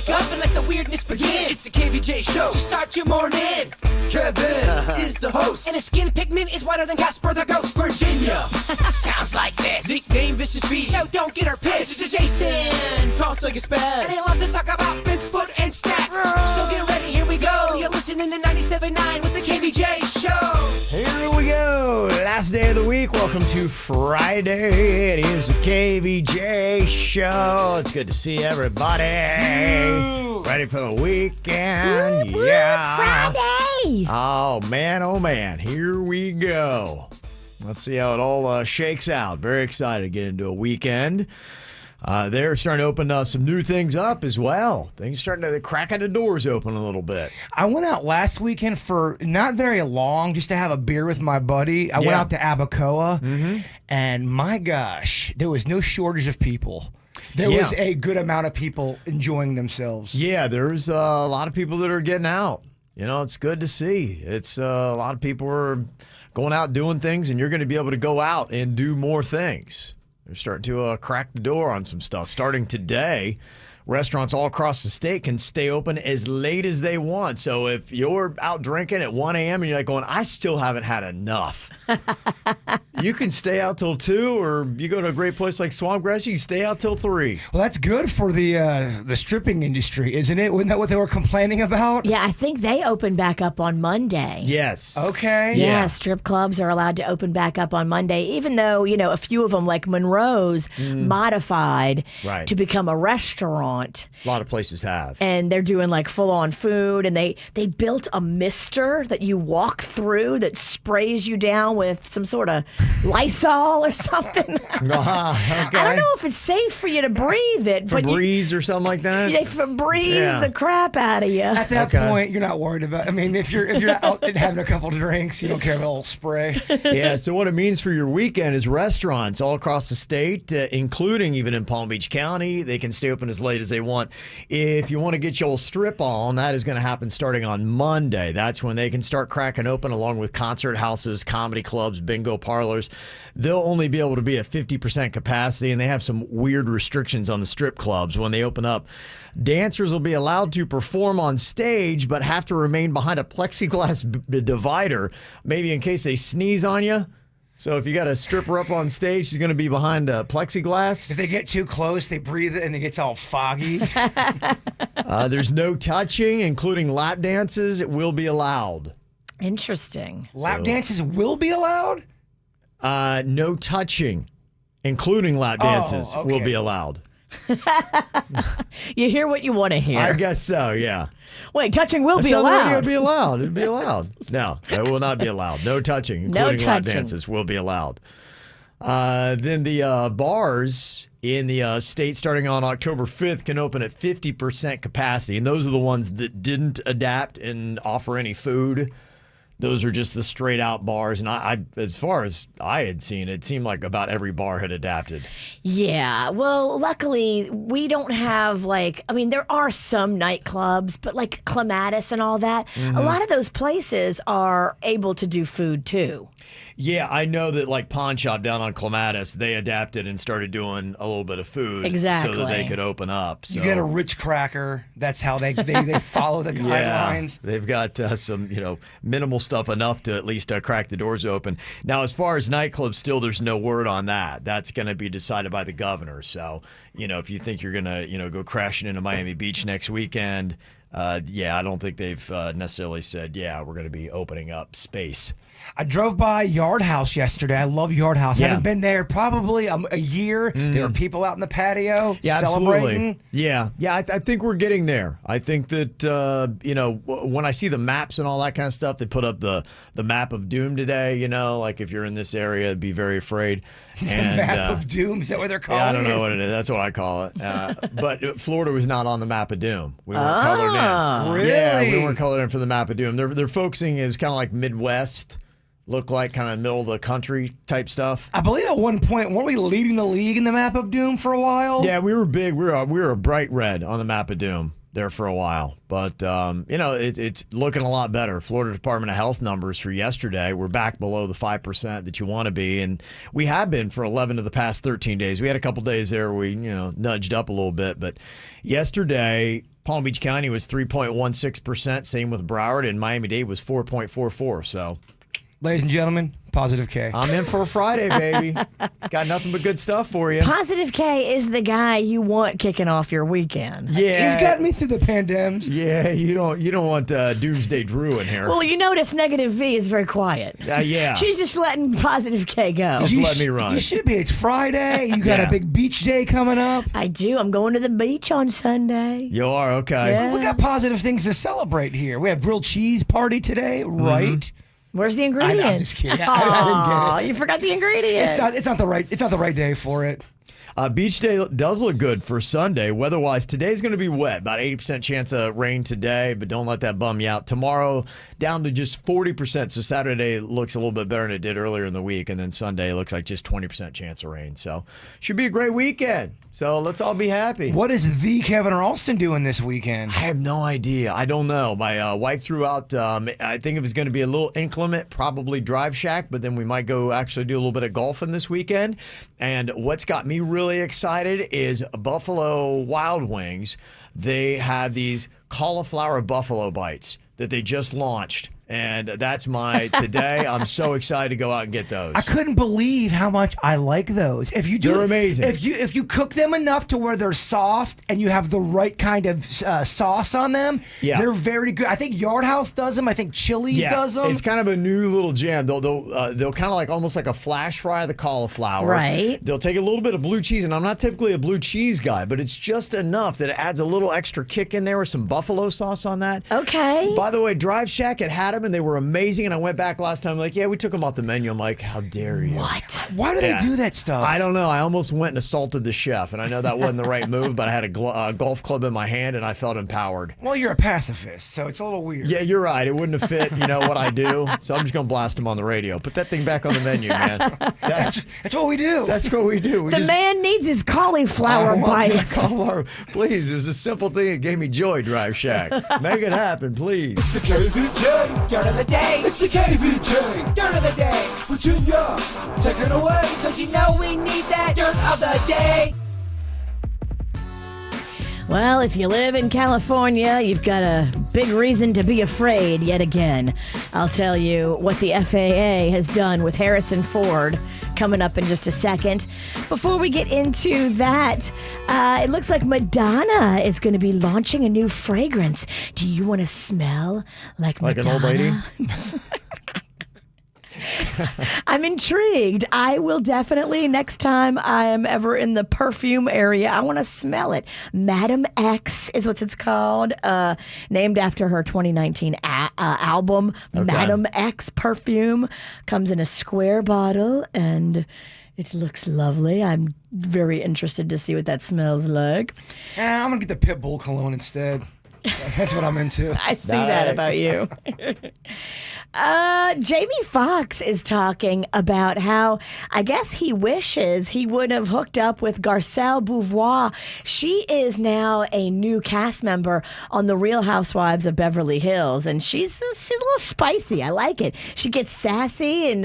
wake up and let the weirdness begin. It's the KVJ show to start your morning. Kevin is the host, and his skin pigment is whiter than Casper the Ghost. Virginia sounds like this. Nickname Vicious Beast, so don't get her pissed. Jason talks like a spaz, and they love to talk about Bigfoot and stats. So get ready, here we go. You're listening to 97.9 with the KVJ show. Here we go. Last day of the week. Welcome to Friday. It is the KVJ show. It's good to see everybody. Ready for the weekend. Yeah. Friday. Oh, man. Here we go. Let's see how it all shakes out. Very excited to get into a weekend. They're starting to open some new things up as well. Things starting to cracking the doors open a little bit. I went out last weekend for not very long just to have a beer with my buddy. I went out to Abacoa, and my gosh, there was no shortage of people. There was a good amount of people enjoying themselves. Yeah, there's a lot of people that are getting out. You know, it's good to see. It's a lot of people are going out doing things, and you're going to be able to go out and do more things. They're starting to crack the door on some stuff. Starting today, restaurants all across the state can stay open as late as they want. So if you're out drinking at 1 a.m. and you're like going, I still haven't had enough, you can stay out till 2, or you go to a great place like Swampgrass, you can stay out till 3. Well, that's good for the stripping industry, isn't it? Wasn't that what they were complaining about? Yeah, I think they open back up on Monday. Yes. Okay. Yeah, strip clubs are allowed to open back up on Monday, even though, you know, a few of them, like Monroe's, modified to become a restaurant. A lot of places have. And they're doing like full-on food, and they built a mister that you walk through that sprays you down with some sort of Lysol or something. Okay. I don't know if it's safe for you to breathe it. But Febreze or something like that? They Febreze the crap out of you. At that point, you're not worried about. I mean, if you're out and having a couple of drinks, you don't care about a little spray. Yeah. So what it means for your weekend is restaurants all across the state, including even in Palm Beach County, they can stay open as late as they want. If you want to get your old strip on, that is going to happen starting on Monday. That's when they can start cracking open, along with concert houses, comedy clubs, bingo parlors. They'll only be able to be at 50% capacity, and they have some weird restrictions on the strip clubs when they open up. Dancers will be allowed to perform on stage, but have to remain behind a plexiglass divider, maybe in case they sneeze on you. So if you got a stripper up on stage, she's going to be behind a plexiglass. If they get too close, they breathe it and it gets all foggy. There's no touching, including lap dances. It will be allowed. Interesting. Lap dances will be allowed? No touching, including lap dances, will be allowed. You hear what you want to hear. I guess so, yeah. Wait, touching will be allowed. It'll be allowed. It'll be allowed. No, it will not be allowed. No touching, including lap dances, will be allowed. Then the bars in the state starting on October 5th can open at 50% capacity. And those are the ones that didn't adapt and offer any food. Those are just the straight out bars. And I, as far as I had seen, it seemed like about every bar had adapted. Yeah. Well, luckily, we don't have there are some nightclubs, but like Clematis and all that, a lot of those places are able to do food too. Yeah, I know that like Pawn Shop down on Clematis, they adapted and started doing a little bit of food so that they could open up. So. You get a Ritz cracker. That's how they follow the guidelines. They've got some, minimal stuff enough to at least crack the doors open. Now, as far as nightclubs, still there's no word on that. That's going to be decided by the governor. So, if you think you're going to, go crashing into Miami Beach next weekend, I don't think they've necessarily said, we're going to be opening up space. I drove by Yard House yesterday. I love Yard House. I haven't been there probably a year. There were people out in the patio celebrating. Absolutely. Yeah, I think we're getting there. I think that, when I see the maps and all that kind of stuff, they put up the map of doom today, like if you're in this area, be very afraid. And, map of doom? Is that what they're calling it? I don't know what it is. That's what I call it. But Florida was not on the map of doom. We weren't colored in. Really? Yeah, we weren't colored in for the map of doom. They're focusing is kind of like Midwest. Look like kind of middle of the country type stuff. I believe at one point, weren't we leading the league in the map of doom for a while? Yeah, we were big. We were a bright red on the map of doom. there for a while. But, it's looking a lot better. Florida Department of Health numbers for yesterday, we're back below the 5% that you want to be. And we have been for 11 of the past 13 days. We had a couple days there where we, nudged up a little bit. But yesterday, Palm Beach County was 3.16%. Same with Broward, and Miami-Dade was 4.44. So, ladies and gentlemen, Positive K. I'm in for a Friday, baby. Got nothing but good stuff for you. Positive K is the guy you want kicking off your weekend. Yeah, he's got me through the pandems. Yeah, you don't want Doomsday Drew in here. Well, you notice Negative V is very quiet. Yeah, she's just letting Positive K go. Just let me run. You should be. It's Friday. You got a big beach day coming up. I do. I'm going to the beach on Sunday. You are? Okay. Yeah. We got positive things to celebrate here. We have grilled cheese party today, right? Where's the ingredients? I'm just kidding. I didn't get it. You forgot the ingredients. It's not the right day for it. Beach day does look good for Sunday. Weather-wise, today's going to be wet. About 80% chance of rain today, but don't let that bum you out. Tomorrow, down to just 40%. So Saturday looks a little bit better than it did earlier in the week. And then Sunday looks like just 20% chance of rain. So should be a great weekend. So let's all be happy. What is the Kevin Ralston doing this weekend? I have no idea. I don't know. My wife threw out, I think it was going to be a little inclement, probably Drive Shack, but then we might go actually do a little bit of golfing this weekend. And what's got me really excited is Buffalo Wild Wings. They have these cauliflower buffalo bites that they just launched. And that's my today. I'm so excited to go out and get those. I couldn't believe how much I like those. They're amazing. If you cook them enough to where they're soft and you have the right kind of sauce on them, they're very good. I think Yard House does them. I think Chili's does them. It's kind of a new little jam. They'll kind of like almost like a flash fry of the cauliflower. Right. They'll take a little bit of blue cheese, and I'm not typically a blue cheese guy, but it's just enough that it adds a little extra kick in there with some buffalo sauce on that. Okay. By the way, Drive Shack had them, and they were amazing. And I went back last time, like, we took them off the menu. I'm like, how dare you? What? Why do they do that stuff? I don't know. I almost went and assaulted the chef, and I know that wasn't the right move, but I had a golf club in my hand, and I felt empowered. Well, you're a pacifist, so it's a little weird. Yeah, you're right. It wouldn't have fit, what I do. So I'm just going to blast them on the radio. Put that thing back on the menu, man. That's what we do. That's what we do. The man needs his cauliflower bites. Please, it was a simple thing that gave me joy, Drive Shack. Make it happen, please. It's the KVJ dirt of the day. It's the KVJ dirt of the day. Virginia, take it away, because we need that dirt of the day. Well, if you live in California, you've got a big reason to be afraid yet again. I'll tell you what the FAA has done with Harrison Ford coming up in just a second. Before we get into that, it looks like Madonna is going to be launching a new fragrance. Do you want to smell like Madonna? Like an old lady? I'm intrigued. I will definitely, next time I am ever in the perfume area, I want to smell it. Madam X is what it's called, named after her 2019 album, okay. Madam X perfume. Comes in a square bottle, and it looks lovely. I'm very interested to see what that smells like. I'm going to get the Pitbull cologne instead. That's what I'm into. I see that about you. Jamie Foxx is talking about how I guess he wishes he would have hooked up with Garcelle Beauvoir. She is now a new cast member on The Real Housewives of Beverly Hills, and she's a little spicy. I like it. She gets sassy and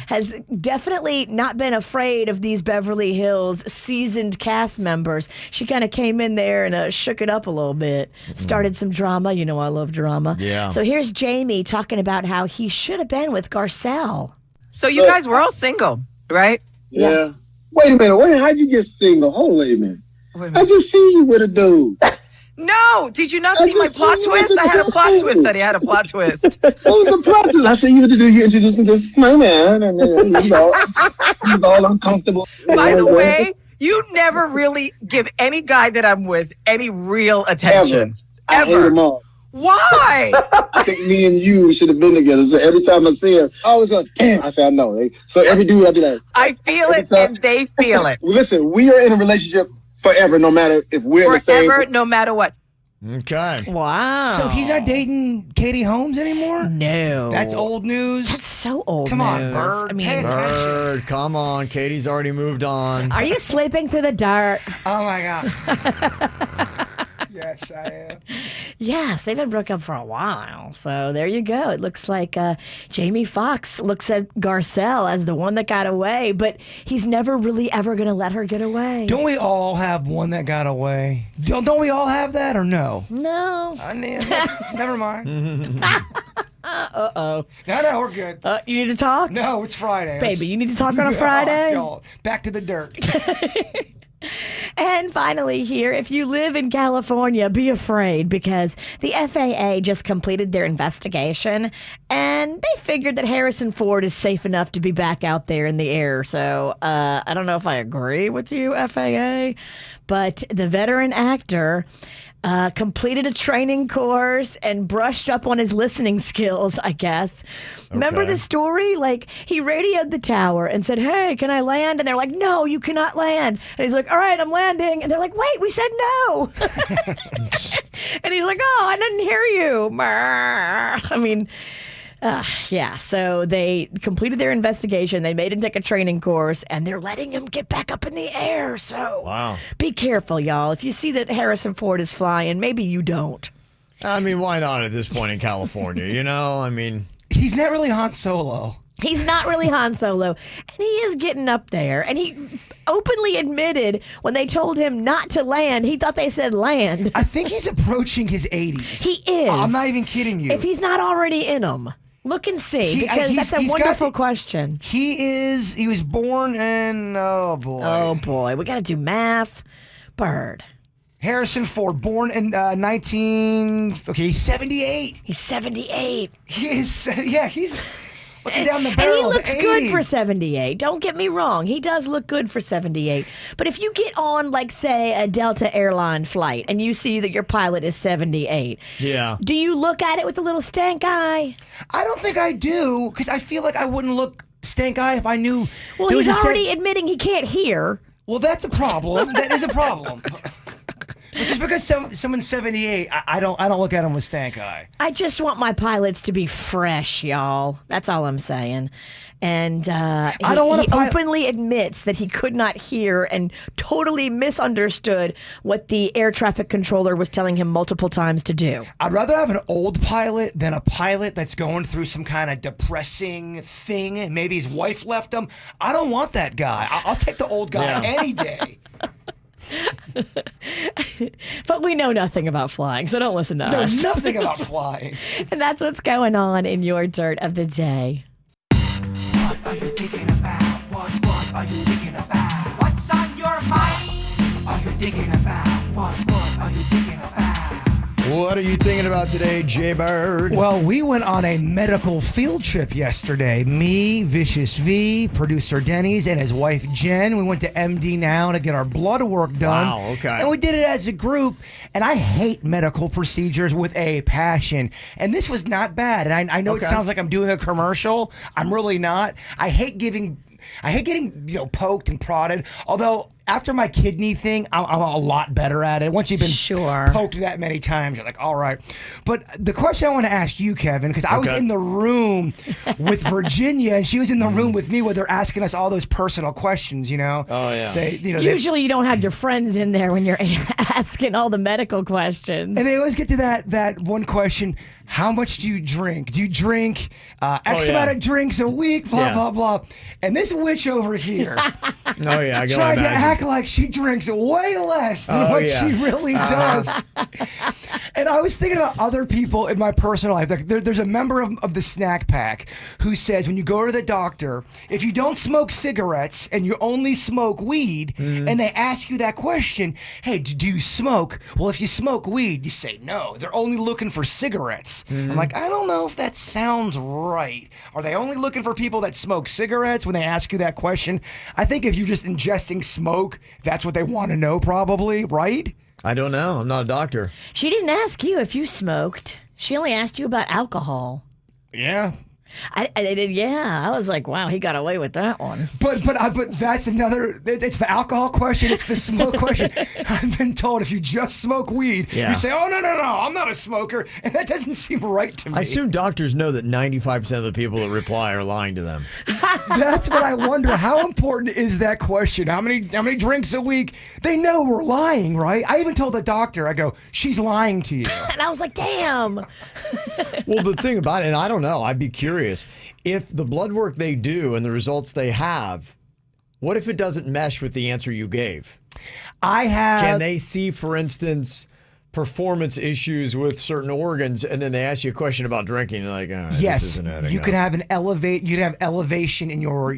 has definitely not been afraid of these Beverly Hills seasoned cast members. She kind of came in there and shook it up a little bit, started some drama. I love drama. Yeah. So here's Jamie talking about how he should have been with Garcelle. So you guys were all single, right? Yeah. Wait a minute. How'd you get single? Hold on a minute. I just see you with a dude. No. Did you not see my plot twist? I had a plot twist, Sonny. I had a plot twist. What was the plot twist? I see you with the dude. You introducing this to my man, and then he's all uncomfortable. By the way, you never really give any guy that I'm with any real attention. I hate them all. Why? I think me and you should have been together. So every time I see him, I always go, damn. I say, I know. So every dude, I'd be like, I feel it and they feel it. Listen, we are in a relationship forever, no matter if we're in the same. Forever, no matter what. Okay. Wow. So he's not dating Katie Holmes anymore? No. That's old news. That's so old Come on, news. Bird. Pay attention. Bird, come on. Katie's already moved on. Are you sleeping through the dirt? Oh, my God. Yes, I am. Yes, they've been broke up for a while. So there you go. It looks like Jamie Foxx looks at Garcelle as the one that got away, but he's never really ever going to let her get away. Don't we all have one that got away? Don't we all have that, or no? No. Never mind. Uh-oh. No, we're good. You need to talk? No, it's Friday. Baby, you need to talk on a Friday? Oh, back to the dirt. And finally here, if you live in California, be afraid because the FAA just completed their investigation and they figured that Harrison Ford is safe enough to be back out there in the air. So I don't know if I agree with you, FAA, but the veteran actor completed a training course and brushed up on his listening skills, I guess. Remember the story? Like, he radioed the tower and said, "Hey, can I land?" And they're like, "No, you cannot land." And he's like, "All right, I'm landing." And they're like, "Wait, we said no." And he's like, "Oh, I didn't hear you." I mean... yeah, so they completed their investigation. They made him take a training course, and they're letting him get back up in the air. So be careful, y'all. If you see that Harrison Ford is flying, maybe you don't. I mean, why not at this point in California? You know, I mean... He's not really Han Solo. He's not really Han Solo, and he is getting up there. And he openly admitted when they told him not to land, he thought they said land. I think he's approaching his 80s. He is. I'm not even kidding you. If he's not already in them. Look and see, because that's a wonderful question. He was born in, oh boy. Oh boy, we got to do math. Bird. Harrison Ford, born in he's 78. He's 78. He's looking down the barrel. And he looks of good 80. for 78. Don't get me wrong. He does look good for 78. But if you get on, like, say, a Delta airline flight and you see that your pilot is 78, do you look at it with a little stank eye? I don't think I do, because I feel like I wouldn't look stank eye if I knew. Well, he's already admitting he can't hear. Well, that's a problem. That is a problem. But just because someone's 78, I don't look at them with stank eye. I just want my pilots to be fresh, y'all. That's all I'm saying. And he openly admits that he could not hear and totally misunderstood what the air traffic controller was telling him multiple times to do. I'd rather have an old pilot than a pilot that's going through some kind of depressing thing and maybe his wife left him. I don't want that guy. I'll take the old guy any day. But we know nothing about flying, so don't listen to us. There's nothing about flying. And that's what's going on in your dirt of the day. What are you thinking about? What are you thinking about? What's on your mind? Are you thinking about? What are you thinking about? What are you thinking about today, Jay-Bird? Well, we went on a medical field trip yesterday. Me, Vicious V, producer Denny's, and his wife Jen. We went to MD Now to get our blood work done. Wow, okay. And we did it as a group. And I hate medical procedures with a passion. And this was not bad. And I know it sounds like I'm doing a commercial. I'm really not. I hate getting poked and prodded. Although after my kidney thing, I'm a lot better at it. Once you've been poked that many times, you're like, all right. But the question I want to ask you, Kevin, because I was in the room with Virginia, and she was in the room with me where they're asking us all those personal questions, you know? Oh, yeah. Usually you don't have your friends in there when you're asking all the medical questions. And they always get to that one question: how much do you drink? Do you drink X amount of drinks a week? Blah, blah, blah. And this witch over here I can tried to imagine. act like she drinks way less than what she really does. And I was thinking about other people in my personal life. Like there's a member of the Snack Pack who says when you go to the doctor, if you don't smoke cigarettes and you only smoke weed, and they ask you that question, hey, do you smoke? Well, if you smoke weed, you say no. They're only looking for cigarettes. I'm like, I don't know if that sounds right. Are they only looking for people that smoke cigarettes when they ask you that question? I think if you're just ingesting smoke, that's what they want to know probably, right? I don't know. I'm not a doctor. She didn't ask you if you smoked. She only asked you about alcohol. Yeah. I was like, wow, he got away with that one. But that's another. It's the alcohol question. It's the smoke question. I've been told if you just smoke weed, you say, "Oh no, I'm not a smoker," and that doesn't seem right to me. I assume doctors know that 95% of the people that reply are lying to them. That's what I wonder. How important is that question? How many drinks a week? They know we're lying, right? I even told the doctor, I go, "She's lying to you," and I was like, "Damn." Well, the thing about it, and I don't know, I'd be curious. If the blood work they do and the results they have, what if it doesn't mesh with the answer you gave? Can they see, for instance, performance issues with certain organs, and then they ask you a question about drinking, and like, oh, yes, this isn't adding you up. could have you'd have elevation in your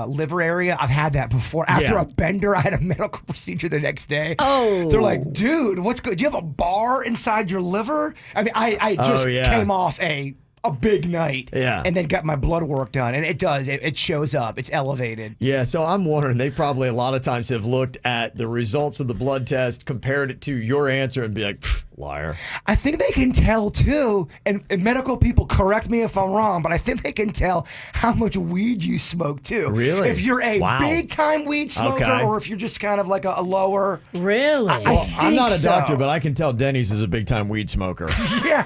liver area. I've had that before. After a bender, I had a medical procedure the next day. Oh, they're like, dude, what's good? Do you have a bar inside your liver? I mean, I just came off a big night, and then got my blood work done, and it shows up. It's elevated. Yeah, so I'm wondering, they probably a lot of times have looked at the results of the blood test, compared it to your answer, and be like, liar. I think they can tell too, and medical people correct me if I'm wrong, but I think they can tell how much weed you smoke too. Really? If you're a big time weed smoker, or if you're just kind of like a lower. Really? I'm not a doctor, but I can tell Denny's is a big time weed smoker. Yeah,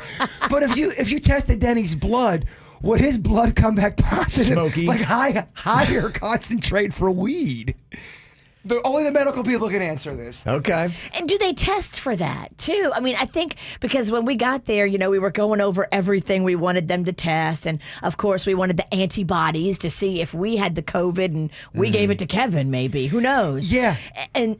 but if you tested Denny's blood, would his blood come back positive? Smoky. Like higher concentrate for weed? Only the medical people can answer this. Okay. And do they test for that too? I mean, I think because when we got there, we were going over everything we wanted them to test. And of course, we wanted the antibodies to see if we had the COVID and we gave it to Kevin, maybe. Who knows? Yeah. And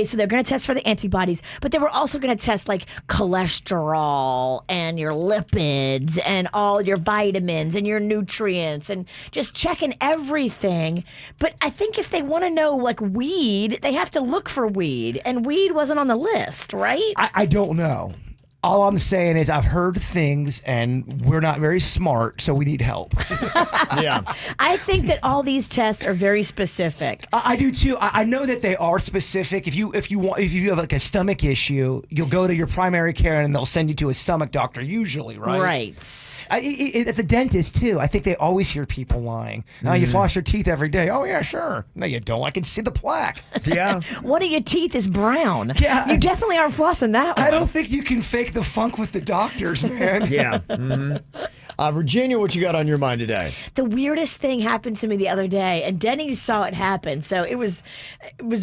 so they're going to test for the antibodies, but they were also going to test like cholesterol and your lipids and all your vitamins and your nutrients and just checking everything. But I think if they want to know like weed, they have to look for weed, and weed wasn't on the list, right? I don't know. All I'm saying is I've heard things, and we're not very smart, so we need help. Yeah. I think that all these tests are very specific. I do too. I know that they are specific. If you have like a stomach issue, you'll go to your primary care, and they'll send you to a stomach doctor usually, right? Right. At the dentist too. I think they always hear people lying. You floss your teeth every day. Oh yeah, sure. No, you don't. I can see the plaque. Yeah. One of your teeth is brown. Yeah. You definitely aren't flossing that one. I don't think you can fake the funk with the doctors, man. Yeah. Virginia, what you got on your mind today? The weirdest thing happened to me the other day, and Denny saw it happen, so it was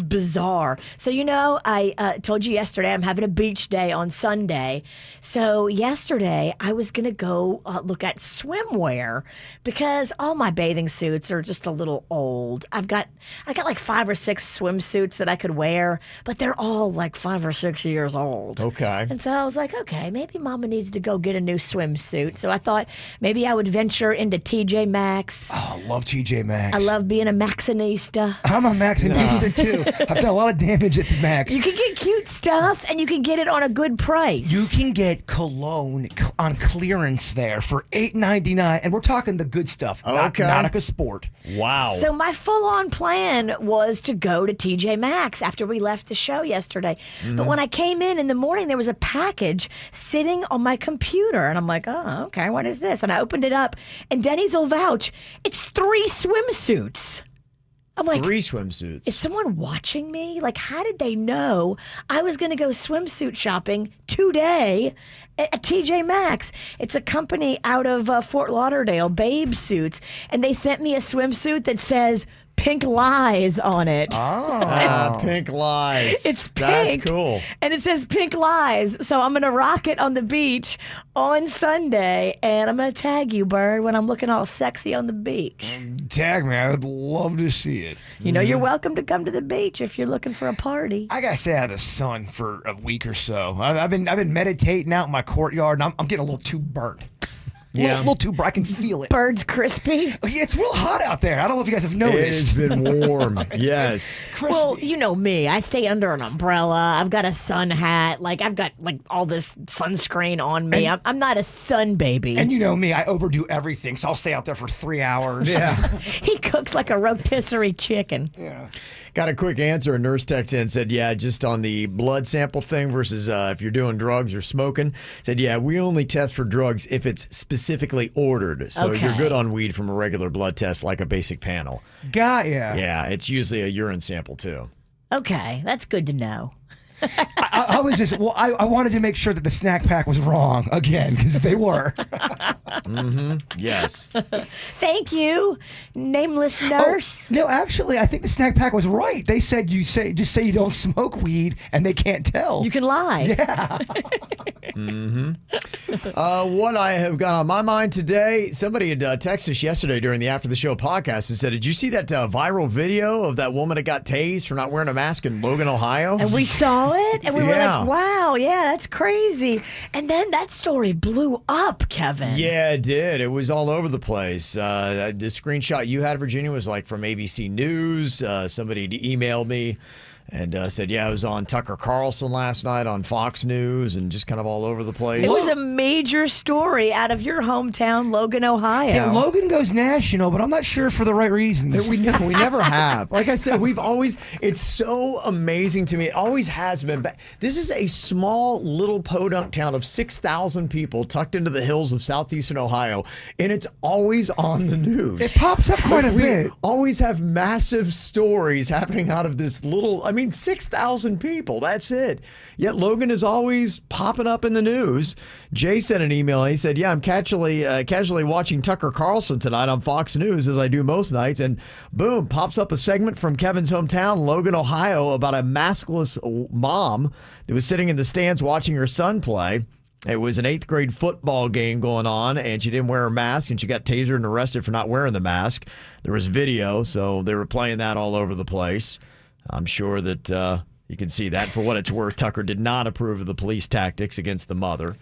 bizarre. So I told you yesterday I'm having a beach day on Sunday. So yesterday I was gonna go look at swimwear because all my bathing suits are just a little old. I got like 5 or 6 swimsuits that I could wear, but they're all like 5 or 6 years old. Okay. And so I was like, okay, maybe Mama needs to go get a new swimsuit. So I thought maybe I would venture into TJ Maxx. Oh, I love TJ Maxx. I love being a Maxxinista. I'm a Maxxinista too. I've done a lot of damage at the Max. You can get cute stuff, and you can get it on a good price. You can get cologne on clearance there for $8.99, and we're talking the good stuff, not Nautica Sport. Wow. So my full-on plan was to go to TJ Maxx after we left the show yesterday. But when I came in the morning, there was a package sitting on my computer, and I'm like, oh, okay, what is this? And I opened it up, and Denny's will vouch. It's 3 swimsuits. I'm like, 3 swimsuits. Is someone watching me? Like, how did they know I was going to go swimsuit shopping today at TJ Maxx? It's a company out of Fort Lauderdale, Babe Suits, and they sent me a swimsuit that says Pink Lies on it. Oh, Pink Lies. It's pink. That's cool. And it says Pink Lies. So I'm going to rock it on the beach on Sunday, and I'm going to tag you, Bird, when I'm looking all sexy on the beach. Tag me. I would love to see it. You're welcome to come to the beach if you're looking for a party. I got to stay out of the sun for a week or so. I've been meditating out in my courtyard, and I'm getting a little too burnt. Yeah. A little too bright. I can feel it. Bird's crispy. Yeah, it's real hot out there. I don't know if you guys have noticed. It has been warm. Yes. Crispy. Well, you know me. I stay under an umbrella. I've got a sun hat. Like, I've got like all this sunscreen on me. I'm not a sun baby. And you know me. I overdo everything, so I'll stay out there for 3 hours. Yeah. He cooks like a rotisserie chicken. Yeah. Got a quick answer. A nurse texted in and said, yeah, just on the blood sample thing versus if you're doing drugs or smoking. Said, yeah, we only test for drugs if it's specific specifically ordered. So Okay. you're good on weed from a regular blood test, like a basic panel. Got ya. Yeah, it's usually a urine sample too. Okay, that's good to know. I was just, well, I wanted to make sure that the snack pack was wrong again, because they were. Yes. Thank you, nameless nurse. No, actually, I think the snack pack was right. They said just say you don't smoke weed, and they can't tell. You can lie. Yeah. What I have got on my mind today, somebody had texted us yesterday during the After the Show podcast and said, did you see that viral video of that woman that got tased for not wearing a mask in Logan, Ohio? And we saw it, and we were Yeah. like, wow, yeah, that's crazy. And then that story blew up, Kevin. Yeah, it did. It was all over the place. The screenshot you had, Virginia, was like from ABC News. Somebody emailed me and said, yeah, I was on Tucker Carlson last night on Fox News and just kind of all over the place. It was a major story out of your hometown, Logan, Ohio. Hey, Logan goes national, but I'm not sure for the right reasons. We never have. Like I said, it's so amazing to me. It always has been. But this is a small little podunk town of 6,000 people tucked into the hills of southeastern Ohio, and it's always on the news. It pops up quite a We bit. always have massive stories happening out of this little, 6,000 people, that's it. Yet Logan is always popping up in the news. Jay sent an email. He said, yeah, I'm casually watching Tucker Carlson tonight on Fox News, as I do most nights, and boom, pops up a segment from Kevin's hometown, Logan, Ohio, about a maskless mom that was sitting in the stands watching her son play. It was an 8th grade football game going on, and she didn't wear her mask, and she got tasered and arrested for not wearing the mask. There was video, so they were playing that all over the place. I'm sure that you can see that. For what it's worth, Tucker did not approve of the police tactics against the mother.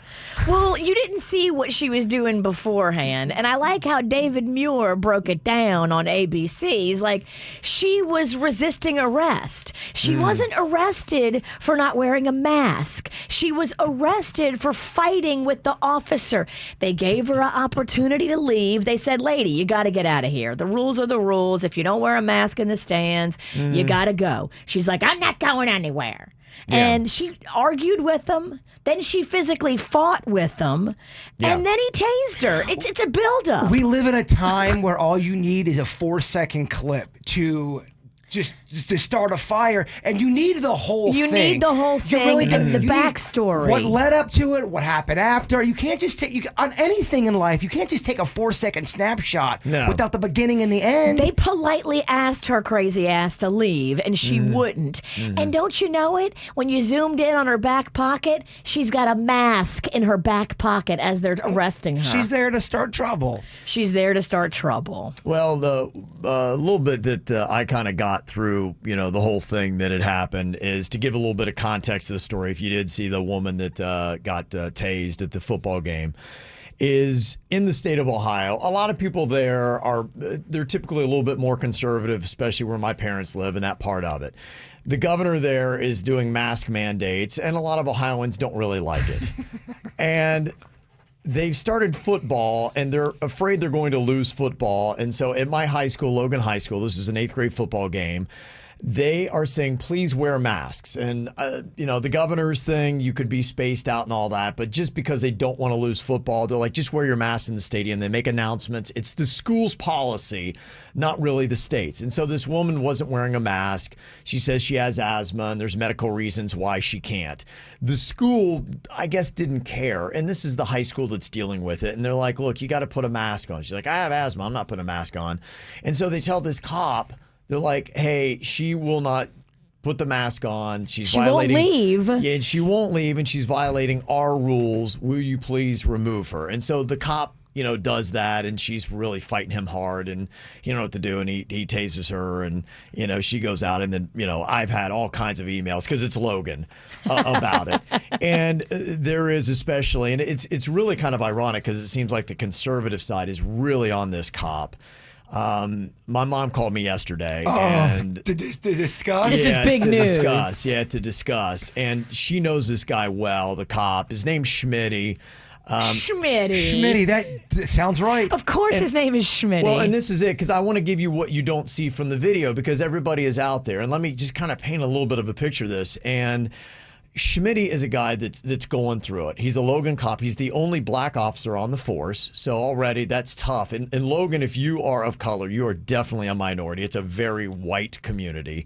Well, you didn't see what she was doing beforehand. And I like how David Muir broke it down on ABC. He's like, she was resisting arrest. She wasn't arrested for not wearing a mask. She was arrested for fighting with the officer. They gave her an opportunity to leave. They said, lady, you got to get out of here. The rules are the rules. If you don't wear a mask in the stands, you got to go. She's like, I'm not going anywhere. Yeah. And she argued with him. Then she physically fought with him. Yeah. And then he tased her. It's a buildup. We live in a time where all you need is a 4-second clip to just to start a fire, and you need the whole thing. You need the whole thing and the you need backstory. What led up to it, what happened after. You can't just take, on anything in life, you can't just take a 4-second snapshot without the beginning and the end. They politely asked her crazy ass to leave, and she wouldn't. And don't you know it? When you zoomed in on her back pocket, she's got a mask in her back pocket as they're arresting her. She's there to start trouble. She's there to start trouble. Well, the little bit that I kind of got through, the whole thing that had happened is to give a little bit of context to the story. If you did see the woman that got tased at the football game, is in the state of Ohio. A lot of people there they're typically a little bit more conservative, especially where my parents live, and that part of it. The governor there is doing mask mandates, and a lot of Ohioans don't really like it. And they've started football, and they're afraid they're going to lose football. And so at my high school, Logan High School, this is an 8th grade football game, they are saying, please wear masks. And, the governor's thing, you could be spaced out and all that. But just because they don't want to lose football, they're like, just wear your mask in the stadium. They make announcements. It's the school's policy, not really the state's. And so this woman wasn't wearing a mask. She says she has asthma, and there's medical reasons why she can't. The school, I guess, didn't care. And this is the high school that's dealing with it. And they're like, look, you got to put a mask on. She's like, I have asthma. I'm not putting a mask on. And so they tell this cop, they're like, hey, she will not put the mask on. She violating. Won't leave. Yeah, and she won't leave, and she's violating our rules. Will you please remove her? And so the cop, does that, and she's really fighting him hard, and you don't know what to do, and he tases her, and she goes out, and then I've had all kinds of emails because it's Logan about it, and there is especially, and it's really kind of ironic because it seems like the conservative side is really on this cop. My mom called me yesterday and to discuss. This is big news. To discuss. And she knows this guy well, the cop. His name's Schmitty. Schmitty. That sounds right. Of course his name is Schmitty. Well, and this is it, because I want to give you what you don't see from the video, because everybody is out there. And let me just kind of paint a little bit of a picture of this. And Schmitty is a guy that's going through it. He's a Logan cop. He's the only black officer on the force. So already that's tough. And Logan, if you are of color, you are definitely a minority. It's a very white community.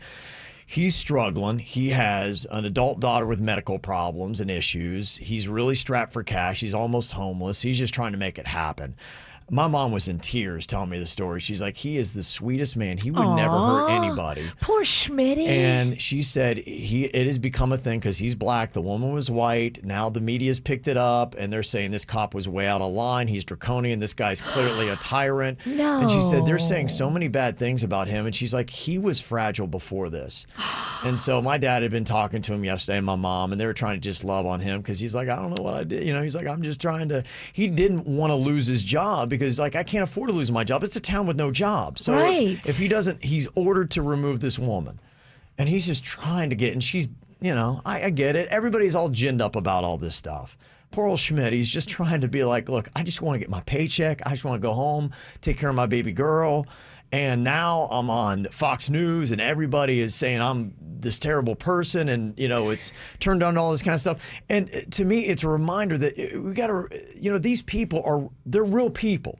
He's struggling. He has an adult daughter with medical problems and issues. He's really strapped for cash. He's almost homeless. He's just trying to make it happen. My mom was in tears telling me the story. She's like, he is the sweetest man. He would never hurt anybody. Poor Schmitty. And she said it has become a thing because he's black. The woman was white. Now the media's picked it up, and they're saying this cop was way out of line. He's draconian. This guy's clearly a tyrant. No. And she said they're saying so many bad things about him. And she's like, he was fragile before this. And so my dad had been talking to him yesterday, and my mom, and they were trying to just love on him because he's like, I don't know what I did. He's like, I'm just trying to. He didn't want to lose his job because, like, I can't afford to lose my job. It's a town with no jobs. So if he doesn't, he's ordered to remove this woman. And he's just trying to get, and she's, I get it. Everybody's all ginned up about all this stuff. Poor old Schmidt, he's just trying to be like, look, I just want to get my paycheck. I just want to go home, take care of my baby girl. And now I'm on Fox News and everybody is saying I'm this terrible person and, it's turned on all this kind of stuff. And to me, it's a reminder that we got to, these people they're real people.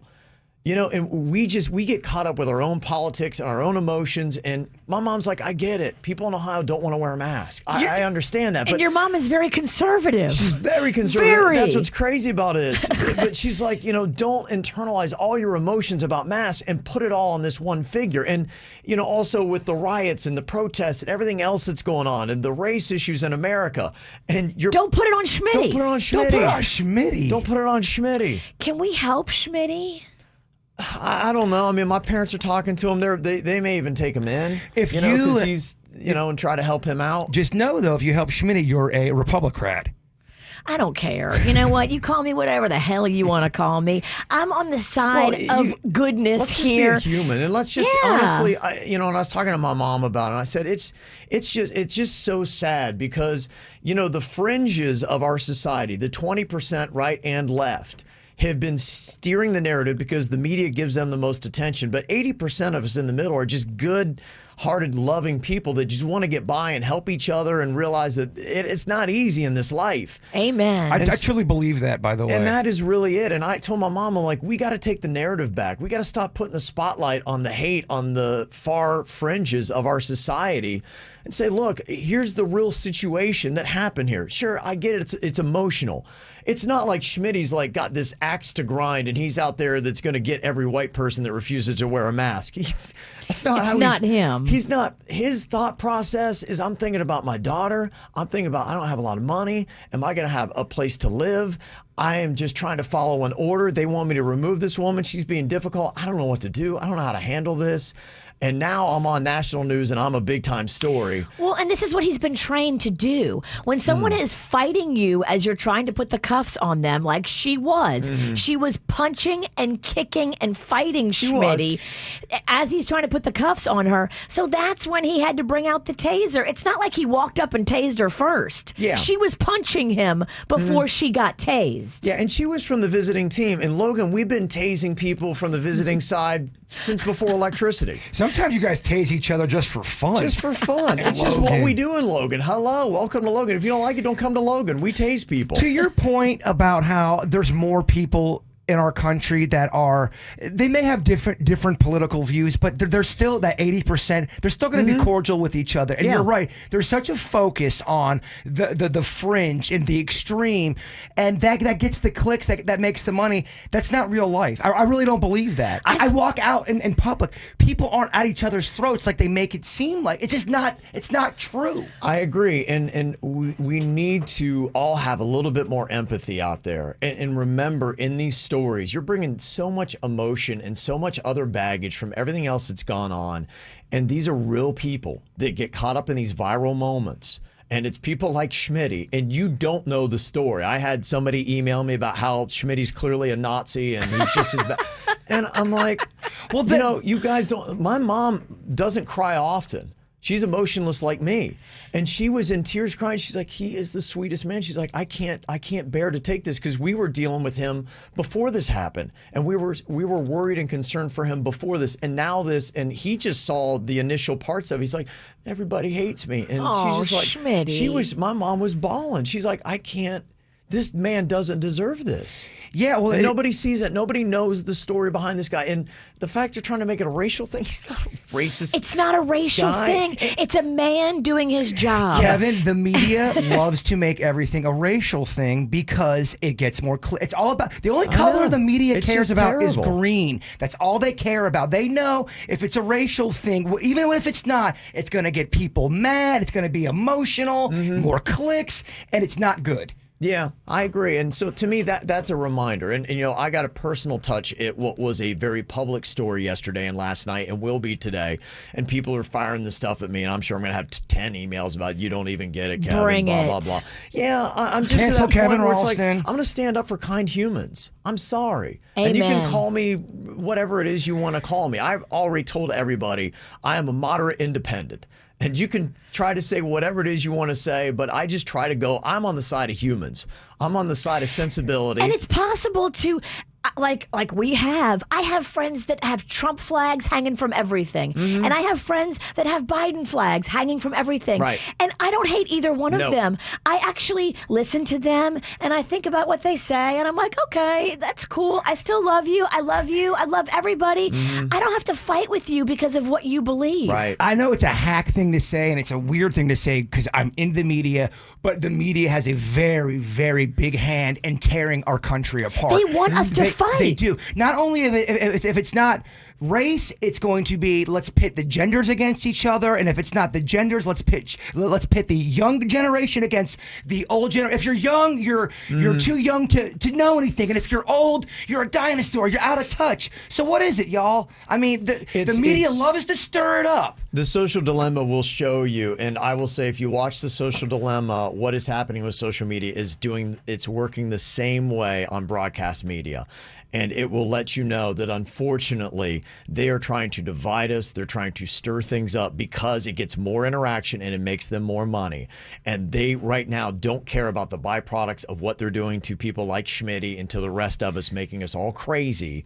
And we get caught up with our own politics and our own emotions. And my mom's like, I get it. People in Ohio don't want to wear a mask. I understand that. And your mom is very conservative. She's very conservative. Very. That's what's crazy about it. But she's like, don't internalize all your emotions about masks and put it all on this one figure. And, also with the riots and the protests and everything else that's going on and the race issues in America. And don't put it on Schmitty. Don't put it on Schmitty. Don't put it on Schmitty. Don't put it on Schmitty. Can we help Schmitty? I don't know. I mean, my parents are talking to him. They may even take him in. If because he's, and try to help him out. Just know, though, if you help Schmitty, you're a Republican. I don't care. You know what? You call me whatever the hell you want to call me. I'm on the side of goodness let's here. Let's just be a human, and let's just honestly, and I was talking to my mom about it, and I said it's just so sad because the fringes of our society, the 20% right and left, have been steering the narrative because the media gives them the most attention. But 80% of us in the middle are just good-hearted, loving people that just want to get by and help each other and realize that it's not easy in this life. Amen. I truly believe that, by the way. And that is really it. And I told my mom, I'm like, we got to take the narrative back. We got to stop putting the spotlight on the hate on the far fringes of our society and say, look, here's the real situation that happened here. Sure, I get it. It's emotional. It's not like Schmitty's like got this axe to grind and he's out there that's going to get every white person that refuses to wear a mask. That's not him. He's not. His thought process is, I'm thinking about my daughter. I'm thinking about, I don't have a lot of money. Am I going to have a place to live? I am just trying to follow an order. They want me to remove this woman. She's being difficult. I don't know what to do. I don't know how to handle this. And now I'm on national news and I'm a big time story. Well, and this is what he's been trained to do. When someone is fighting you as you're trying to put the cuffs on them, like she was punching and kicking and fighting Schmitty as he's trying to put the cuffs on her. So that's when he had to bring out the taser. It's not like he walked up and tased her first. Yeah. She was punching him before she got tased. Yeah, and she was from the visiting team. And Logan, we've been tasing people from the visiting side since before electricity. Sometimes you guys tase each other just for fun. Just for fun. It's just what we do in Logan. Hello, welcome to Logan. If you don't like it, don't come to Logan. We tase people. To your point about how there's more people in our country that they may have different political views, but they're still that 80%. They're still going to be cordial with each other. And you're right. There's such a focus on the fringe and the extreme, and that gets the clicks, that makes the money. That's not real life. I really don't believe that. I walk out in public. People aren't at each other's throats like they make it seem like. It's just not. It's not true. I agree, and we need to all have a little bit more empathy out there, and remember in these stories, you're bringing so much emotion and so much other baggage from everything else that's gone on. And these are real people that get caught up in these viral moments. And it's people like Schmitty, and you don't know the story. I had somebody email me about how Schmitty's clearly a Nazi and he's just as bad. And I'm like, well, you guys don't, my mom doesn't cry often. She's emotionless like me. And she was in tears crying. She's like, he is the sweetest man. She's like, I can't bear to take this, because we were dealing with him before this happened. And we were worried and concerned for him before this. And now this, and he just saw the initial parts of it. He's like, everybody hates me. And she's just like, Schmitty. my mom was bawling. She's like, I can't, this man doesn't deserve this. Yeah, well, and nobody sees that. Nobody knows the story behind this guy. And the fact they're trying to make it a racial thing, he's not a racist. It's not a racial thing. It's a man doing his job. Kevin, the media loves to make everything a racial thing because it gets more clear. It's all about, the only color the media cares about is green. That's all they care about. They know if it's a racial thing, even if it's not, it's going to get people mad. It's going to be emotional, more clicks, and it's not good. Yeah, I agree. And so to me, that's a reminder. And you know, I got a personal touch at what was a very public story yesterday and last night and will be today. And people are firing this stuff at me. And I'm sure I'm going to have 10 emails about, you don't even get it, Kevin, Bring blah, it. blah, blah. Yeah, I'm just Cancel at that Kevin point where it's like, Ralston. I'm going to stand up for kind humans. I'm sorry. Amen. And you can call me whatever it is you want to call me. I've already told everybody I am a moderate independent. And you can try to say whatever it is you want to say, but I just try to go, I'm on the side of humans. I'm on the side of sensibility. And it's possible to, like I have friends that have Trump flags hanging from everything. And I have friends that have Biden flags hanging from everything. Right. And I don't hate either one of them. I actually listen to them and I think about what they say and I'm like, okay, that's cool. I still love you. I love you. I love everybody. I don't have to fight with you because of what you believe. Right. I know it's a hack thing to say and it's a weird thing to say because I'm in the media, but the media has a very, very big hand in tearing our country apart. They want us to fight. They do. Not only if it's not race, it's going to be, let's pit the genders against each other, and if it's not the genders, let's pit the young generation against the old generation. If you're young, you're too young to know anything, and if you're old, you're a dinosaur. You're out of touch. So what is it, y'all? I mean, the media loves to stir it up. The Social Dilemma will show you, and I will say, if you watch The Social Dilemma, what is happening with social media is it's working the same way on broadcast media. And it will let you know that, unfortunately, they are trying to divide us. They're trying to stir things up because it gets more interaction and it makes them more money. And they right now don't care about the byproducts of what they're doing to people like Schmitty and to the rest of us, making us all crazy.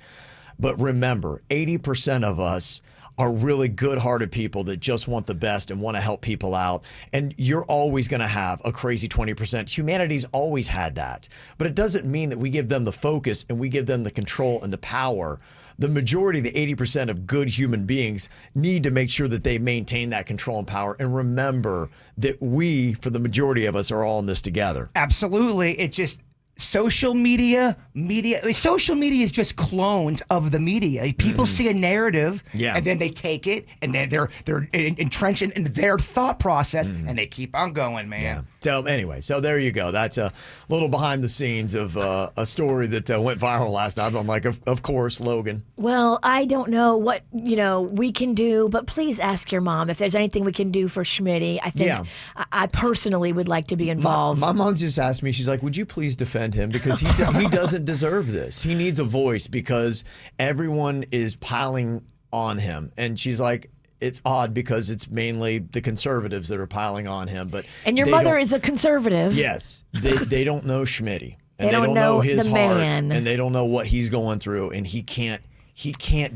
But remember, 80% of us are really good-hearted people that just want the best and want to help people out. And you're always going to have a crazy 20%. Humanity's always had that. But it doesn't mean that we give them the focus and we give them the control and the power. The majority, the 80% of good human beings, need to make sure that they maintain that control and power. And remember that we, for the majority of us, are all in this together. Absolutely. It just... Social media is just clones of the media. People see a narrative, and then they take it, and then they're entrenched in their thought process, and they keep on going, man. Yeah. So anyway, there you go. That's a little behind the scenes of a story that went viral last night. I'm like, of course, Logan. Well, I don't know what we can do, but please ask your mom if there's anything we can do for Schmitty. I think I personally would like to be involved. My mom just asked me. She's like, "Would you please defend him because he doesn't deserve this. He needs a voice because everyone is piling on him." And she's like, it's odd because it's mainly the conservatives that are piling on him. And your mother is a conservative. Yes. They don't know Schmitty. And they don't know his the heart. man. And they don't know what he's going through. And he can't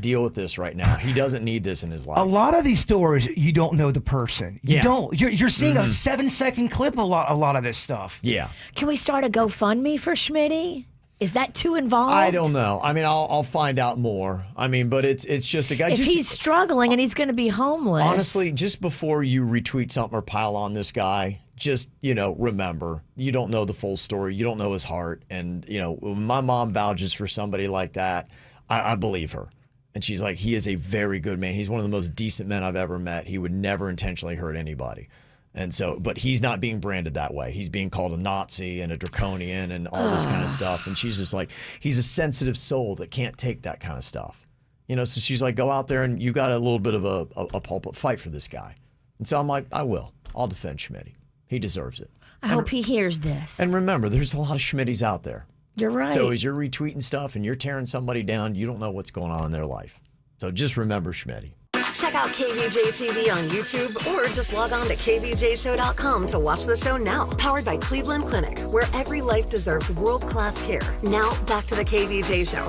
deal with this right now. He doesn't need this in his life. A lot of these stories, you don't know the person. You don't. You're seeing a 7-second clip. A lot of this stuff. Yeah. Can we start a GoFundMe for Schmitty? Is that too involved? I don't know. I mean, I'll find out more. I mean, but it's just a guy. If he's struggling and he's going to be homeless. Honestly, just before you retweet something or pile on this guy, just, remember, you don't know the full story. You don't know his heart. And, when my mom vouches for somebody like that, I believe her. And she's like, he is a very good man. He's one of the most decent men I've ever met. He would never intentionally hurt anybody. And so, but he's not being branded that way. He's being called a Nazi and a draconian and all this kind of stuff. And she's just like, he's a sensitive soul that can't take that kind of stuff. So she's like, go out there and you got a little bit of a pulpit fight for this guy. And so I'm like, I will. I'll defend Schmitty. He deserves it. I hope he hears this. And remember, there's a lot of Schmitties out there. You're right. So as you're retweeting stuff and you're tearing somebody down, you don't know what's going on in their life. So just remember Schmitty. Check out KVJ TV on YouTube or just log on to kvjshow.com to watch the show now. Powered by Cleveland Clinic, where every life deserves world-class care. Now, back to the KVJ Show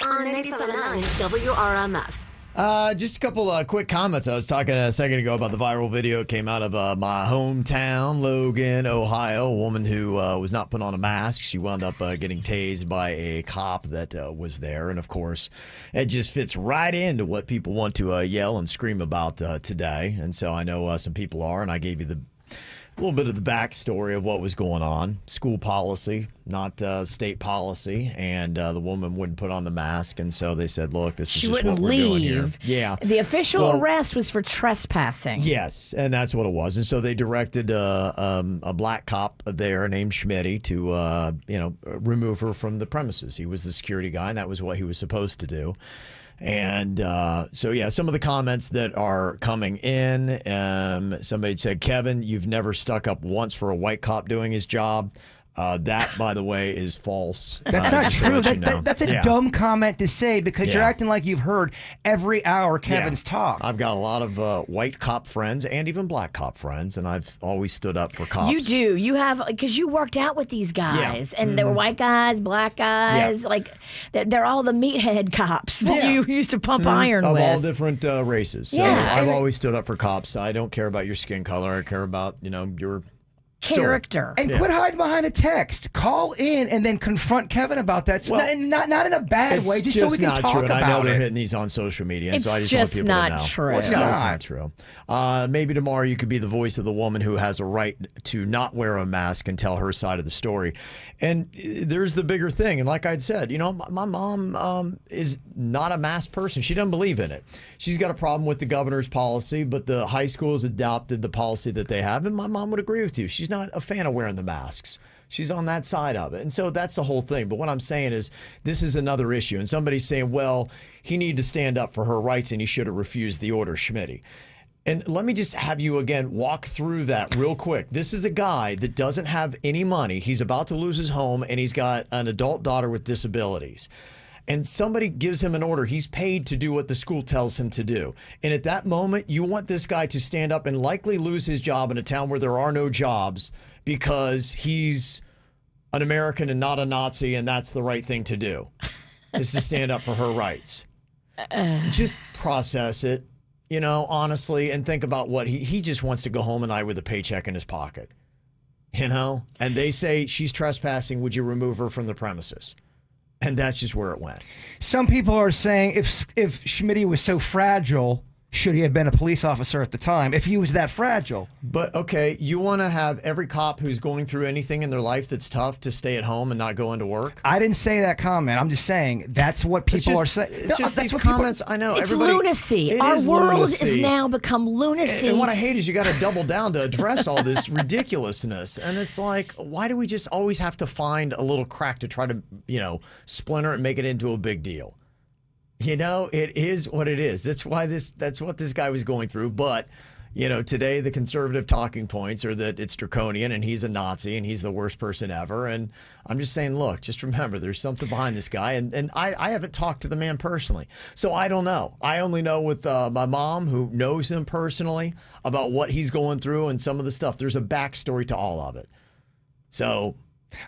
on 97.9 WRMF. Just a couple quick comments. I was talking a second ago about the viral video. It came out of my hometown, Logan, Ohio. A woman who was not put on a mask. She wound up getting tased by a cop that was there. And, of course, it just fits right into what people want to yell and scream about today. And so I know some people are, and I gave you a little bit of the backstory of what was going on. School policy, not state policy, and the woman wouldn't put on the mask, and so they said, look, this is just what we're doing here. Yeah. The official arrest was for trespassing. Yes, and that's what it was. And so they directed a black cop there named Schmitty to remove her from the premises. He was the security guy, and that was what he was supposed to do. And some of the comments that are coming in, somebody said, Kevin, you've never stuck up once for a white cop doing his job. That, by the way, is false. That's not true. That's a dumb comment to say because you're acting like you've heard every hour Kevin's talk. I've got a lot of white cop friends and even black cop friends, and I've always stood up for cops. You do. You have, because you worked out with these guys, and they were white guys, black guys. Like, they're all the meathead cops that you used to pump iron with. Of all different races. So I've always stood up for cops. I don't care about your skin color. I care about, your character. And quit hiding behind a text. Call in and then confront Kevin about that. So not in a bad way, just so we can talk about it. I know they're hitting these on social media, and so I just want people to know. It's true. It's not true. Maybe tomorrow you could be the voice of the woman who has a right to not wear a mask and tell her side of the story. And there's the bigger thing. And like I'd said, my mom is not a mask person. She doesn't believe in it. She's got a problem with the governor's policy, but the high schools adopted the policy that they have, and my mom would agree with you. She's not a fan of wearing the masks. She's on that side of it. And so that's the whole thing. But what I'm saying is this is another issue. And somebody's saying, well, he needed to stand up for her rights and he should have refused the order, Schmitty. And let me just have you again walk through that real quick. This is a guy that doesn't have any money. He's about to lose his home, and he's got an adult daughter with disabilities. And somebody gives him an order. He's paid to do what the school tells him to do. And at that moment, you want this guy to stand up and likely lose his job in a town where there are no jobs because he's an American and not a Nazi, and that's the right thing to do, is to stand up for her rights. Just process it, honestly, and think about what he just wants to go home tonight with a paycheck in his pocket, and they say she's trespassing. Would you remove her from the premises? And that's just where it went. Some people are saying if Schmitty was so fragile, should he have been a police officer at the time if he was that fragile? But, okay, you want to have every cop who's going through anything in their life that's tough to stay at home and not go into work? I didn't say that comment. I'm just saying that's what people are saying. It's just these comments. I know. It's lunacy. Our world has now become lunacy. And what I hate is you got to double down to address all this ridiculousness. And it's like, why do we just always have to find a little crack to try to, splinter and make it into a big deal? It is what it is. That's what this guy was going through. But, today the conservative talking points are that it's draconian and he's a Nazi and he's the worst person ever. And I'm just saying, look, just remember there's something behind this guy. And I haven't talked to the man personally, so I don't know. I only know with my mom, who knows him personally, about what he's going through and some of the stuff. There's a backstory to all of it. So...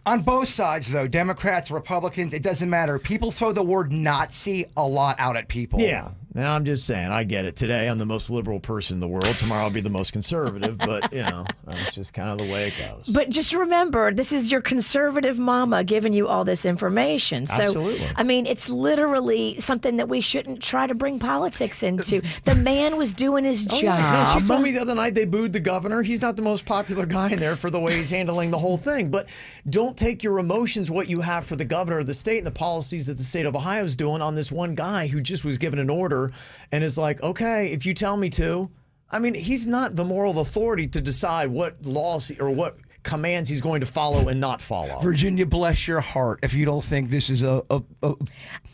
On both sides, though, Democrats, Republicans, it doesn't matter. People throw the word Nazi a lot out at people. Yeah. Now, I'm just saying, I get it. Today, I'm the most liberal person in the world. Tomorrow, I'll be the most conservative. But, that's just kind of the way it goes. But just remember, this is your conservative mama giving you all this information. So, absolutely. I mean, it's literally something that we shouldn't try to bring politics into. The man was doing his job. Yeah, she told me the other night they booed the governor. He's not the most popular guy in there for the way he's handling the whole thing. But don't take your emotions, what you have for the governor of the state and the policies that the state of Ohio is doing, on this one guy who just was given an order and is like, okay, if you tell me to. I mean, he's not the moral authority to decide what laws or what commands he's going to follow and not follow. Virginia, bless your heart if you don't think this is a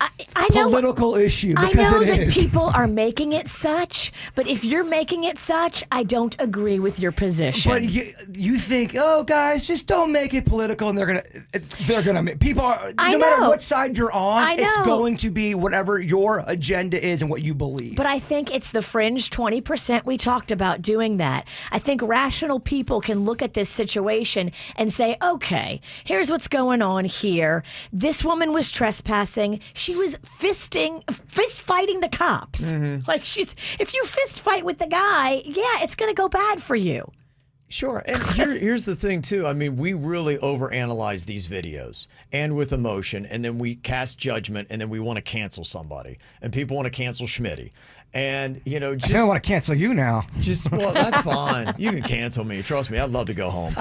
I know, political issue, I because know it that is. people are making it such, but if you're making it such, I don't agree with your position. But you think, oh, guys, just don't make it political, and they're gonna make people are. No matter what side you're on, it's going to be whatever your agenda is and what you believe. But I think it's the fringe 20% we talked about doing that. I think rational people can look at this situation and say, okay, here's what's going on here. This woman was trespassing. She was fist fighting the cops. Mm-hmm. Like if you fist fight with the guy, yeah, it's going to go bad for you. Sure. And here's the thing, too. I mean, we really overanalyze these videos and with emotion, and then we cast judgment, and then we want to cancel somebody. And people want to cancel Schmitty. And, you know, just... I want to cancel you now. Well, that's fine. You can cancel me. Trust me, I'd love to go home.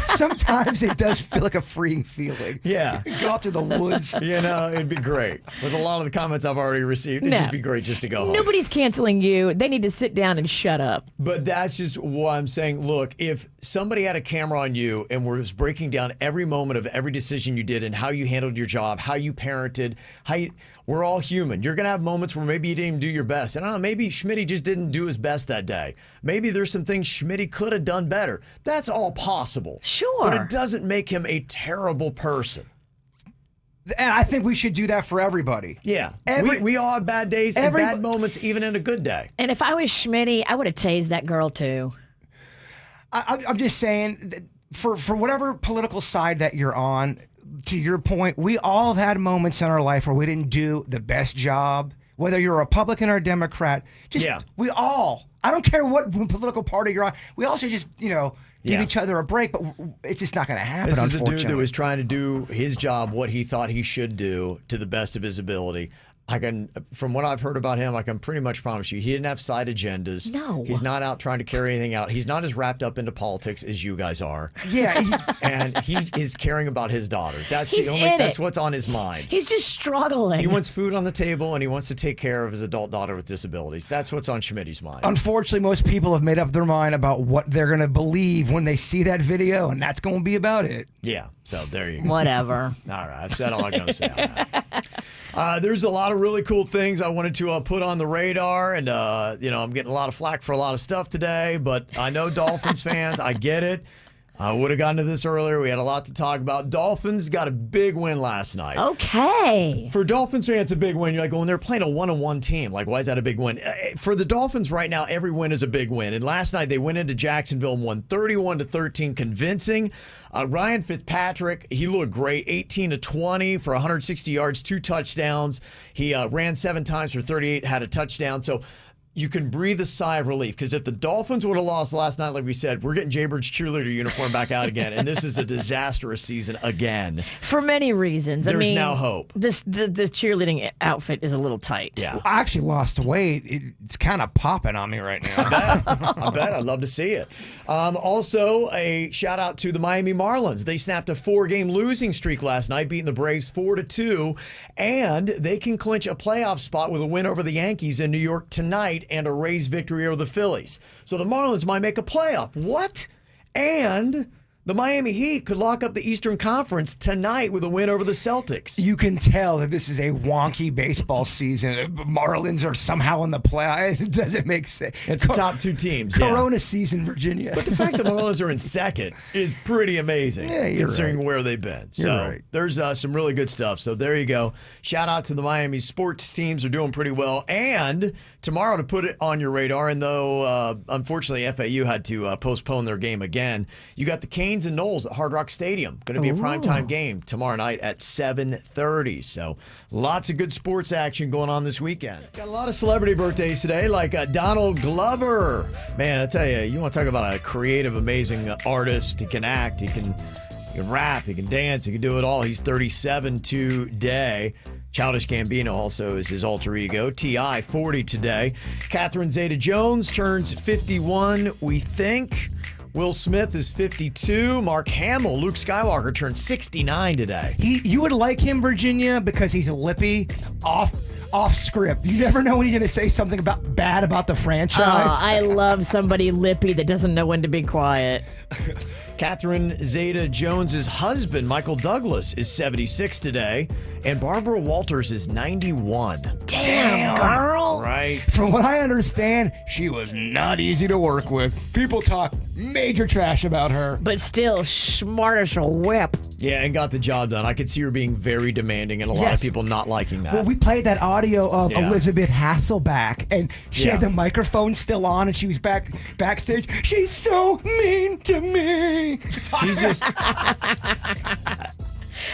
Sometimes it does feel like a freeing feeling. Yeah. Go out to the woods. You know, it'd be great. With a lot of the comments I've already received, it'd just be great just to go home. Nobody's canceling you. They need to sit down and shut up. But that's just why I'm saying, look, if somebody had a camera on you and was breaking down every moment of every decision you did and how you handled your job, how you parented, we're all human. You're going to have moments where maybe you didn't even do your best. And I don't know, maybe Schmitty just didn't do his best that day. Maybe there's some things Schmitty could have done better. That's all possible. Sure. But it doesn't make him a terrible person. And I think we should do that for everybody. Yeah. We all have bad days and bad moments, even in a good day. And if I was Schmitty, I would have tased that girl too. I'm just saying, that for whatever political side that you're on, to your point, we all have had moments in our life where we didn't do the best job, whether you're a Republican or a Democrat. We all, I don't care what political party you're on, we all should just, give each other a break, but it's just not going to happen, This is a unfortunately. dude that was trying to do his job, what he thought he should do to the best of his ability. From what I've heard about him, I can pretty much promise you, he didn't have side agendas. No. He's not out trying to carry anything out. He's not as wrapped up into politics as you guys are. Yeah. And he is caring about his daughter. That's what's on his mind. He's just struggling. He wants food on the table, and he wants to take care of his adult daughter with disabilities. That's what's on Schmitty's mind. Unfortunately, most people have made up their mind about what they're going to believe when they see that video, and that's going to be about it. Yeah. So there you go. Whatever. All right. I've said all I'm going to say on that. There's a lot of really cool things I wanted to put on the radar, and I'm getting a lot of flack for a lot of stuff today, but I know Dolphins fans, I get it. I would have gotten to this earlier. We had a lot to talk about. Dolphins got a big win last night. Okay. For Dolphins fans, it's a big win. You're like, when they're playing a 1-1 team, like, why is that a big win? For the Dolphins right now, every win is a big win. And last night, they went into Jacksonville and won 31-13, convincing. Ryan Fitzpatrick, he looked great, 18-20 for 160 yards, 2 touchdowns. He ran 7 times for 38, had a touchdown. So you can breathe a sigh of relief, because if the Dolphins would have lost last night, like we said, we're getting Jaybird's cheerleader uniform back out again, and this is a disastrous season again. For many reasons. There's now hope. The cheerleading outfit is a little tight. Yeah. Well, I actually lost weight. It's kind of popping on me right now. I bet. I'd love to see it. Also, a shout out to the Miami Marlins. They snapped a 4-game losing streak last night, beating the Braves 4-2, and they can clinch a playoff spot with a win over the Yankees in New York tonight and a Rays victory over the Phillies. So the Marlins might make a playoff. What? And the Miami Heat could lock up the Eastern Conference tonight with a win over the Celtics. You can tell that this is a wonky baseball season. Marlins are somehow in the playoff. It doesn't make sense. It's the top 2 teams. Corona season, Virginia. But the fact the Marlins are in second is pretty amazing, considering right. where they've been. So right. There's some really good stuff. So there you go. Shout out to the Miami sports teams. Are doing pretty well. And tomorrow, to put it on your radar, and though unfortunately FAU had to postpone their game again, you got the Canes and Knowles at Hard Rock Stadium. Going to be a primetime game tomorrow night at 7:30. So lots of good sports action going on this weekend. Got a lot of celebrity birthdays today, like Donald Glover. Man, I tell you, you want to talk about a creative, amazing artist. He can act, he can rap, he can dance, he can do it all. He's 37 today. Childish Gambino also is his alter ego. T.I., 40 today. Catherine Zeta-Jones turns 51, we think. Will Smith is 52. Mark Hamill, Luke Skywalker, turned 69 today. You would like him, Virginia, because he's lippy, off script. You never know when he's going to say something bad about the franchise. I love somebody lippy that doesn't know when to be quiet. Catherine Zeta-Jones's husband, Michael Douglas, is 76 today, and Barbara Walters is 91. Damn, girl. Right. From what I understand, she was not easy to work with. People talk major trash about her. But still, smart as a whip. Yeah, and got the job done. I could see her being very demanding and a lot of people not liking that. Well, we played that audio of Yeah. Elizabeth Hasselbeck, and she had the microphone still on, and she was backstage. She's so mean to me. She's just...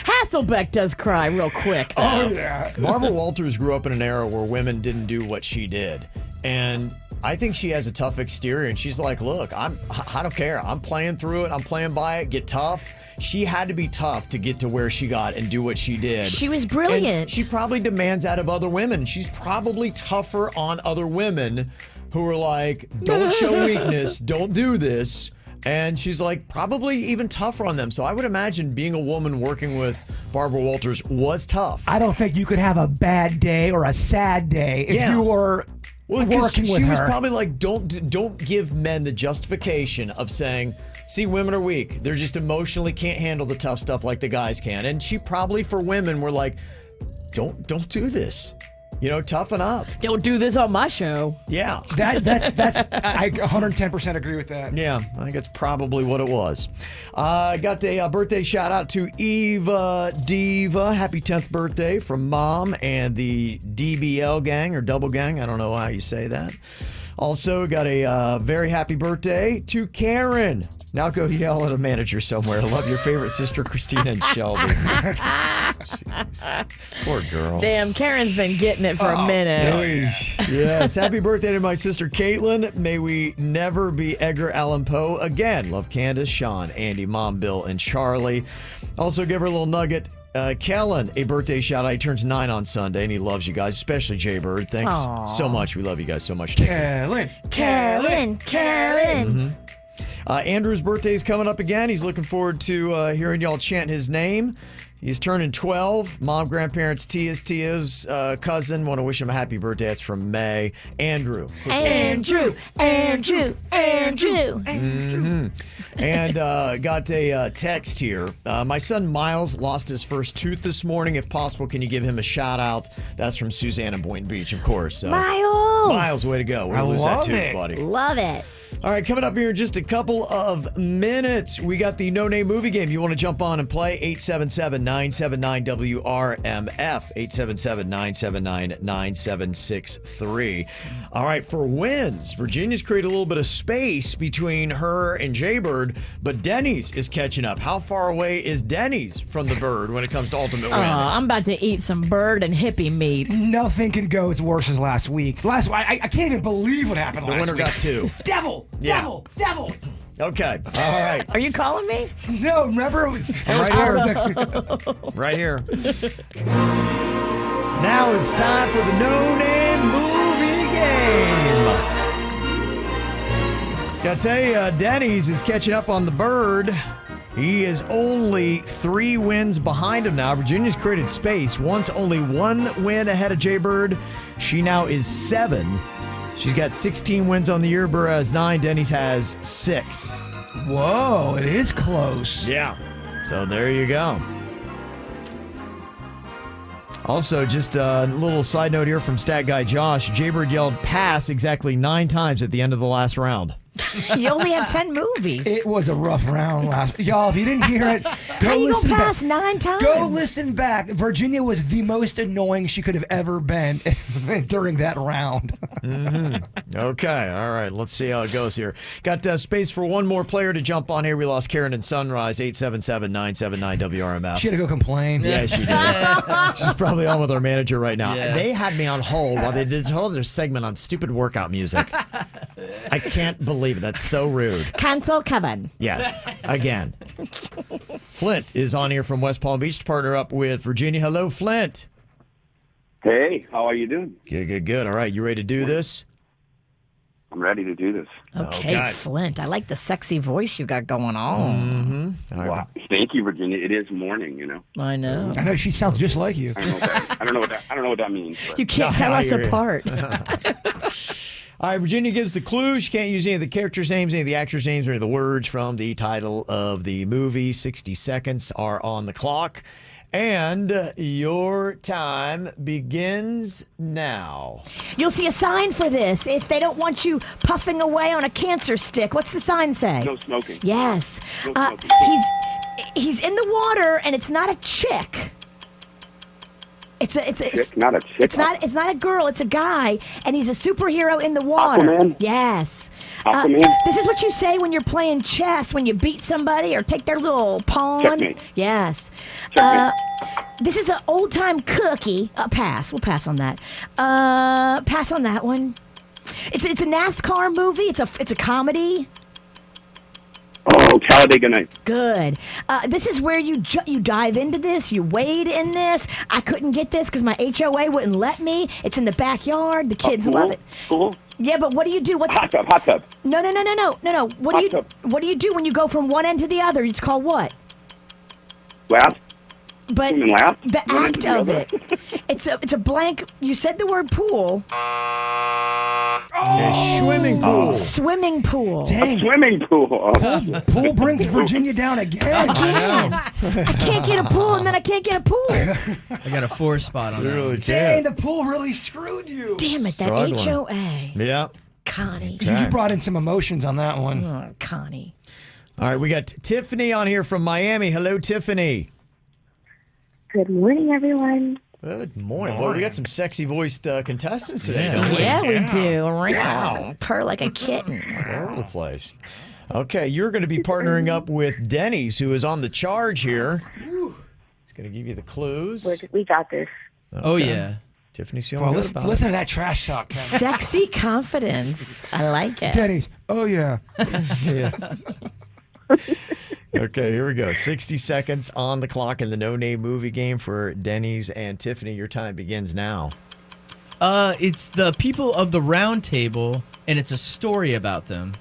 Hasselbeck does cry real quick. Oh, yeah. Barbara Walters grew up in an era where women didn't do what she did. And I think she has a tough exterior, and she's like, look, I don't care. I'm playing through it. I'm playing by it. Get tough. She had to be tough to get to where she got and do what she did. She was brilliant. And she probably demands out of other women. She's probably tougher on other women who are like, don't show weakness. Don't do this. And she's like probably even tougher on them. So I would imagine being a woman working with Barbara Walters was tough. I don't think you could have a bad day or a sad day if you were working with her. She was probably like, don't give men the justification of saying, see, women are weak. They're just emotionally can't handle the tough stuff like the guys can. And she probably, for women, were like, don't do this. You know, toughen up. Don't do this on my show. Yeah. That's I 110% agree with that. Yeah, I think that's probably what it was. Got a birthday shout out to Eva Diva. Happy 10th birthday from Mom and the DBL gang or Double Gang. I don't know how you say that. Also got a very happy birthday to Karen. Now go yell at a manager somewhere. I love your favorite sister, Christina and Shelby. Poor girl. Damn, Karen's been getting it for a minute. Yes. Happy birthday to my sister, Caitlin. May we never be Edgar Allan Poe again. Love Candace, Sean, Andy, Mom, Bill, and Charlie. Also give her a little nugget. Kellen, a birthday shout out. He turns 9 on Sunday, and he loves you guys, especially Jay Bird. Thanks so much. We love you guys so much. Kellen. Mm-hmm. Andrew's birthday is coming up again. He's looking forward to hearing y'all chant his name. He's turning 12. Mom, grandparents, Tia's cousin. Want to wish him a happy birthday. That's from May. Andrew. Andrew. Mm-hmm. And got a text here. My son Miles lost his first tooth this morning. If possible, can you give him a shout out? That's from Suzanne in Boynton Beach, of course. Miles, way to go. Way to lose that tooth, buddy. Love it. All right, coming up here in just a couple of minutes, we got the No Name Movie Game. You want to jump on and play? 877-979-WRMF. 877-979-9763. All right, for wins, Virginia's created a little bit of space between her and Jaybird, but Denny's is catching up. How far away is Denny's from the Bird when it comes to ultimate wins? I'm about to eat some bird and hippie meat. Nothing can go as worse as last week. I can't even believe what happened last week. The winner got 2. Devil! Okay. All right. Are you calling me? No, remember? Right here. Now it's time for the No Name Movie Game. Gotta tell you, Denny's is catching up on the Bird. He is only 3 wins behind him now. Virginia's created space. Once only 1 win ahead of Jaybird. She now is 7. She's got 16 wins on the year, Burr has 9. Denny's has 6. Whoa, it is close. Yeah. So there you go. Also, just a little side note here from Stat Guy Josh. Jaybird yelled pass exactly 9 times at the end of the last round. You only have 10 movies. It was a rough round last. Y'all, if you didn't hear it, How you gonna pass 9 times? Go listen back. Virginia was the most annoying she could have ever been during that round. Mm-hmm. Okay, all right. Let's see how it goes here. Got space for one more player to jump on here. We lost Karen and Sunrise. 877-979-WRMF. She had to go complain. Yeah, she did. She's probably on with our manager right now. Yes. They had me on hold while they did this whole other segment on stupid workout music. I can't believe it. That's so rude. Cancel Kevin. Yes, again. Flint is on here from West Palm Beach to partner up with Virginia. Hello, Flint. Hey, how are you doing? Good. All right, you ready to do this? I'm ready to do this. Okay, Flint. I like the sexy voice you got going on. Mm-hmm. Right. Wow. Thank you, Virginia. It is morning, you know. I know. I know she sounds just like you. I don't know what that means. But. You can't tell us apart. All right, Virginia gives the clues. She can't use any of the characters' names, any of the actors' names, or any of the words from the title of the movie. 60 seconds are on the clock. And your time begins now. You'll see a sign for this. If they don't want you puffing away on a cancer stick, what's the sign say? No smoking. Yes. No smoking. He's in the water, and it's not a chick. It's Not a chick. It's not a girl. It's a guy, and he's a superhero in the water. Aquaman? Yes. Aquaman? This is what you say when you're playing chess, when you beat somebody or take their little pawn. Checkmate. Yes. Checkmate. This is an old-time cookie. Pass. We'll pass on that. Pass on that one. It's a NASCAR movie. It's a comedy. Oh, Talladega Nights. Good. This is where you dive into this. You wade in this. I couldn't get this because my HOA wouldn't let me. It's in the backyard. The kids love it. Pool? Yeah, but what do you do? Hot tub. No. What do you do when you go from one end to the other? It's called what? Lap? But Swim and lap? the One act into of the it. It's a blank. You said the word pool. Okay, swimming pool. Swimming pool. Dang. Swimming pool. Pool brings Virginia down again. I can't get a pool, and then I can't get a pool. I got a 4 spot on that. Really Dang, can't. the pool really screwed you. Damn it, that Struggling. HOA. Yeah. Connie. You brought in some emotions on that one. Oh, Connie. All right, we got Tiffany on here from Miami. Hello, Tiffany. Good morning, everyone. Good morning. Boy, we got some sexy voiced contestants today, don't we? Yeah, we do. Wow. Purr like a kitten. All over the place. Okay, you're going to be partnering up with Denny's, who is on the charge here. He's going to give you the clues. We got this. Oh, yeah. Tiffany's feeling Well, good listen, about listen to that trash talk, Kevin. Sexy confidence. I like it. Denny's. Oh, yeah. Okay, here we go. 60 seconds on the clock in the no-name movie game for Denny's and Tiffany. Your time begins now. It's the people of the round table, and it's a story about them.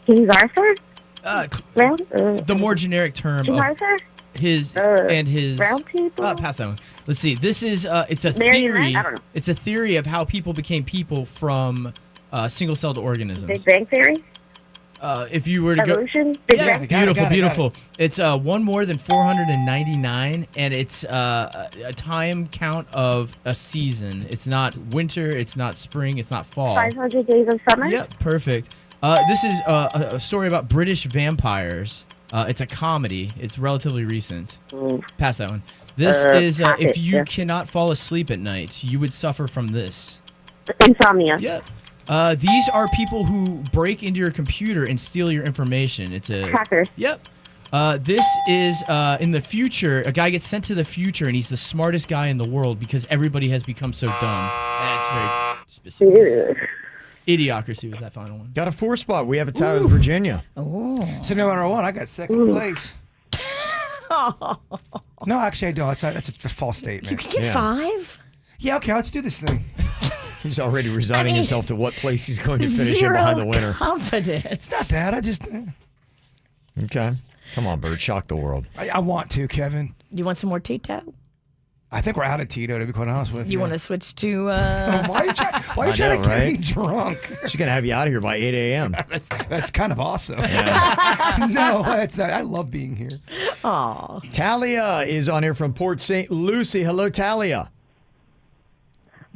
King Arthur? The more generic term King of Arthur? his and his round table? pass that one. Let's see. This is it's a Marionette? theory. I don't know. It's a theory of how people became people from single-celled organisms. Big Bang Theory? If you were to Evolution? go, Big yeah, Bang? beautiful. It's one more than 499, and it's a time count of a season. It's not winter. It's not spring. It's not fall. 500 Days of Summer? Yep, perfect. This is a story about British vampires. It's a comedy. It's relatively recent. Pass that one. This is if you cannot fall asleep at night, you would suffer from this. Insomnia. Yep. These are people who break into your computer and steal your information. It's a Hackers. Yep. This is in the future. A guy gets sent to the future, and he's the smartest guy in the world because everybody has become so dumb. That's very specific. Idiocracy was that final one. Got a 4 spot. We have a tie with Virginia. So no matter what, I got second place. No, actually, I don't. That's a false statement. You can get 5? Yeah, okay, let's do this thing. He's already resigning himself to what place he's going to finish in Zero behind the winner. confidence. It's not that. I just. Okay. Come on, Bird. Shock the world. I want to, Kevin. You want some more Tito? I think we're out of Tito, to be quite honest with you. You want to switch to... Why are you I trying know, to get me right? drunk? She's going to have you out of here by 8 a.m. That's kind of awesome. Yeah. No, it's not. I love being here. Aw. Talia is on here from Port St. Lucie. Hello, Talia.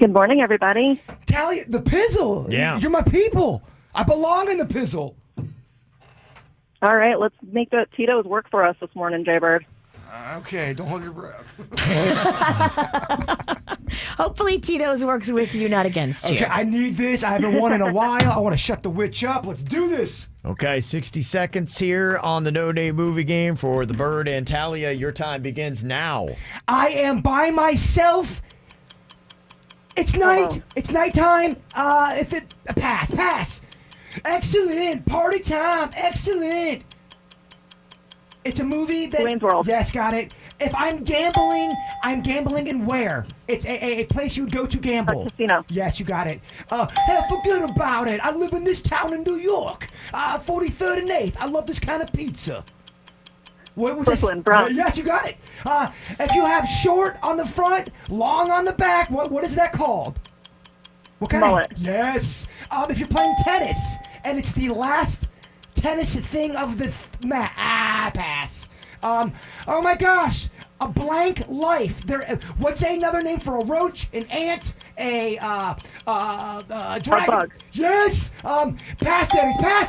Good morning, everybody. Talia, the pizzle. Yeah. You're my people. I belong in the pizzle. All right, let's make the Tito's work for us this morning, Jaybird. Okay, don't hold your breath. Hopefully Tito's works with you, not against you. Okay, I need this. I haven't won in a while. I want to shut the witch up. Let's do this. Okay, 60 seconds here on the No Name Movie Game for the Bird and Talia. Your time begins now. I am by myself. It's night. It's nighttime. Pass. Excellent. Party time. Excellent. It's a movie that... Wayne's World. Yes, got it. If I'm gambling in where? It's a place you would go to gamble. A casino. Yes, you got it. Forget about it. I live in this town in New York. 43rd and 8th. I love this kind of pizza. What was Brooklyn, Bronx. Yes, you got it. If you have short on the front, long on the back, what is that called? What kind Mullet. Yes. If you're playing tennis and it's the last tennis thing of the mat. Pass. Oh my gosh. A blank life. What's another name for a roach? An ant? A dragon? A bug. Yes. Past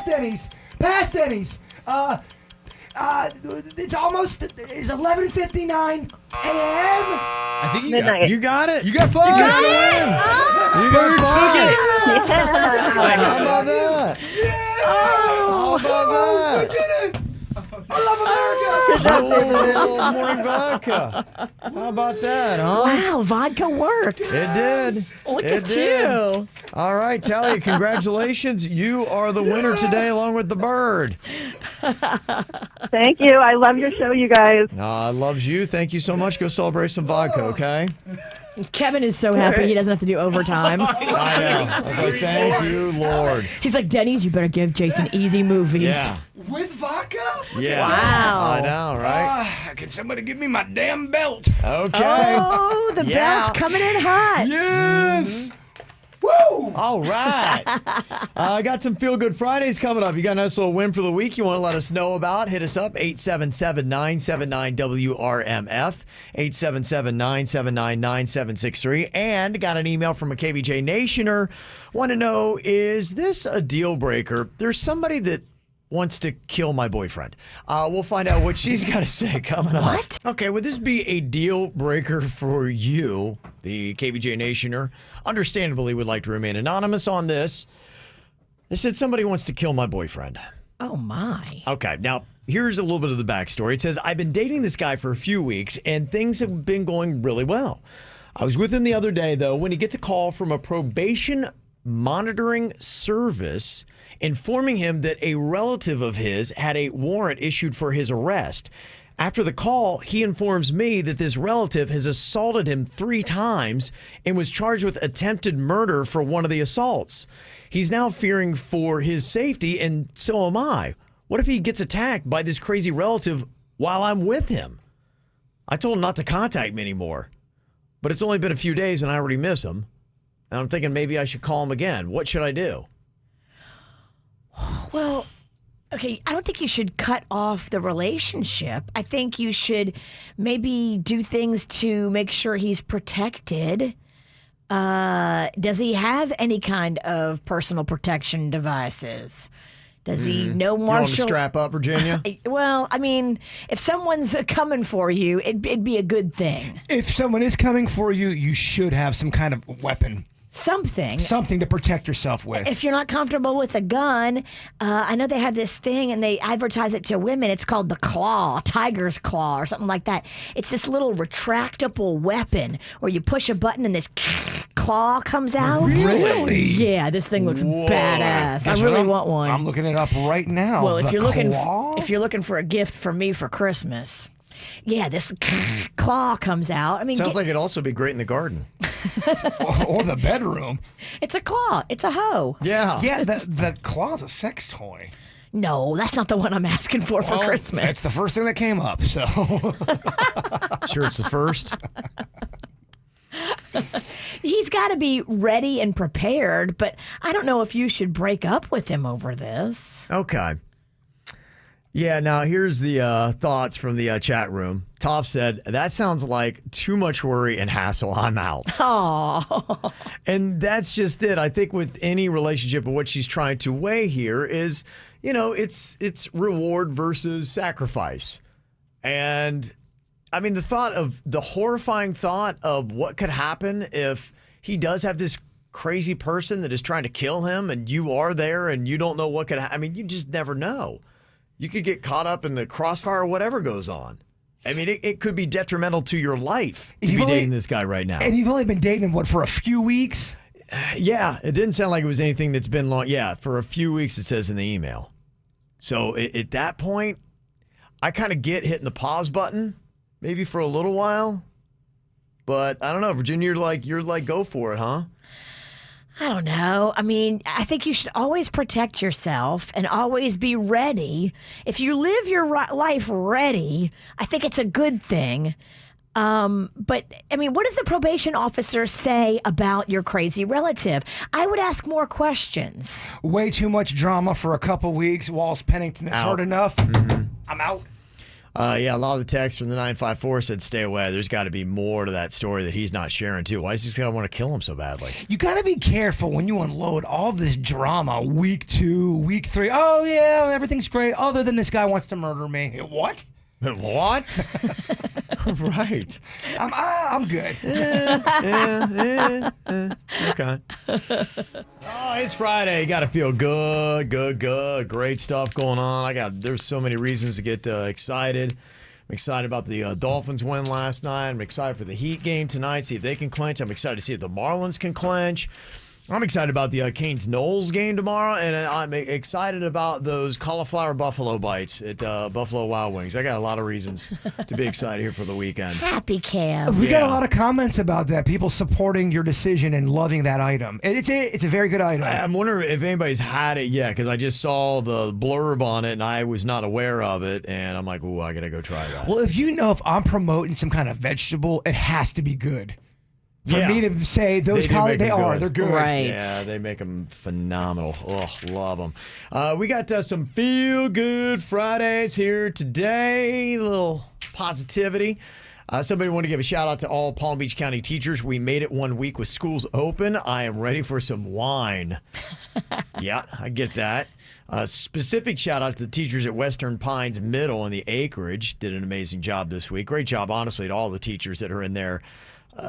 Denny's. It's 11:59 a.m. I think Midnight. You got it. You got fun. You got it. You Bird took it. How about that? How about that? We did it. I love America. Oh, morning vodka. How about that, huh? Wow, vodka works. It did. Look It at did. you. All right, Talia, congratulations. You are the winner today along with the bird. Thank you. I love your show, you guys. Loves you. Thank you so much. Go celebrate some vodka, okay? Kevin is so happy he doesn't have to do overtime. I know. I was like, thank you, Lord. He's like, Denny's, you better give Jason easy movies. Yeah. With vodka? Yeah. Wow. I know, right? Can somebody give me my damn belt? Okay. Oh, the Yeah. belt's coming in hot. Yes. Woo! All right. I got some Feel Good Fridays coming up. You got a nice little win for the week you want to let us know about? Hit us up, 877-979-WRMF, 877-979-9763. And got an email from a KVJ Nationer. Want to know, is this a deal breaker? There's somebody that wants to kill my boyfriend. We'll find out what she's got to say coming up. What? Okay, would this be a deal breaker for you, the KVJ Nationer? Understandably would like to remain anonymous on this. They said somebody wants to kill my boyfriend. Oh, my. Okay, now here's a little bit of the backstory. It says, I've been dating this guy for a few weeks and things have been going really well. I was with him the other day, though, when he gets a call from a probation monitoring service informing him that a relative of his had a warrant issued for his arrest. After the call, he informs me that this relative has assaulted him 3 times and was charged with attempted murder for one of the assaults. He's now fearing for his safety, and so am I. What if he gets attacked by this crazy relative while I'm with him? I told him not to contact me anymore, but it's only been a few days and I already miss him. And I'm thinking maybe I should call him again. What should I do? Well, okay, I don't think you should cut off the relationship. I think you should maybe do things to make sure he's protected. Does he have any kind of personal protection devices? Does he know You want him to martial? strap up, Virginia? Well, I mean, if someone's coming for you, it'd be a good thing. If someone is coming for you, you should have some kind of weapon. Something to protect yourself with. If you're not comfortable with a gun, I know they have this thing and they advertise it to women. It's called the claw, tiger's claw or something like that. It's this little retractable weapon where you push a button and this claw comes out. Really? Yeah, this thing looks badass. I really want one. I'm looking it up right now. Well, if The you're claw? looking for a gift for me for Christmas, yeah, this claw comes out. I mean, Sounds like it'd also be great in the garden. or the bedroom. it's a claw. It's a hoe. Yeah. Yeah, the claw's a sex toy. No, that's not the one I'm asking for Christmas. It's the first thing that came up, so. Sure, it's the first. He's got to be ready and prepared, but I don't know if you should break up with him over this. Okay. Yeah, now here's the thoughts from the chat room. Toph said, that sounds like too much worry and hassle. I'm out. Oh. And that's just it. I think with any relationship, what she's trying to weigh here is, it's reward versus sacrifice. And I mean, the horrifying thought of what could happen if he does have this crazy person that is trying to kill him and you are there and you don't know what could happen. I mean, you just never know. You could get caught up in the crossfire or whatever goes on. I mean, it could be detrimental to your life to be dating this guy right now. And you've only been dating him, for a few weeks? Yeah, it didn't sound like it was anything that's been long. Yeah, for a few weeks, it says in the email. So at that point, I kind of get hitting the pause button, maybe for a little while. But I don't know, Virginia, you're like, go for it, huh? I don't know. I mean, I think you should always protect yourself and always be ready. If you live your life ready, I think it's a good thing. But I mean, what does the probation officer say about your crazy relative? I would ask more questions. Way too much drama for a couple weeks. Wallace Pennington has heard enough. I'm out. Yeah, a lot of the texts from the 954 said stay away. There's got to be more to that story that he's not sharing, too. Why does this guy want to kill him so badly? You got to be careful when you unload all this drama week 2, week 3. Oh, yeah, everything's great, other than this guy wants to murder me. What? What? Right. I'm good. Okay. Oh, it's Friday. You got to feel good. Great stuff going on. There's so many reasons to get excited. I'm excited about the Dolphins win last night. I'm excited for the Heat game tonight, see if they can clinch. I'm excited to see if the Marlins can clinch. I'm excited about the Canes-Knowles game tomorrow, and I'm excited about those cauliflower buffalo bites at Buffalo Wild Wings. I got a lot of reasons to be excited here for the weekend. Happy Cam. We got a lot of comments about that. People supporting your decision and loving that item. It's a very good item. I'm wondering if anybody's had it yet, because I just saw the blurb on it, and I was not aware of it, and I'm like, ooh, I got to go try that. Well, if I'm promoting some kind of vegetable, it has to be good. For me to say those they're good. Right. Yeah, they make them phenomenal. Oh, love them. We got some Feel Good Fridays here today. A little positivity. Somebody want to give a shout out to all Palm Beach County teachers. We made it 1 week with schools open. I am ready for some wine. Yeah, I get that. Specific shout out to the teachers at Western Pines Middle and the Acreage. Did an amazing job this week. Great job, honestly, to all the teachers that are in there.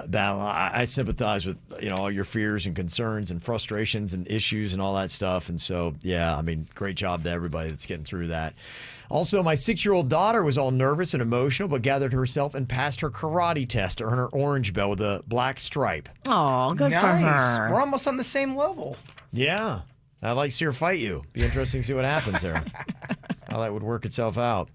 Battle. I sympathize with all your fears and concerns and frustrations and issues and all that stuff. And so, yeah, I mean, great job to everybody that's getting through that. Also, my 6-year-old daughter was all nervous and emotional, but gathered herself and passed her karate test to earn her orange belt with a black stripe. Oh, good for her. We're almost on the same level. Yeah, I'd like to see her fight you. Be interesting to see what happens there. How that would work itself out.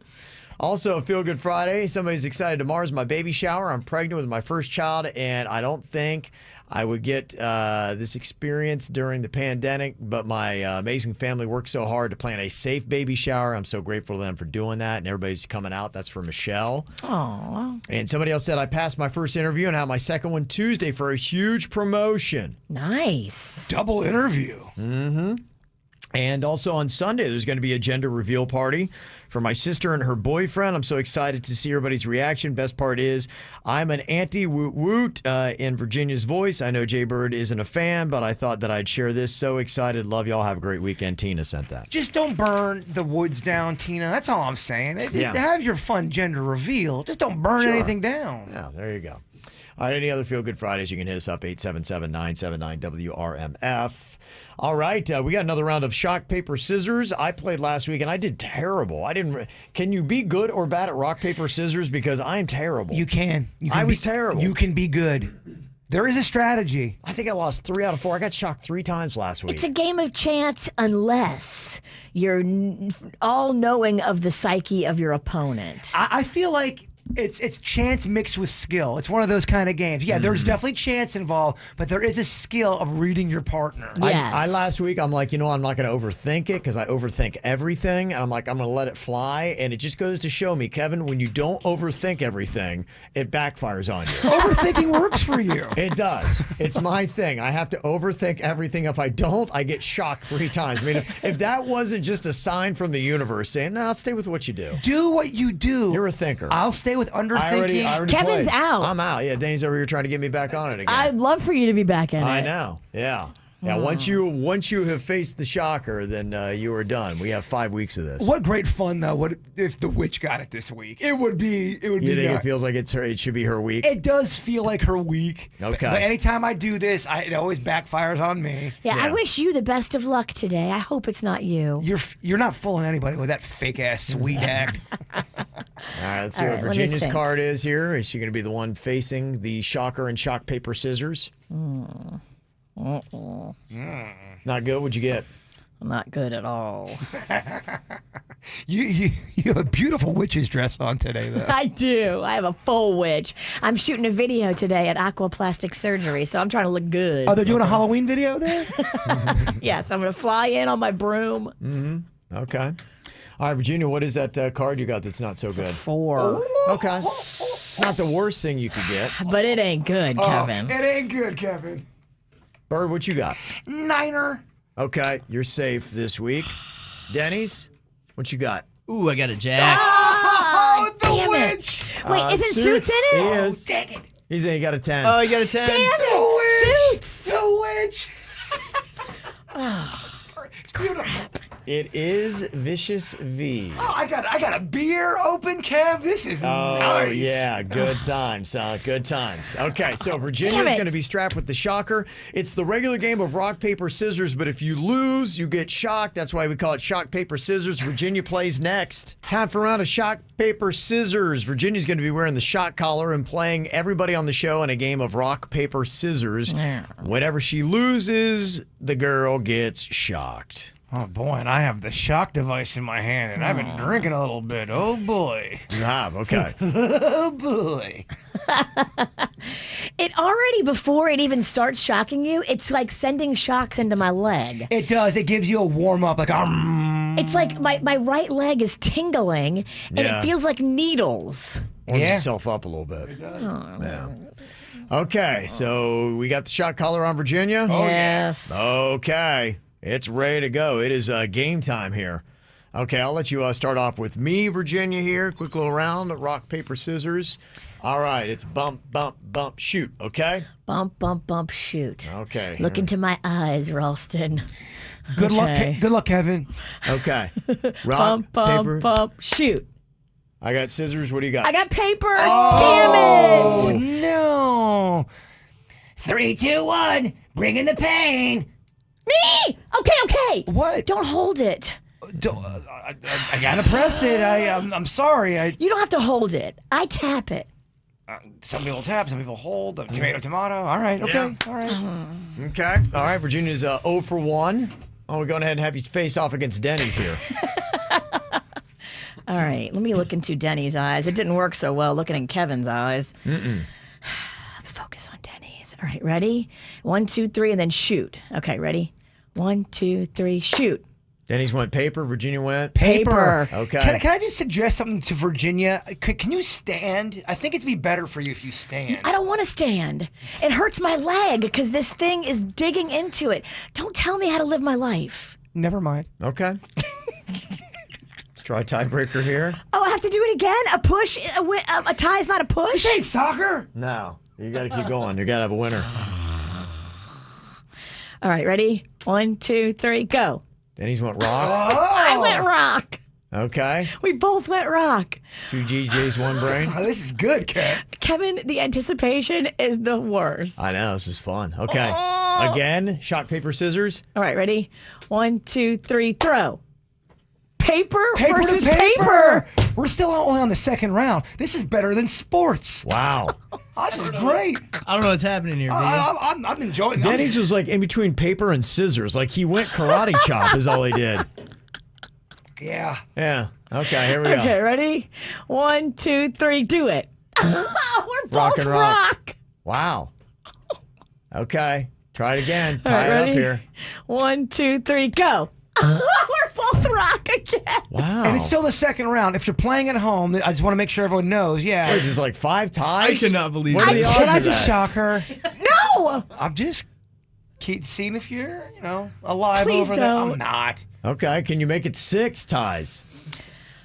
Also, Feel Good Friday. Somebody's excited. Tomorrow's my baby shower. I'm pregnant with my first child, and I don't think I would get this experience during the pandemic, but my amazing family worked so hard to plan a safe baby shower. I'm so grateful to them for doing that, and everybody's coming out. That's for Michelle. Aww. And somebody else said, I passed my first interview and have my second one Tuesday for a huge promotion. Nice. Double interview. Mm-hmm. And also on Sunday, there's going to be a gender reveal party for my sister and her boyfriend. I'm so excited to see everybody's reaction. Best part is I'm an anti-woot-woot in Virginia's voice. I know Jay Bird isn't a fan, but I thought that I'd share this. So excited. Love y'all. Have a great weekend. Tina sent that. Just don't burn the woods down, Tina. That's all I'm saying. Have your fun gender reveal. Just don't burn anything down. Yeah, there you go. All right, any other Feel Good Fridays, you can hit us up, 877-979-WRMF. All right, we got another round of Shock, Paper, Scissors. I played last week, and I did terrible. Can you be good or bad at rock, paper, scissors? Because I'm terrible. You can. I was terrible. You can be good. There is a strategy. I think I lost 3 out of 4. I got shocked 3 times last week. It's a game of chance unless you're all-knowing of the psyche of your opponent. I feel like it's chance mixed with skill. It's one of those kind of games. Yeah, there's definitely chance involved, but there is a skill of reading your partner. Yes. I last week, I'm like, I'm not going to overthink it because I overthink everything. And I'm like, I'm going to let it fly. And it just goes to show me, Kevin, when you don't overthink everything, it backfires on you. Overthinking works for you. It does. It's my thing. I have to overthink everything. If I don't, I get shocked 3 times. I mean, if that wasn't just a sign from the universe saying, no, stay with what you do. Do what you do. You're a thinker. I'll stay with underthinking. I already Kevin's played. out. I'm out. Yeah, Danny's over here trying to get me back on it again. I'd love for you to be back in it. I know. Yeah. Yeah, once you have faced the shocker, then you are done. We have 5 weeks of this. What great fun though! What if the witch got it this week? It would be. You think it feels like it should be her week? It does feel like her week. Okay. But anytime I do this, it always backfires on me. Yeah, I wish you the best of luck today. I hope it's not you. You're not fooling anybody with that fake ass sweet act. All right, let's see what Virginia's card is here. Is she going to be the one facing the shocker and shock, paper, scissors? Not good. What'd you get? Not good at all. You have a beautiful witch's dress on today, though. I do. I have a full witch. I'm shooting a video today at Aquaplastic Surgery, so I'm trying to look good. Oh, they're doing a Halloween video there? Yes, I'm going to fly in on my broom. Mm-hmm. Okay. All right, Virginia, what is that card you got that's not so good? 4. Okay. It's not the worst thing you could get. But it ain't good, Kevin. It ain't good, Kevin. Bird, what you got? Niner. Okay, you're safe this week. Denny's, what you got? Ooh, I got a Jack. Oh, the damn it. witch. Wait, isn't Suits in it? He is. Dang it. He got a 10. Oh, you got a 10. Damn it, Suits. The witch. It's beautiful. It is Vicious V. Oh, I got a beer open, Kev. This is Oh, nice. yeah. Good times, huh? Good times. Okay, so Virginia is going to be strapped with the shocker. It's the regular game of rock, paper, scissors, but if you lose, you get shocked. That's why we call it shock, paper, scissors. Virginia plays next. Time for a round of shock, paper, scissors. Virginia's going to be wearing the shock collar and playing everybody on the show in a game of rock, paper, scissors. Whenever she loses, the girl gets shocked. Oh, boy, and I have the shock device in my hand, and I've been drinking a little bit. Oh, boy. You have, okay. Oh, boy. It already, before it even starts shocking you, it's like sending shocks into my leg. It does. It gives you a warm-up, like, It's like my right leg is tingling, and Yeah. it feels like needles. Warms Yeah. yourself up a little bit. Yeah. Okay, so we got the shot collar on Virginia. Yes. Okay, it's ready to go. It is game time here. Okay, I'll let you start off with me, Virginia, here. Quick little round, rock, paper, scissors. All right, it's bump, bump, bump, shoot, okay? Bump, bump, bump, shoot. Okay. Look into my eyes, Ralston. Good luck, Okay. good luck, Kevin. Okay. Rock, Bump, bump, paper. bump, shoot. I got scissors. What do you got? I got paper. Oh, Damn it. no. 3, 2, 1. Bring in the pain. Me. Okay. What? Don't hold it. I gotta press it. I'm sorry. You don't have to hold it. I tap it. Some people tap, some people hold. Tomato, tomato. All right. Okay. All right. Okay. All right, Virginia's 0 for 1. Oh, we're going ahead and have you face off against Denny's here. All right, let me look into Denny's eyes. It didn't work so well looking in Kevin's eyes. Focus on Denny's. All right, ready? 1, 2, 3, and then shoot. Okay, ready? 1, 2, 3, shoot. Denny's went paper. Virginia went Paper. Okay. Can I just suggest something to Virginia? Can you stand? I think it'd be better for you if you stand. I don't want to stand. It hurts my leg because this thing is digging into it. Don't tell me how to live my life. Never mind. Okay. Let's try tiebreaker here. Oh, I have to do it again? A push? A tie is not a push? This ain't soccer. No, you got to keep going. You got to have a winner. All right, ready? 1, 2, 3, go. Denny's went rock. I went rock. Okay. We both went rock. 2 GJs, 1 brain. Oh, this is good, Kat. Kevin, the anticipation is the worst. I know, this is fun. Okay. Again, shock, paper, scissors. All right, ready? 1, 2, 3, throw. Paper versus to paper. We're still only on the second round. This is better than sports. Wow. This is great. I don't know what's happening here, dude. I'm enjoying it. Denny's was like in between paper and scissors. Like he went karate chop is all he did. Yeah. Yeah. Okay, here we go. Okay, ready? 1, 2, 3, do it. We're both Rock and rock. rock. Wow. Okay. Try it again. All right, Tie it up ready? here. 1, 2, 3, go. We're both rock again. Wow. And it's still the second round. If you're playing at home, I just want to make sure everyone knows. Yeah. What is this, like 5 ties? I cannot believe What are the this. odds Should I of just that? shock her? No. I'm just seeing if you're, alive Please over there. don't. I'm not. Okay, can you make it 6 ties?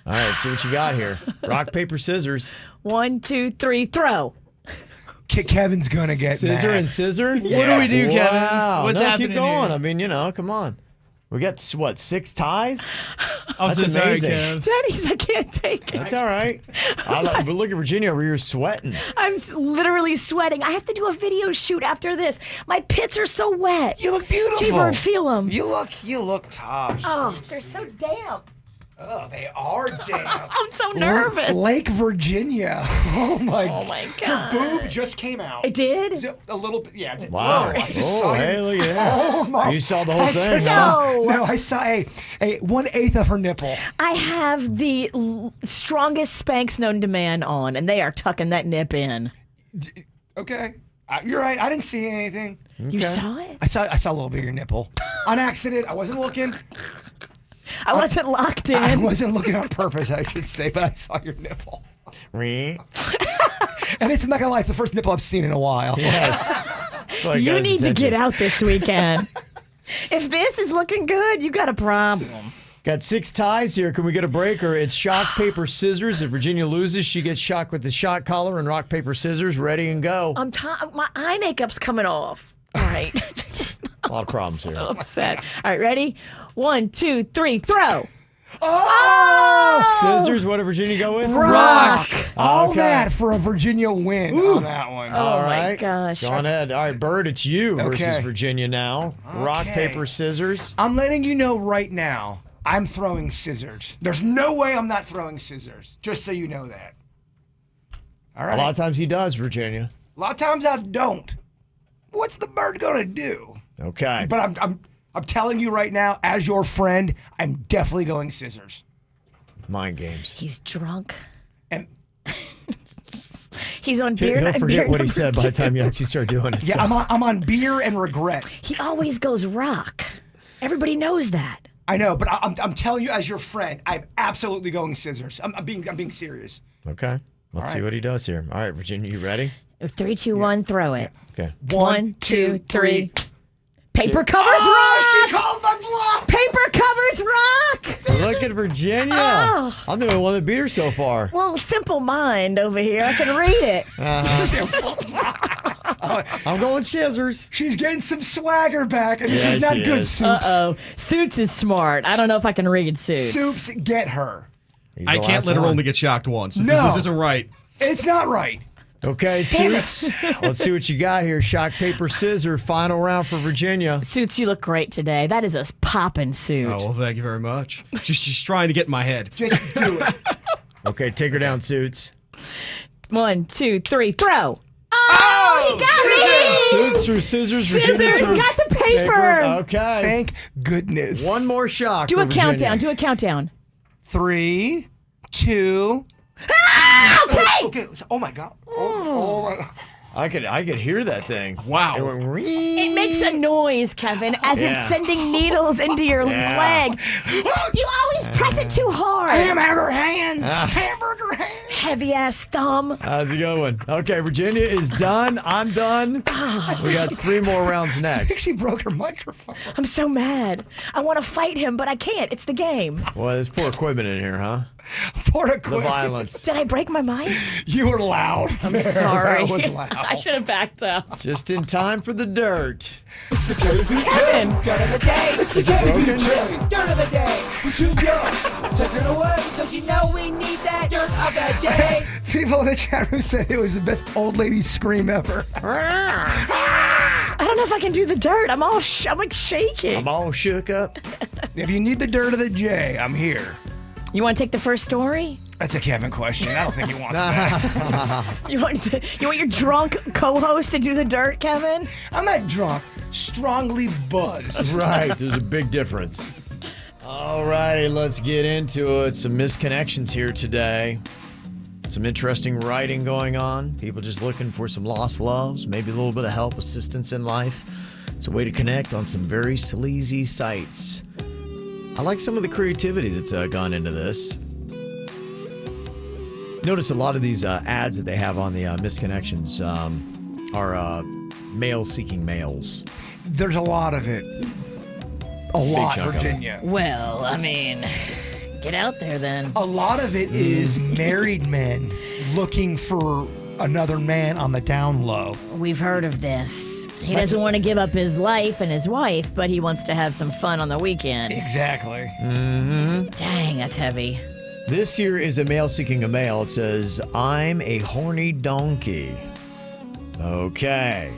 All right, see what you got here. Rock, paper, scissors. 1, 2, 3, throw. Kevin's gonna get Scissor mad. and scissor? What do we do, Kevin? Wow. What's No, happening keep going. here? I mean, come on. We got, 6 ties? I'm That's so sorry, amazing. Kev. Denny's, I can't take it. That's all right. But look at Virginia over here sweating. I'm literally sweating. I have to do a video shoot after this. My pits are so wet. You look beautiful. G-Bird, feel them. You look tops. Oh, they're so damp. Oh, they are damn. I'm so nervous. Lake Virginia. Oh my God. Your boob just came out. It did? A little bit, yeah. Wow. Sorry, I just saw hey, you. look at that. Oh my! You saw the whole I thing, just huh? saw- No. No, I saw a 1/8 of her nipple. I have the strongest Spanx known to man on, and they are tucking that nip in. Okay, you're right. I didn't see anything. You saw it? I saw a little bit of your nipple on accident. I wasn't looking. I wasn't locked in. I wasn't looking on purpose, I should say, but I saw your nipple. And I'm not gonna lie, it's the first nipple I've seen in a while. Yes. You need to get out this weekend. If this is looking good, you got a problem. Got 6 ties here. Can we get a break? Or it's shock, paper, scissors. If Virginia loses, she gets shocked with the shot collar and rock, paper, scissors. Ready and go. My eye makeup's coming off. All right. A lot of problems here. So upset. All right, ready? 1, 2, 3, throw. Oh! Scissors. What did Virginia go with? Rock. All Okay. that for a Virginia win on that one. All my right. gosh. Go on ahead. All right, Bird, it's you versus Okay. Virginia now. Rock, Okay. paper, scissors. I'm letting you know right now, I'm throwing scissors. There's no way I'm not throwing scissors. Just so you know that. All right. A lot of times he does, Virginia. A lot of times I don't. What's the bird gonna do? Okay. But I'm telling you right now, as your friend, I'm definitely going scissors. Mind games. He's drunk. And He's on beer. He'll forget beer what he number said by the 2. time you actually start doing it. yeah, so. I'm on beer and regret. He always goes rock. Everybody knows that. I know, but I'm telling you, as your friend, I'm absolutely going scissors. I'm being serious. Okay. Let's see right. what he does here. All right, Virginia, you ready? 3, 2, 1, throw it. Okay. 1, 2, 3. Paper covers Oh, rock. she called my bluff. Paper covers rock. Look at Virginia. Oh. I'm the only one that beat her so far. Well, simple mind over here. I can read it. I'm going scissors. She's getting some swagger back, and this Yeah, is not she good, is. Soups. Uh-oh. Suits is smart. I don't know if I can read Suits. Soups, get her. He's I the can't last let her one. only get shocked once. No. This isn't right. It's not right. Okay, Suits. Let's see what you got here. Shock, paper, scissors. Final round for Virginia. Suits, you look great today. That is a poppin' suit. Oh, well, thank you very much. Just trying to get in my head. Just do it. Okay, take her down, Suits. 1, 2, 3, throw. Oh, he got me! Suits through scissors. Scissors, Virginia through got the paper. Okay. Thank goodness. One more shock. Do for a Virginia. countdown. Do a countdown. 3, 2. Okay. Okay. Oh my God. Oh my God. I could hear that thing. Wow. It went ring. It makes a noise, Kevin, as Yeah. it's sending needles into your Yeah. leg. You always press it too hard. Hamburger hands. Hamburger hands. Heavy ass thumb. How's it going? Okay, Virginia is done. I'm done. We got 3 more rounds I think next. she broke her microphone. I'm so mad. I want to fight him, but I can't. It's the game. Well, there's poor equipment in here, huh? Poor The equipment. violence. Did I break my mic? You were loud. I'm sorry. That was loud. I should have backed up. Just in time for the dirt. Kevin. Dirt of the day, it's the KVJ. Dirt of the day, we choose you. Take it away, because you know we need that dirt of the day. People in the chat room said it was the best old lady scream ever. I don't know if I can do the dirt. I'm like shaking. I'm all shook up. If you need the dirt of the J, I'm here. You want to take the first story? That's a Kevin question. I don't think he wants that. You want your drunk co-host to do the dirt, Kevin? I'm not drunk. Strongly buzzed. Right, there's a big difference. All righty, let's get into it. Some misconnections here today. Some interesting writing going on. People just looking for some lost loves, maybe a little bit of help, assistance in life. It's a way to connect on some very sleazy sites. I like some of the creativity that's gone into this. Notice a lot of these ads that they have on the misconnections are male-seeking males. There's a lot of it. A lot, chunk of it. Virginia. Well, I mean, get out there then. A lot of it is married men looking for another man on the down low. We've heard of this. He doesn't want to give up his life and his wife, but he wants to have some fun on the weekend. Exactly. Dang, that's heavy. This here is a male seeking a male. It says, I'm a horny donkey. Okay.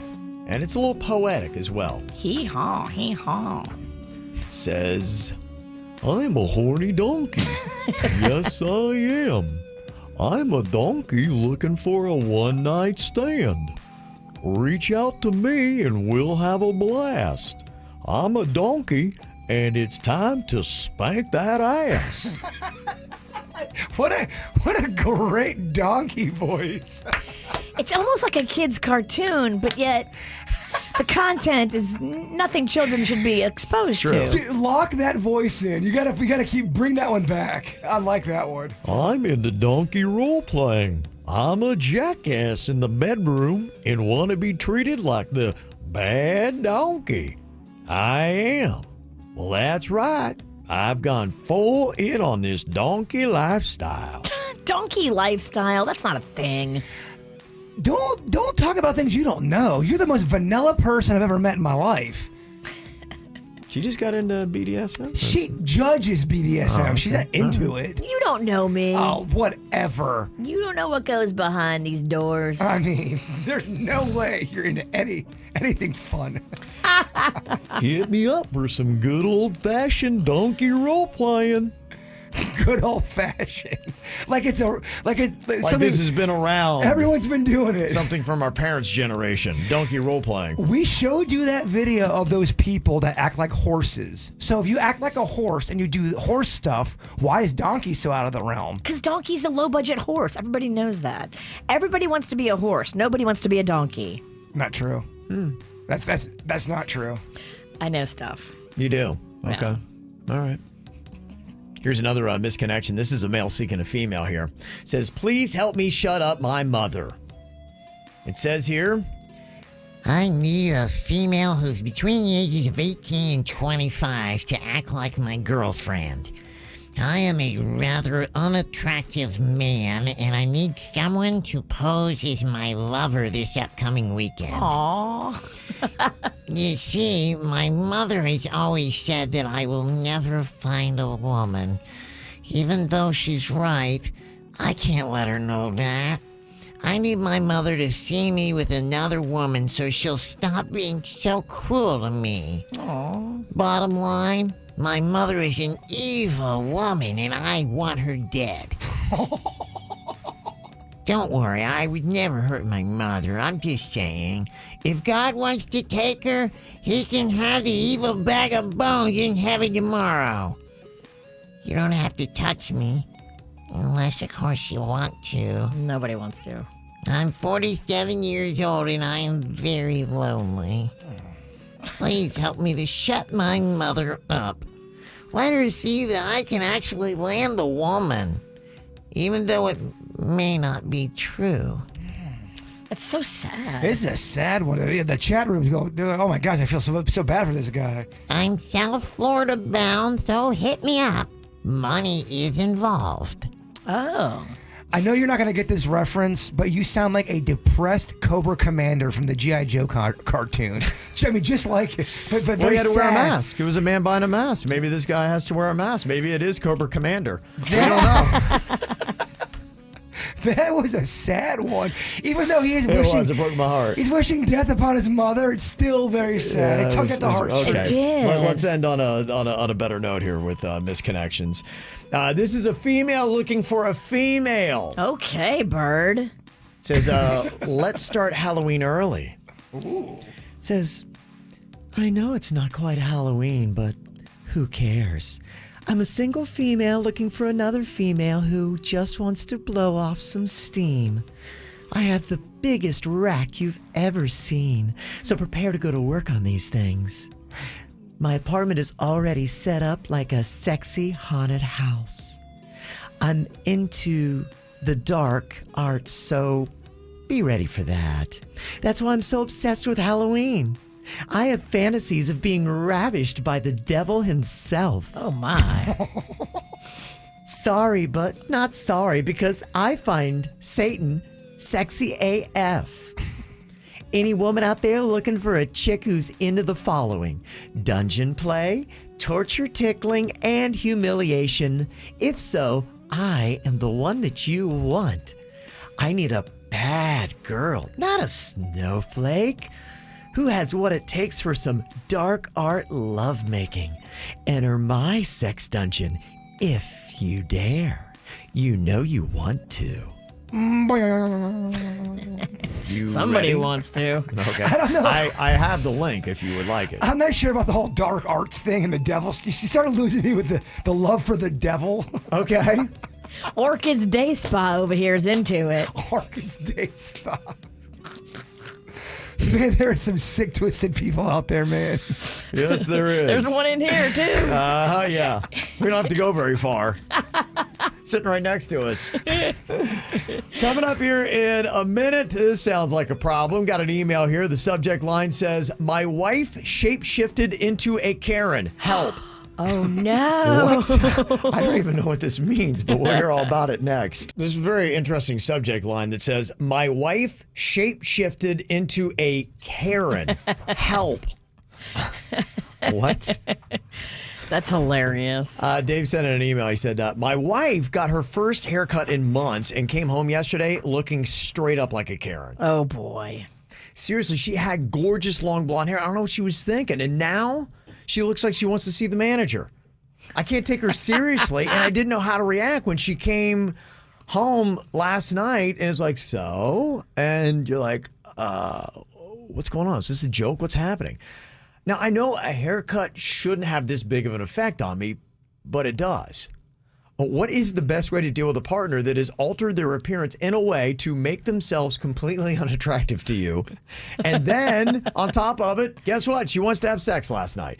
And it's a little poetic as well. Hee-haw, hee-haw. It says, I'm a horny donkey. Yes, I am. I'm a donkey looking for a one-night stand. Reach out to me and we'll have a blast. I'm a donkey and it's time to spank that ass. What a great donkey voice. It's almost like a kid's cartoon, but yet the content is nothing children should be exposed to. Dude, lock that voice in. We gotta bring that one back. I like that one. I'm into donkey role playing. I'm a jackass in the bedroom and want to be treated like the bad donkey. I am. Well, that's right. I've gone full in on this donkey lifestyle. Donkey lifestyle? That's not a thing. Don't talk about things you don't know. You're the most vanilla person I've ever met in my life. She just got into BDSM? She judges BDSM. Oh, She's not into it. You don't know me. Oh, whatever. You don't know what goes behind these doors. I mean, there's no way you're into anything fun. Hit me up for some good old-fashioned donkey role-playing. Good old-fashioned. Like something this has been around. Everyone's been doing it. Something from our parents' generation. Donkey role-playing. We showed you that video of those people that act like horses. So if you act like a horse and you do horse stuff, why is donkey so out of the realm? Because donkey's a low-budget horse. Everybody knows that. Everybody wants to be a horse. Nobody wants to be a donkey. Not true. That's not true. I know stuff. You do? No. Okay. All right. Here's another misconnection. This is a male seeking a female here. It says, please help me shut up my mother. It says here, I need a female who's between the ages of 18 and 25 to act like my girlfriend. I am a rather unattractive man, and I need someone to pose as my lover this upcoming weekend. Aww. You see, my mother has always said that I will never find a woman. Even though she's right, I can't let her know that. I need my mother to see me with another woman so she'll stop being so cruel to me. Aww. Bottom line, my mother is an evil woman and I want her dead. Don't worry, I would never hurt my mother. I'm just saying, if God wants to take her, he can have the evil bag of bones in heaven tomorrow. You don't have to touch me. Unless, of course, you want to. Nobody wants to. I'm 47 years old and I am very lonely. Please help me to shut my mother up. Let her see that I can actually land the woman, even though it may not be true. That's so sad. This is a sad one. The chat rooms go, they're like, oh my gosh, I feel so bad for this guy. I'm South Florida bound, so hit me up. Money is involved. Oh. I know you're not going to get this reference, but you sound like a depressed Cobra Commander from the G.I. Joe cartoon. I mean, just like it. But well, very he had to wear a sad. mask. It was a man buying a mask. Maybe this guy has to wear a mask. Maybe it is Cobra Commander. We don't know. That was a sad one. Even though he is It wishing, was. It broke my heart. he's wishing death upon his mother. It's still very sad. Yeah, It tugged at the heart. Okay. It did. Let's end on a better note here with misconnections. This is a female looking for a female. Okay, bird. It says, let's start Halloween early. Ooh. It says, I know it's not quite Halloween, but who cares? I'm a single female looking for another female who just wants to blow off some steam. I have the biggest rack you've ever seen, so prepare to go to work on these things. My apartment is already set up like a sexy haunted house. I'm into the dark arts, so be ready for that. That's why I'm so obsessed with Halloween. I have fantasies of being ravished by the devil himself. Oh, my. Sorry, but not sorry, because I find Satan sexy AF. Any woman out there looking for a chick who's into the following: dungeon play, torture tickling, and humiliation? If so, I am the one that you want. I need a bad girl, not a snowflake, who has what it takes for some dark art lovemaking. Enter my sex dungeon if you dare. You know you want to. You Somebody ready? wants to. Okay. I don't know. I have the link if you would like it. I'm not sure about the whole dark arts thing and the devil. You started losing me with the love for the devil. Okay. Orchid's Day Spa over here is into it. Orchid's Day Spa. Man, there are some sick, twisted people out there, man. Yes, there is. There's one in here, too. Yeah. We don't have to go very far. sitting right next to us. Coming up here in a minute. This sounds like a problem. Got an email here. The subject line says, "My wife shape-shifted into a Karen. Help." Oh, no. What? I don't even know what this means, but we'll hear all about it next. This is a very interesting subject line that says, "My wife shape-shifted into a Karen. Help." What? That's hilarious. Dave sent in an email. He said, "My wife got her first haircut in months and came home yesterday looking straight up like a Karen." Oh, boy. Seriously, she had gorgeous long blonde hair. I don't know what she was thinking. And now she looks like she wants to see the manager. I can't take her seriously. And I didn't know how to react when she came home last night and is like, "So?" And you're like, what's going on? Is this a joke? What's happening? Now, I know a haircut shouldn't have this big of an effect on me, but it does. What is the best way to deal with a partner that has altered their appearance in a way to make themselves completely unattractive to you? And then, on top of it, guess what? She wants to have sex last night.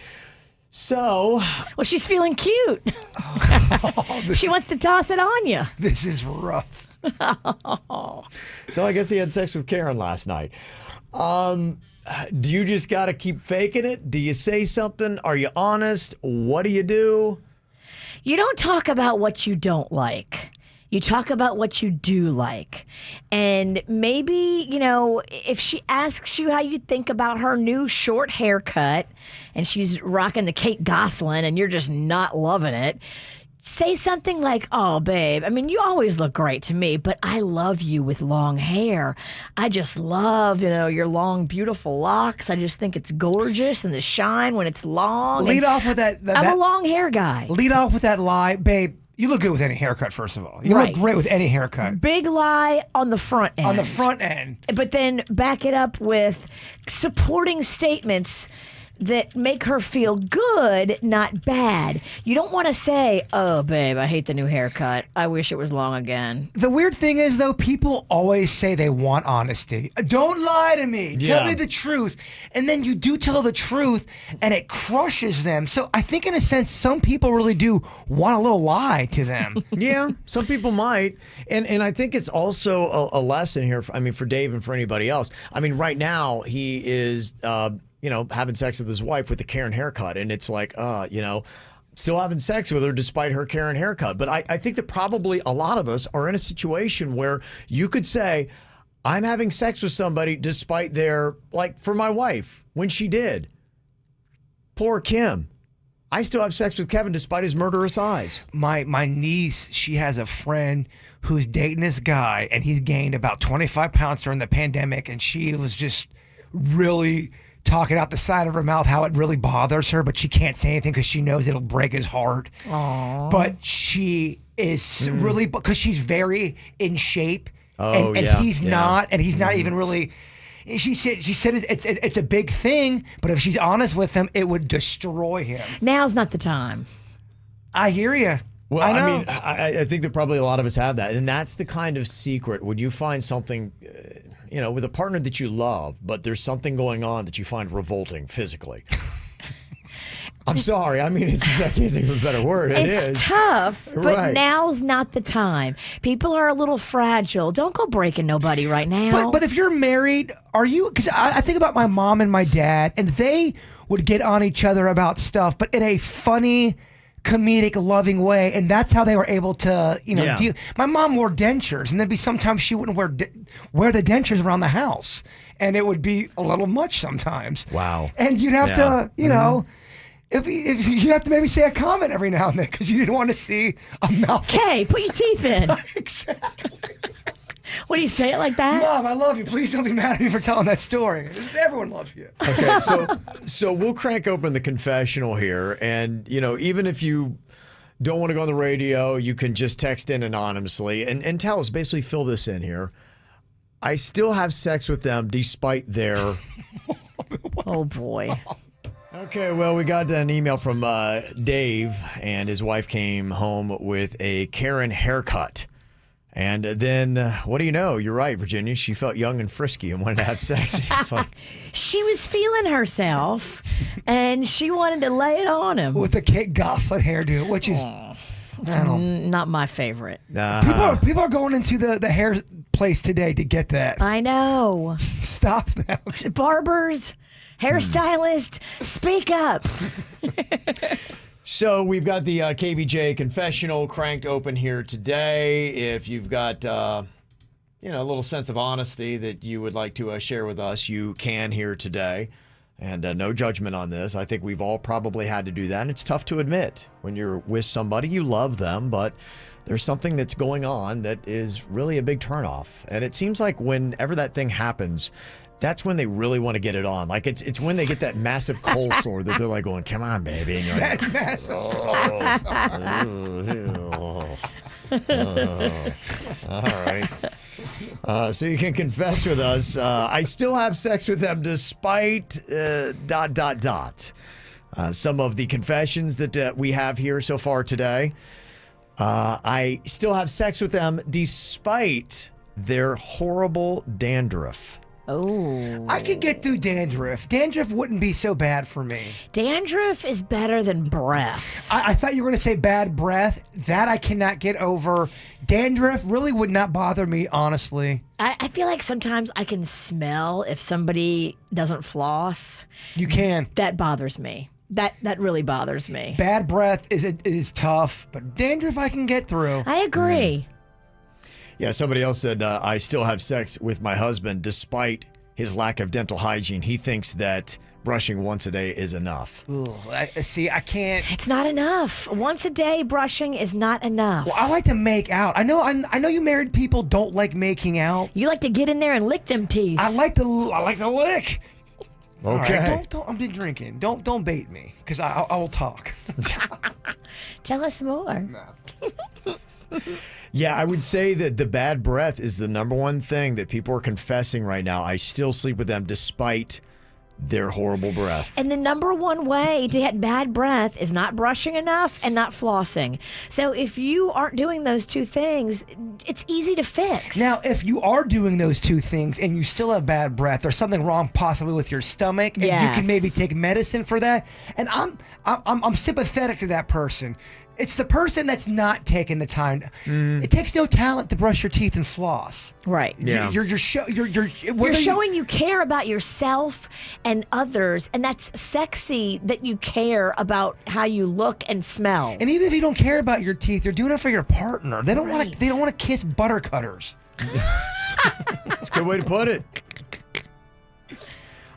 So... Well, she's feeling cute. She wants to toss it on you. This is rough. So I guess he had sex with Karen last night. Do you just got to keep faking it? Do you say something? Are you honest? What do you do? You don't talk about what you don't like. You talk about what you do like. And maybe, if she asks you how you think about her new short haircut and she's rocking the Kate Gosselin and you're just not loving it, say something like, "Oh, babe, I mean, you always look great to me, but I love you with long hair. I just love, your long, beautiful locks. I just think it's gorgeous and the shine when it's long." Lead off with that. I'm a long hair guy. Lead off with that lie. "Babe, you look good with any haircut, first of all. You Right. look great with any haircut." Big lie on the front end. On the front end. But then back it up with supporting statements that make her feel good, not bad. You don't want to say, "Oh, babe, I hate the new haircut. I wish it was long again." The weird thing is, though, people always say they want honesty. "Don't lie to me. Tell me the truth." And then you do tell the truth, and it crushes them. So I think, in a sense, some people really do want a little lie to them. Yeah, some people might. And I think it's also a lesson here, for Dave and for anybody else. Right now, he is... having sex with his wife with the Karen haircut. And it's like, still having sex with her despite her Karen haircut. But I think that probably a lot of us are in a situation where you could say, "I'm having sex with somebody despite their," like for my wife, when she did. Poor Kim. I still have sex with Kevin despite his murderous eyes. My niece, she has a friend who's dating this guy, and he's gained about 25 pounds during the pandemic. And she was just really talking out the side of her mouth how it really bothers her, but she can't say anything because she knows it'll break his heart. Aww. But she is really, because she's very in shape, and yeah, he's not, and he's not even really. She said it's a big thing, but if she's honest with him, it would destroy him. Now's not the time. I hear you. Well, I know. I think that probably a lot of us have that. And that's the kind of secret. When you find something, with a partner that you love, but there's something going on that you find revolting physically. I'm sorry. I can't think of a better word. It's tough, but Right. Now's not the time. People are a little fragile. Don't go breaking nobody right now. But if you're married, are you? Because I think about my mom and my dad, and they would get on each other about stuff, but in a funny, comedic, loving way, and that's how they were able to, deal. My mom wore dentures, and there'd be sometimes she wouldn't wear the dentures around the house, and it would be a little much sometimes. Wow. And you'd have to, if you'd have to maybe say a comment every now and then because you didn't want to see a mouth. Okay, put your teeth in. Exactly. What do you say it like that? Mom, I love you. Please don't be mad at me for telling that story. Everyone loves you. Okay, so we'll crank open the confessional here, and even if you don't want to go on the radio, you can just text in anonymously and tell us. Basically, fill this in here. I still have sex with them despite their. Oh boy. Okay, well, we got an email from Dave, and his wife came home with a Karen haircut. And then, what do you know? You're right, Virginia. She felt young and frisky and wanted to have sex. It's like, She was feeling herself, and she wanted to lay it on him. With the Kate Gosselin hairdo, which is Not my favorite. People are going into the hair place today to get that. I know. Stop them. Barbers, hairstylist, speak up. So we've got the KVJ Confessional cranked open here today. If you've got a little sense of honesty that you would like to share with us, you can here today. And no judgment on this. I think we've all probably had to do that. And it's tough to admit when you're with somebody, you love them, but there's something that's going on that is really a big turnoff. And it seems like whenever that thing happens, that's when they really want to get it on. Like it's when they get that massive cold sore that they're like going, "Come on, baby." And you're like, That massive all right. So you can confess with us. I still have sex with them despite ... Some of the confessions that we have here so far today. I still have sex with them despite their horrible dandruff. Oh. I could get through dandruff. Dandruff wouldn't be so bad for me. Dandruff is better than breath. I thought you were going to say bad breath. That I cannot get over. Dandruff really would not bother me, honestly. I feel like sometimes I can smell if somebody doesn't floss. You can. That bothers me. That really bothers me. Bad breath is tough, but dandruff I can get through. I agree. Yeah, somebody else said, I still have sex with my husband despite his lack of dental hygiene. He thinks that brushing once a day is enough. Ugh, I can't. It's not enough. Once a day brushing is not enough. Well, I like to make out. I know you married people don't like making out. You like to get in there and lick them teeth. I like to lick. Okay. Right, don't. I'm been drinking. Don't bait me, because I will talk. Tell us more. Yeah, I would say that the bad breath is the number one thing that people are confessing right now. I still sleep with them despite their horrible breath. And the number one way to get bad breath is not brushing enough and not flossing. So if you aren't doing those two things, it's easy to fix. Now, if you are doing those two things and you still have bad breath, there's something wrong possibly with your stomach, and you can maybe take medicine for that. And I'm sympathetic to that person. It's the person that's not taking the time. It takes no talent to brush your teeth and floss. Right. Yeah. You're showing you care about yourself and others, and that's sexy that you care about how you look and smell. And even if you don't care about your teeth, you're doing it for your partner. They don't want to. They don't want to kiss butter cutters. That's a good way to put it.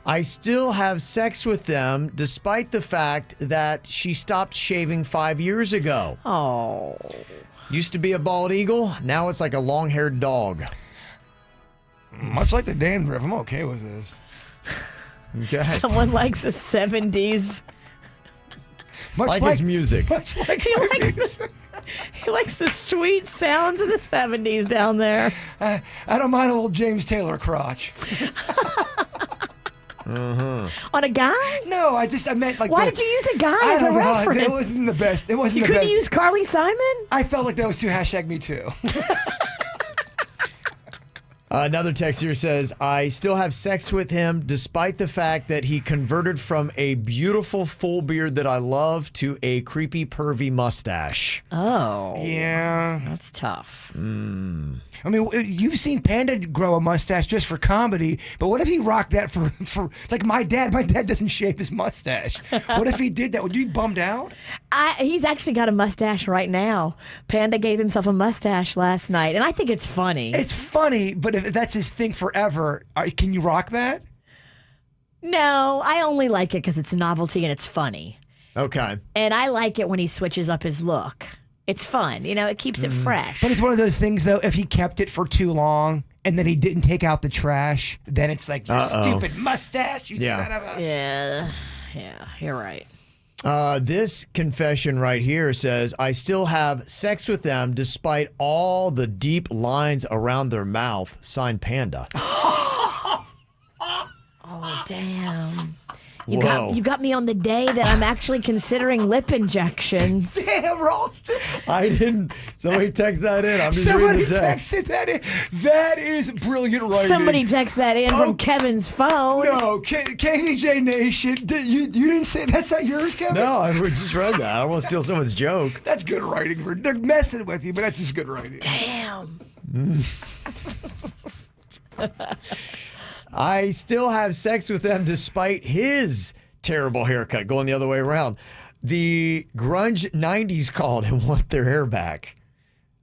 I still have sex with them despite the fact that she stopped shaving 5 years ago. Oh. Used to be a bald eagle. Now it's like a long-haired dog. Much like the dandruff, I'm okay with this. Okay. Someone likes the 70s. Like his music. Much like He likes the sweet sounds of the 70s down there. I don't mind a little James Taylor crotch. On a guy? No, I meant like. Why did you use a guy as a reference? It wasn't the best. It wasn't you the best. couldn't use Carly Simon? I felt like that was too #MeToo. Another text here says, I still have sex with him despite the fact that he converted from a beautiful full beard that I love to a creepy pervy mustache. Oh. Yeah. That's tough. I mean, you've seen Panda grow a mustache just for comedy, but what if he rocked that for like my dad? My dad doesn't shave his mustache. What if he did that? Would you be bummed out? He's actually got a mustache right now. Panda gave himself a mustache last night, and I think it's funny. It's funny, but if that's his thing forever, can you rock that? No, I only like it because it's novelty and it's funny. Okay. And I like it when he switches up his look. It's fun. You know, it keeps it fresh. But it's one of those things, though, if he kept it for too long and then he didn't take out the trash, then it's like, you stupid mustache, you son of a... Yeah, you're right. This confession right here says, I still have sex with them despite all the deep lines around their mouth. Signed, Panda. Oh, damn. You got me on the day that I'm actually considering lip injections. Damn, Ralston. I didn't. Somebody text that in. I'm just Somebody reading the text. texted that in. That is brilliant writing. Somebody text that in from Kevin's phone. No, KVJ Nation. You didn't say that's not yours, Kevin? No, I just read that. I don't want to steal someone's joke. That's good writing. They're messing with you, but that's just good writing. Damn. I still have sex with them despite his terrible haircut going the other way around. The grunge 90s called and want their hair back.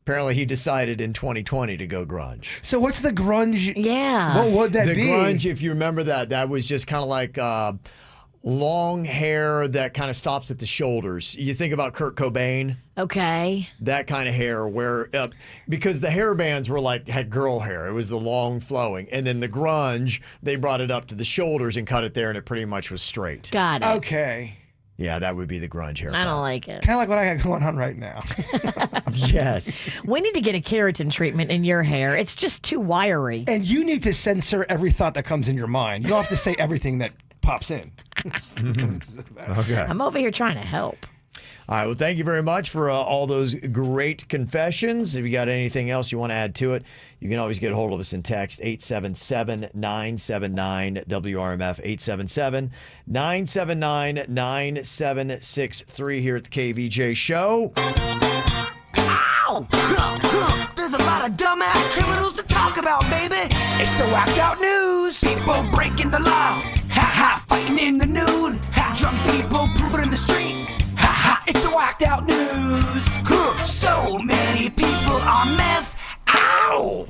Apparently he decided in 2020 to go grunge. So what's the grunge? Yeah. What would that be? The grunge, if you remember that was just kind of like long hair that kind of stops at the shoulders. You think about Kurt Cobain. Okay. That kind of hair where, because the hair bands were had girl hair. It was the long flowing. And then the grunge, they brought it up to the shoulders and cut it there and it pretty much was straight. Got it. Okay. Yeah, that would be the grunge haircut. I don't like it. Kind of like what I got going on right now. Yes. We need to get a keratin treatment in your hair. It's just too wiry. And you need to censor every thought that comes in your mind. You don't have to say everything that pops in. Okay. I'm over here trying to help. All right. Well, thank you very much for all those great confessions. If you got anything else you want to add to it, you can always get a hold of us in text 877-979-WRMF, 877-979-9763 here at the KVJ Show. Ow! There's a lot of dumbass criminals to talk about, baby. It's the whacked out news. People breaking the law. Ha ha, fighting in the nude. Ha, drunk people pooping in the street. Ha ha, it's the whacked out news. Huh, so many people on meth. Ow!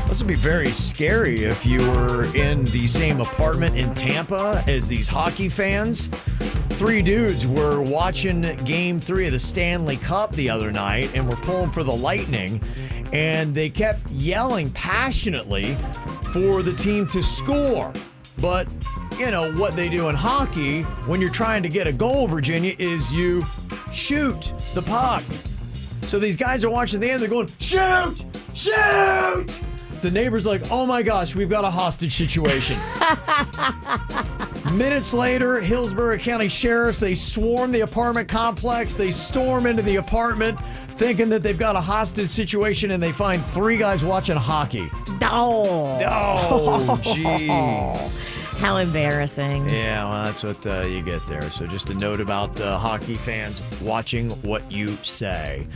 This would be very scary if you were in the same apartment in Tampa as these hockey fans. 3 dudes were watching Game 3 of the Stanley Cup the other night and were pulling for the Lightning, and they kept yelling passionately for the team to score. But, you know, what they do in hockey when you're trying to get a goal, Virginia, is you shoot the puck. So these guys are watching the end, they're going, shoot! Shoot! The neighbor's like, oh my gosh, we've got a hostage situation. Minutes later, Hillsborough County Sheriffs, they swarm the apartment complex. They storm into the apartment thinking that they've got a hostage situation, and they find 3 guys watching hockey. Oh, jeez. How embarrassing. Yeah, well, that's what you get there. So just a note about hockey fans watching what you say.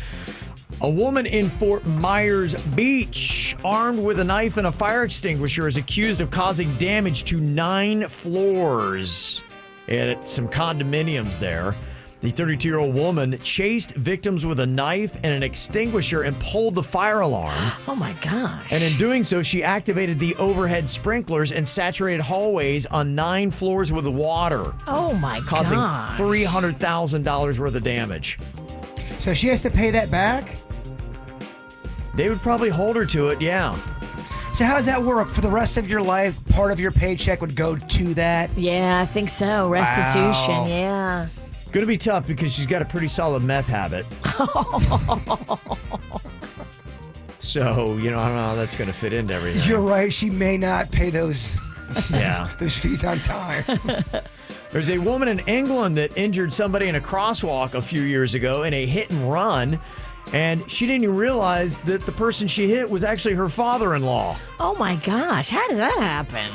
A woman in Fort Myers Beach, armed with a knife and a fire extinguisher, is accused of causing damage to 9 floors at some condominiums there. The 32-year-old woman chased victims with a knife and an extinguisher and pulled the fire alarm. Oh my gosh. And in doing so, she activated the overhead sprinklers and saturated hallways on 9 floors with water. Oh my gosh. Causing $300,000 worth of damage. So she has to pay that back? They would probably hold her to it, yeah. So how does that work? For the rest of your life, part of your paycheck would go to that? Yeah, I think so. Restitution, Wow. yeah. Gonna be tough because she's got a pretty solid meth habit. So, you know, I don't know how that's gonna fit into everything. You're right. She may not pay those those fees on time. There's a woman in England that injured somebody in a crosswalk a few years ago in a hit and run. And she didn't even realize that the person she hit was actually her father-in-law. Oh my gosh, how does that happen?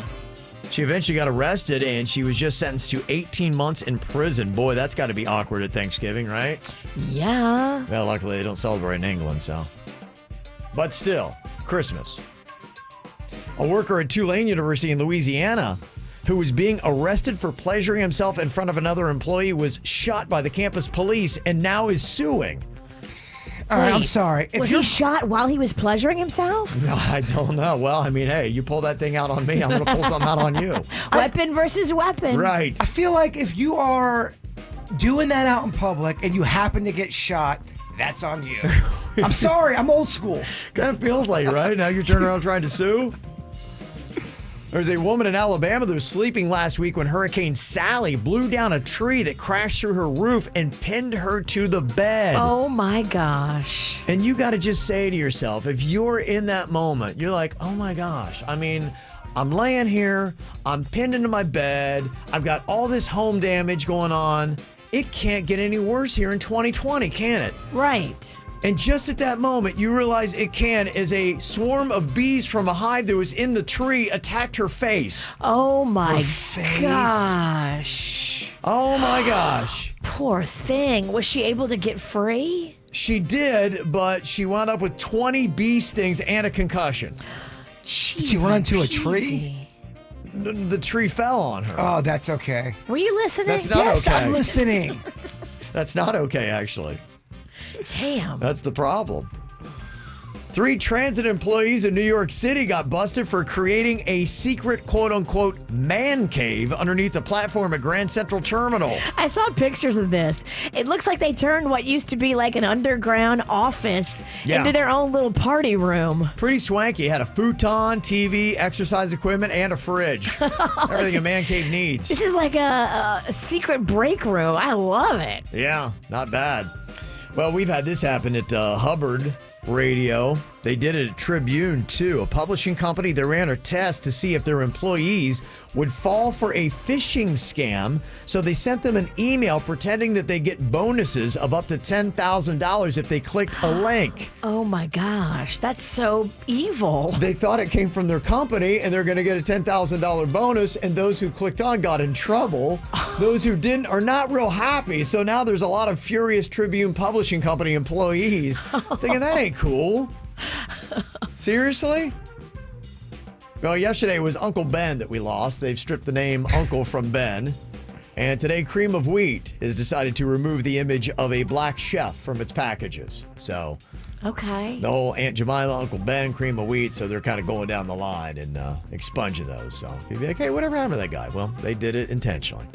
She eventually got arrested, and she was just sentenced to 18 months in prison. Boy, that's got to be awkward at Thanksgiving, right? Yeah. Well, luckily they don't celebrate in England, so. But still, Christmas. A worker at Tulane University in Louisiana who was being arrested for pleasuring himself in front of another employee was shot by the campus police and now is suing. All right, I'm Wait, sorry. Was he shot while he was pleasuring himself? No, I don't know. Well, I mean, hey, you pull that thing out on me, I'm going to pull something out on you. Weapon versus weapon. Right. I feel like if you are doing that out in public and you happen to get shot, that's on you. I'm sorry, I'm old school. Kind of feels like, right? Now you're turning around trying to sue? There's a woman in Alabama that was sleeping last week when Hurricane Sally blew down a tree that crashed through her roof and pinned her to the bed. Oh my gosh. And you got to just say to yourself, if you're in that moment, you're like, oh my gosh. I mean, I'm laying here, I'm pinned into my bed, I've got all this home damage going on. It can't get any worse here in 2020, can it? Right. And just at that moment, you realize it can as a swarm of bees from a hive that was in the tree attacked her face. Oh my face. gosh. Oh my gosh. Poor thing. Was she able to get free? She did, but she wound up with 20 bee stings and a concussion. Did she run into a tree? The tree fell on her. Oh, that's okay. Were you listening? That's not Yes, okay. I'm listening. That's not okay, actually. Damn. That's the problem. 3 transit employees in New York City got busted for creating a secret quote-unquote man cave underneath the platform at Grand Central Terminal. I saw pictures of this. It looks like they turned what used to be like an underground office into their own little party room. Pretty swanky. Had a futon, TV, exercise equipment, and a fridge. Everything a man cave needs. This is like a secret break room. I love it. Yeah, not bad. Well, we've had this happen at Hubbard Radio. They did it at Tribune, too. A publishing company, they ran a test to see if their employees would fall for a phishing scam. So they sent them an email pretending that they get bonuses of up to $10,000 if they clicked a link. Oh my gosh, that's so evil. They thought it came from their company and they're going to get a $10,000 bonus. And those who clicked on got in trouble. Those who didn't are not real happy. So now there's a lot of furious Tribune Publishing Company employees thinking that ain't cool. Seriously? Well, yesterday it was Uncle Ben that we lost. They've stripped the name Uncle from Ben. And today, Cream of Wheat has decided to remove the image of a black chef from its packages. So, okay. the whole Aunt Jemima, Uncle Ben, Cream of Wheat, so they're kind of going down the line and expunging those. So, you'd be like, hey, whatever happened to that guy? Well, they did it intentionally.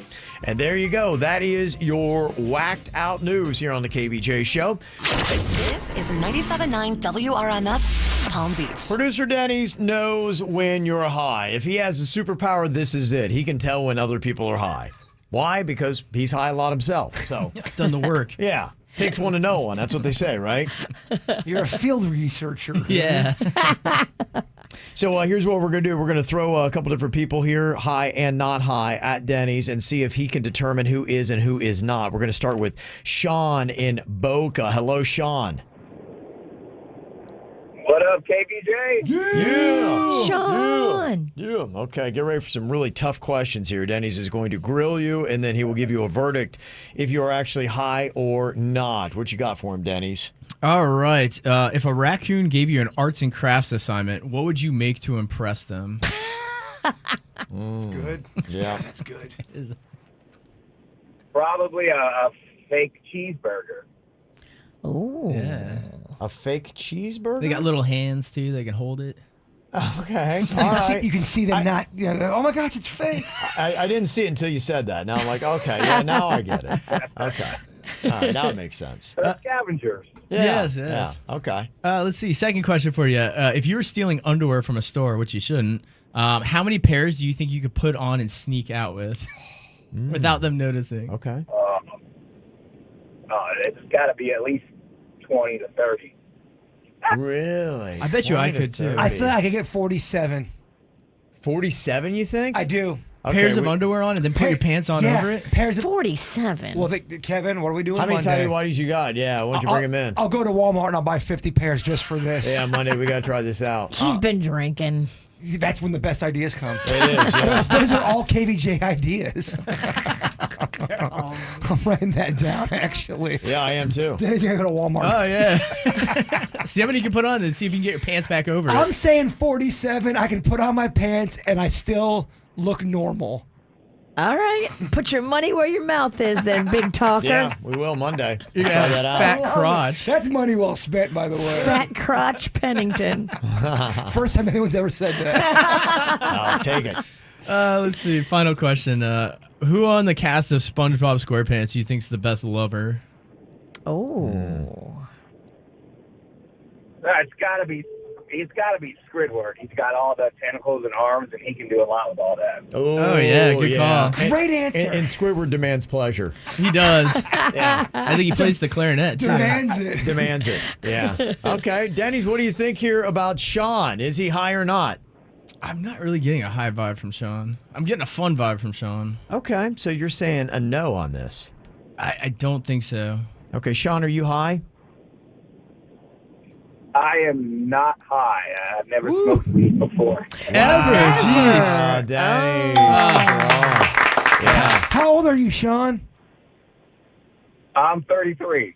And there you go. That is your whacked out news here on the KVJ Show. This is 97.9 WRMF, Palm Beach. Producer Denny's knows when you're high. If he has a superpower, this is it. He can tell when other people are high. Why? Because he's high a lot himself. So done the work. Yeah. Takes one to know one. That's what they say, right? You're a field researcher. Yeah. So here's what we're going to do. We're going to throw a couple different people here, high and not high, at Denny's and see if he can determine who is and who is not. We're going to start with Sean in Boca. Hello, Sean. What up, KVJ? Yeah. Sean. Yeah. Okay, get ready for some really tough questions here. Denny's is going to grill you, and then he will give you a verdict if you are actually high or not. What you got for him, Denny's? All right. If a raccoon gave you an arts and crafts assignment, what would you make to impress them? That's good. Yeah. That's good. Probably a fake cheeseburger. Oh. Yeah. A fake cheeseburger? They got little hands, too. They can hold it. Okay. All right. You can see them not. You know, oh my gosh, it's fake. I didn't see it until you said that. Now I'm like, okay, yeah, now I get it. Okay. All right, now it makes sense. They're scavengers. Yeah, Yes. Yeah. Okay. Let's see. Second question for you. If you were stealing underwear from a store, which you shouldn't, how many pairs do you think you could put on and sneak out with without them noticing? Okay. It's got to be at least 20 to 30. Really? I bet you I 20 to could, too. 30. I feel like I could get 47. 47, you think? I do. Pairs of underwear on and then put your pants on yeah, over it? Pairs of 47. Well, Kevin, what are we doing How many Monday? tidy whities you got? Yeah, why don't you bring them in? I'll go to Walmart and I'll buy 50 pairs just for this. Yeah, Monday we got to try this out. He's been drinking. That's when the best ideas come. It is, yeah. Those are all KVJ ideas. I'm writing that down, actually. Yeah, I am too. Then you gotta go to Walmart. Oh, yeah. See how many you can put on and see if you can get your pants back over I'm it. saying 47. I can put on my pants and I still look normal. All right. Put your money where your mouth is then, big talker. Yeah, we will Monday. You're Try gonna that have out. fat crotch. That's money well spent, by the way. Fat crotch Pennington. First time anyone's ever said that. I'll take it. Let's see. Final question. Who on the cast of SpongeBob SquarePants do you think's the best lover? Oh. He's got to be Squidward. He's got all the tentacles and arms, and he can do a lot with all that. Oh, yeah, good call. Great answer. And Squidward demands pleasure. He does. Yeah. I think he plays the clarinet, too. Demands it. Demands it. Yeah. Okay, Denny's, what do you think here about Sean? Is he high or not? I'm not really getting a high vibe from Sean. I'm getting a fun vibe from Sean. Okay, so you're saying a no on this. I don't think so. Okay, Sean, are you high? I am not high. I've never smoked weed before. Ever? Jeez. Danny. Yeah. How old are you, Sean? I'm 33.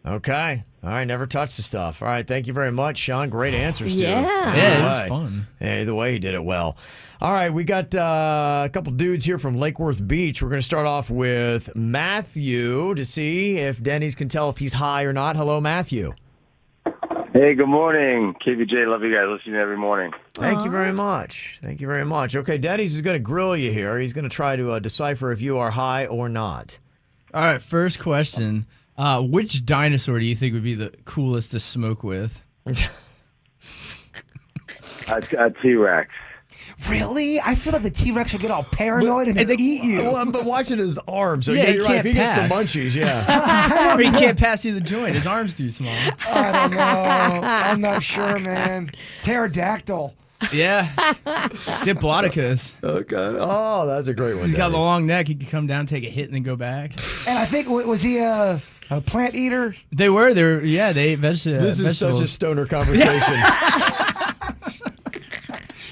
Okay. All right, never touched the stuff. All right, thank you very much, Sean. Great answers, too. Yeah. Yeah, it was fun. Yeah, either way, he did it well. All right, we got a couple dudes here from Lake Worth Beach. We're going to start off with Matthew to see if Denny's can tell if he's high or not. Hello, Matthew. Hey, good morning. KVJ, love you guys. Listen every morning. Thank you very much. Thank you very much. Okay, Denny's is going to grill you here. He's going to try to decipher if you are high or not. All right, first question. Which dinosaur do you think would be the coolest to smoke with? A T-Rex. Really? I feel like the T-Rex would get all paranoid and they eat you. Well, but watching his arms. So Yeah, he you're right. can't If he pass. gets the munchies, yeah. Or he can't pass through the joint. His arm's too small. I don't know. I'm not sure, man. Pterodactyl. Yeah. Diplodocus. Okay. Oh, that's a great one. He's got the Denny's. long neck. He could come down, take a hit, and then go back. And I think, was he a plant eater? They were. Yeah, they ate vegetables. This is such a stoner conversation.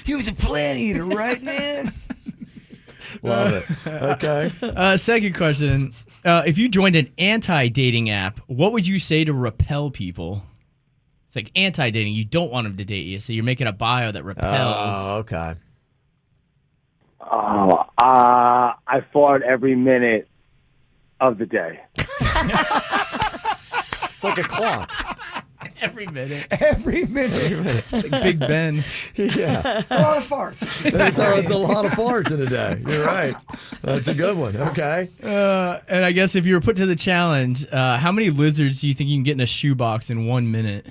He was a plant eater, right, man? Love it. Okay. Second question. If you joined an anti-dating app, what would you say to repel people? It's like anti-dating. You don't want them to date you, so you're making a bio that repels. Oh, okay. Oh, I fart every minute of the day. It's like a clock. Every minute. Every minute. Like Big Ben. Yeah. It's a lot of farts. It's a lot of farts in a day. You're right. That's a good one. Okay. And I guess if you were put to the challenge, how many lizards do you think you can get in a shoebox in 1 minute?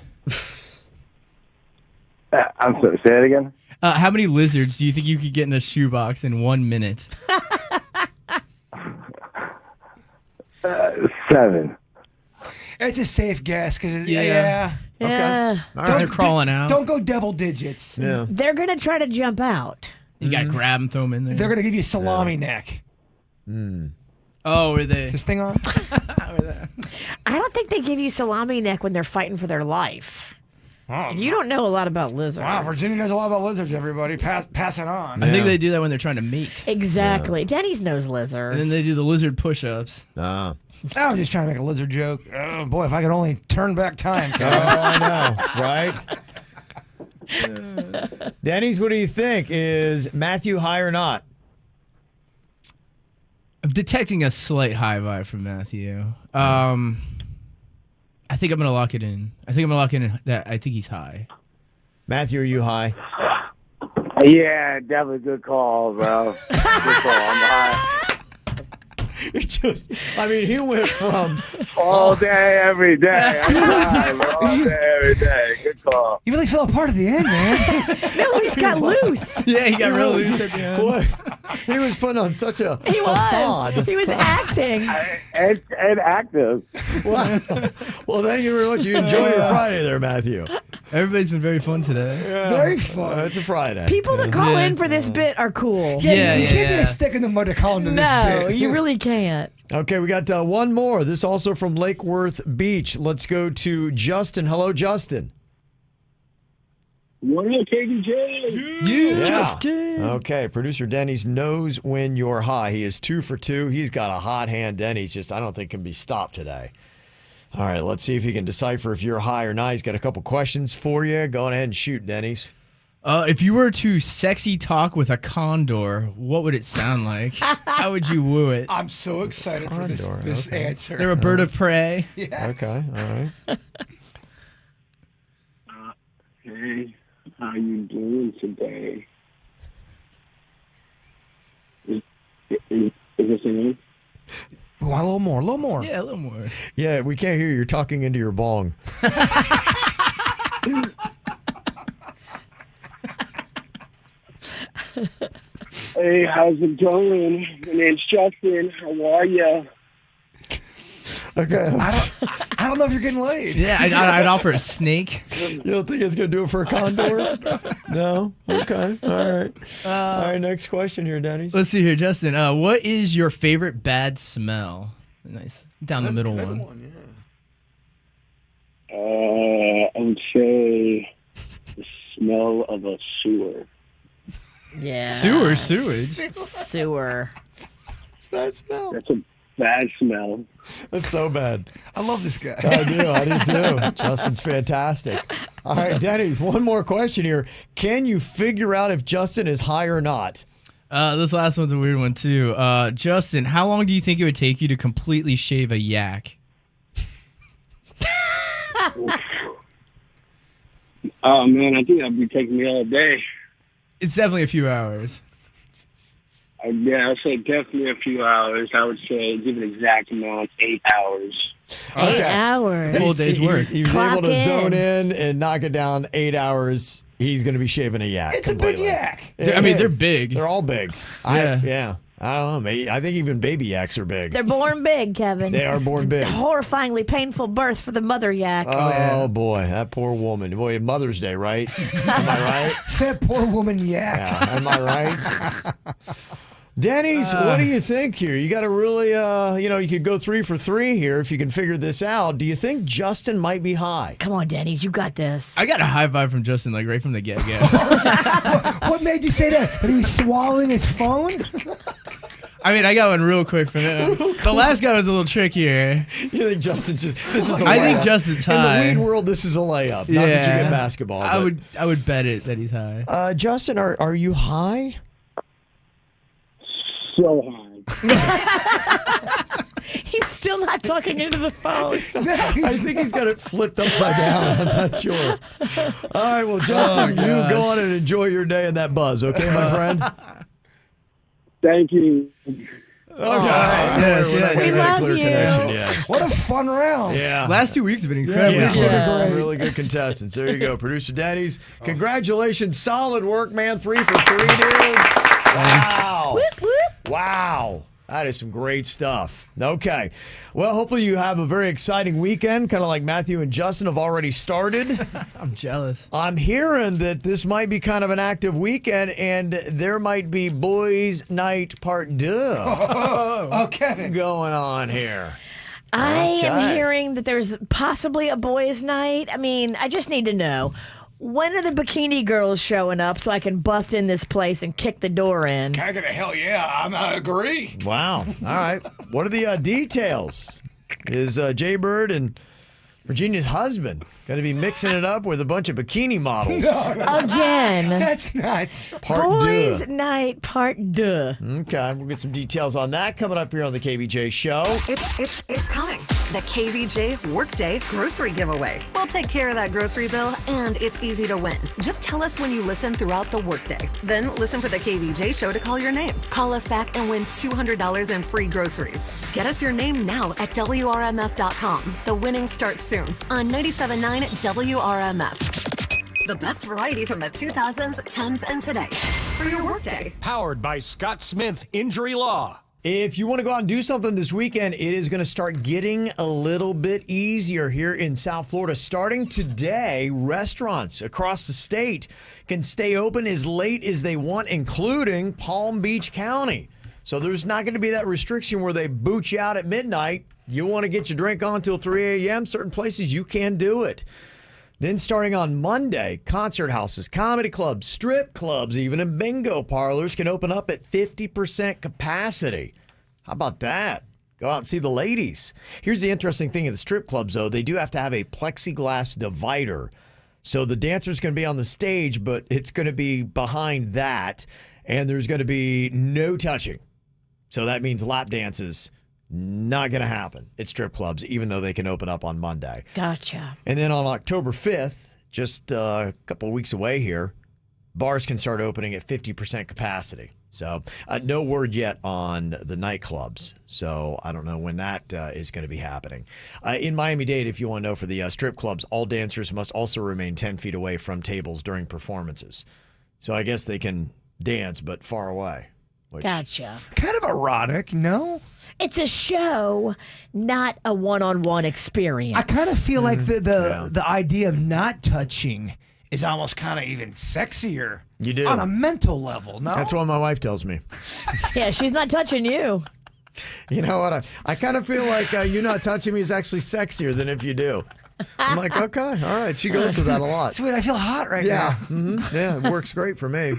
I'm sorry, say it again? How many lizards do you think you could get in a shoebox in 1 minute? 7. It's a safe guess because Yeah. yeah. Okay. Because they're crawling out. Don't go double digits. Yeah. They're going to try to jump out. You got to grab them, throw them in there. They're gonna give you salami neck. Oh, were they? This thing on? I don't think they give you salami neck when they're fighting for their life. Oh, You don't know a lot about lizards. wow, Virginia knows a lot about lizards. Everybody, pass it on. I think they do that when they're trying to mate. Exactly. Denny's knows lizards. And then they do the lizard push-ups. Ah. I was just trying to make a lizard joke. Oh boy, if I could only turn back time. Oh, I know. Right? Denny's, what do you think? Is Matthew high or not? I'm detecting a slight high vibe from Matthew. I think I'm going to lock it in. I think I'm going to lock in that I think he's high. Matthew, are you high? Yeah, definitely good call, bro. Good call. I'm high. It just, I mean, he went from All day, every day. I'm high, bro. All day, every day. Good call. You really fell apart at the end, man. No, he just got loose. Yeah, he got real loose at the end. What? He was putting on such a He facade. was. He was acting. And active. Well, thank you very much. You enjoy your Friday there, Matthew. Everybody's been very fun today. Very fun. It's a Friday. People that call in for this bit are cool. Yeah, you can't be yeah. a stick in the mud to call into this No, bit. you really can't. Okay, we got one more. This also from Lake Worth Beach. Let's go to Justin. Hello, Justin. What up, KVJ? Yeah. Justin. Okay, producer Denny's knows when you're high. He is 2 for 2. He's got a hot hand. Denny's just, I don't think, can be stopped today. All right, let's see if he can decipher if you're high or not. He's got a couple questions for you. Go ahead and shoot, Denny's. If you were to sexy talk with a condor, what would it sound like? How would you woo it? I'm so excited for this Condor, okay. answer. They're a bird of prey. Yeah. Okay, all right. Hey, how you doing today? Is this on? We want a little more, a little more. Yeah, a little more. Yeah, we can't hear you. You're talking into your bong. Hey, how's it going? My name's Justin. How are ya? Okay. I don't know if you're getting laid. Yeah, I'd offer a snake. You don't think it's going to do it for a condor? No? Okay. All right. All right, next question here, Denny. Let's see here, Justin. What is your favorite bad smell? Nice. Down the middle one. I would say the smell of a sewer. Yeah. Sewage. Sewer. That smell. That's a bad smell. That's so bad. I love this guy. I do too. Justin's fantastic. All right, Denny, one more question here. Can you figure out if Justin is high or not? This last one's a weird one, too. Justin, how long do you think it would take you to completely shave a yak? Oh, man, I think that'd be taking me all day. It's definitely a few hours. Yeah, I'd say definitely a few hours. I would say, give an exact amount, 8 hours. 8 hours. Full day's work. He was Clock able to in. zone in and knock it down 8 hours. He's going to be shaving a yak. It's completely. a big yak. It I mean, they're is. big. They're all big. Yeah. I don't know. Maybe, I think even baby yaks are big. They're born big, Kevin. They are born big. Horrifyingly painful birth for the mother yak. Oh, boy, that poor woman. Boy, Mother's Day, right? Am I right? That poor woman yak. Yeah, am I right? Denny's, what do you think here? You got to really, you could go 3 for 3 here if you can figure this out. Do you think Justin might be high? Come on, Denny's, you got this. I got a high vibe from Justin, like right from the get-go. What made you say that? That he was swallowing his phone? I mean, I got one real quick from him. The last guy was a little trickier. You think Justin's this is a layup? I think Justin's high. In the weed world, this is a layup. Not that you get basketball. I would bet it that he's high. Justin, are you high? So high. He's still not talking into the phone. I think he's got it flipped upside down. I'm not sure. All right, well, Justin, you go on and enjoy your day in that buzz, okay, my friend? Thank you. Okay. Yes, yes. We love you. Yes. What a fun round. Yeah. Last 2 weeks have been incredible. Yeah. Really good contestants. There you go. Producer Denny's. Congratulations. Solid work, man. 3 for 3, dude. Wow. Whoop, whoop. Wow. That is some great stuff. Okay. Well, hopefully you have a very exciting weekend, kind of like Matthew and Justin have already started. I'm jealous. I'm hearing that this might be kind of an active weekend, and there might be boys' night part 2 Oh, Kevin. going on here. I am Okay. hearing that there's possibly a boys' night. I mean, I just need to know. When are the bikini girls showing up so I can bust in this place and kick the door in? I get a hell yeah. I agree. Wow. All right. What are the details? Is Jay Bird and Virginia's husband going to be mixing it up with a bunch of bikini models? Again. That's not. Part Boys' 2. night part 2. Okay. We'll get some details on that coming up here on the KVJ show. It's coming. The KVJ Workday Grocery Giveaway. We'll take care of that grocery bill, and it's easy to win. Just tell us when you listen throughout the workday. Then listen for the KVJ show to call your name. Call us back and win $200 in free groceries. Get us your name now at WRMF.com. The winning starts soon on 97.9 WRMF. The best variety from the 2000s, 10s, and today for your workday. Powered by Scott Smith Injury Law. If you want to go out and do something this weekend, it is going to start getting a little bit easier here in South Florida. Starting today, restaurants across the state can stay open as late as they want, including Palm Beach County. So there's not going to be that restriction where they boot you out at midnight. You want to get your drink on till 3 a.m., certain places you can do it. Then starting on Monday, concert houses, comedy clubs, strip clubs, even and bingo parlors can open up at 50% capacity. How about that? Go out and see the ladies. Here's the interesting thing in the strip clubs, though. They do have to have a plexiglass divider. So the dancer's going to be on the stage, but it's going to be behind that, and there's going to be no touching. So that means lap dances, not going to happen at strip clubs, even though they can open up on Monday. Gotcha. And then on October 5th, just a couple of weeks away here, bars can start opening at 50% capacity. So no word yet on the nightclubs. So I don't know when that is going to be happening. In Miami-Dade, if you want to know, for the strip clubs, all dancers must also remain 10 feet away from tables during performances. So I guess they can dance, but far away. Which, Gotcha. Kind of erotic, no? It's a show, not a one-on-one experience. I kind of feel like the idea of not touching is almost kind of even sexier. You do. On a mental level, no? That's what my wife tells me. Yeah, she's not touching you. You know what? I kind of feel like you not touching me is actually sexier than if you do. I'm like, okay, all right. She goes with that a lot. Sweet, I feel hot right Yeah. now. Yeah, it works great for me.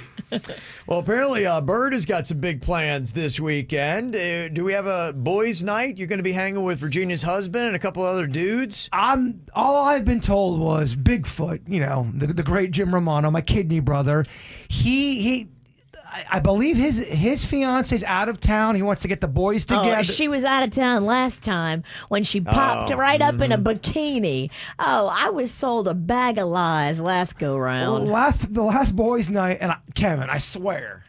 Well, apparently Bird has got some big plans this weekend. Do we have a boys' night? You're going to be hanging with Virginia's husband and a couple other dudes? All I've been told was Bigfoot, you know, the great Jim Romano, my kidney brother. I believe his fiance's out of town. He wants to get the boys together. Oh, she was out of town last time when she popped right up in a bikini. Oh, I was sold a bag of lies last go round. The last boys' night, and Kevin, I swear,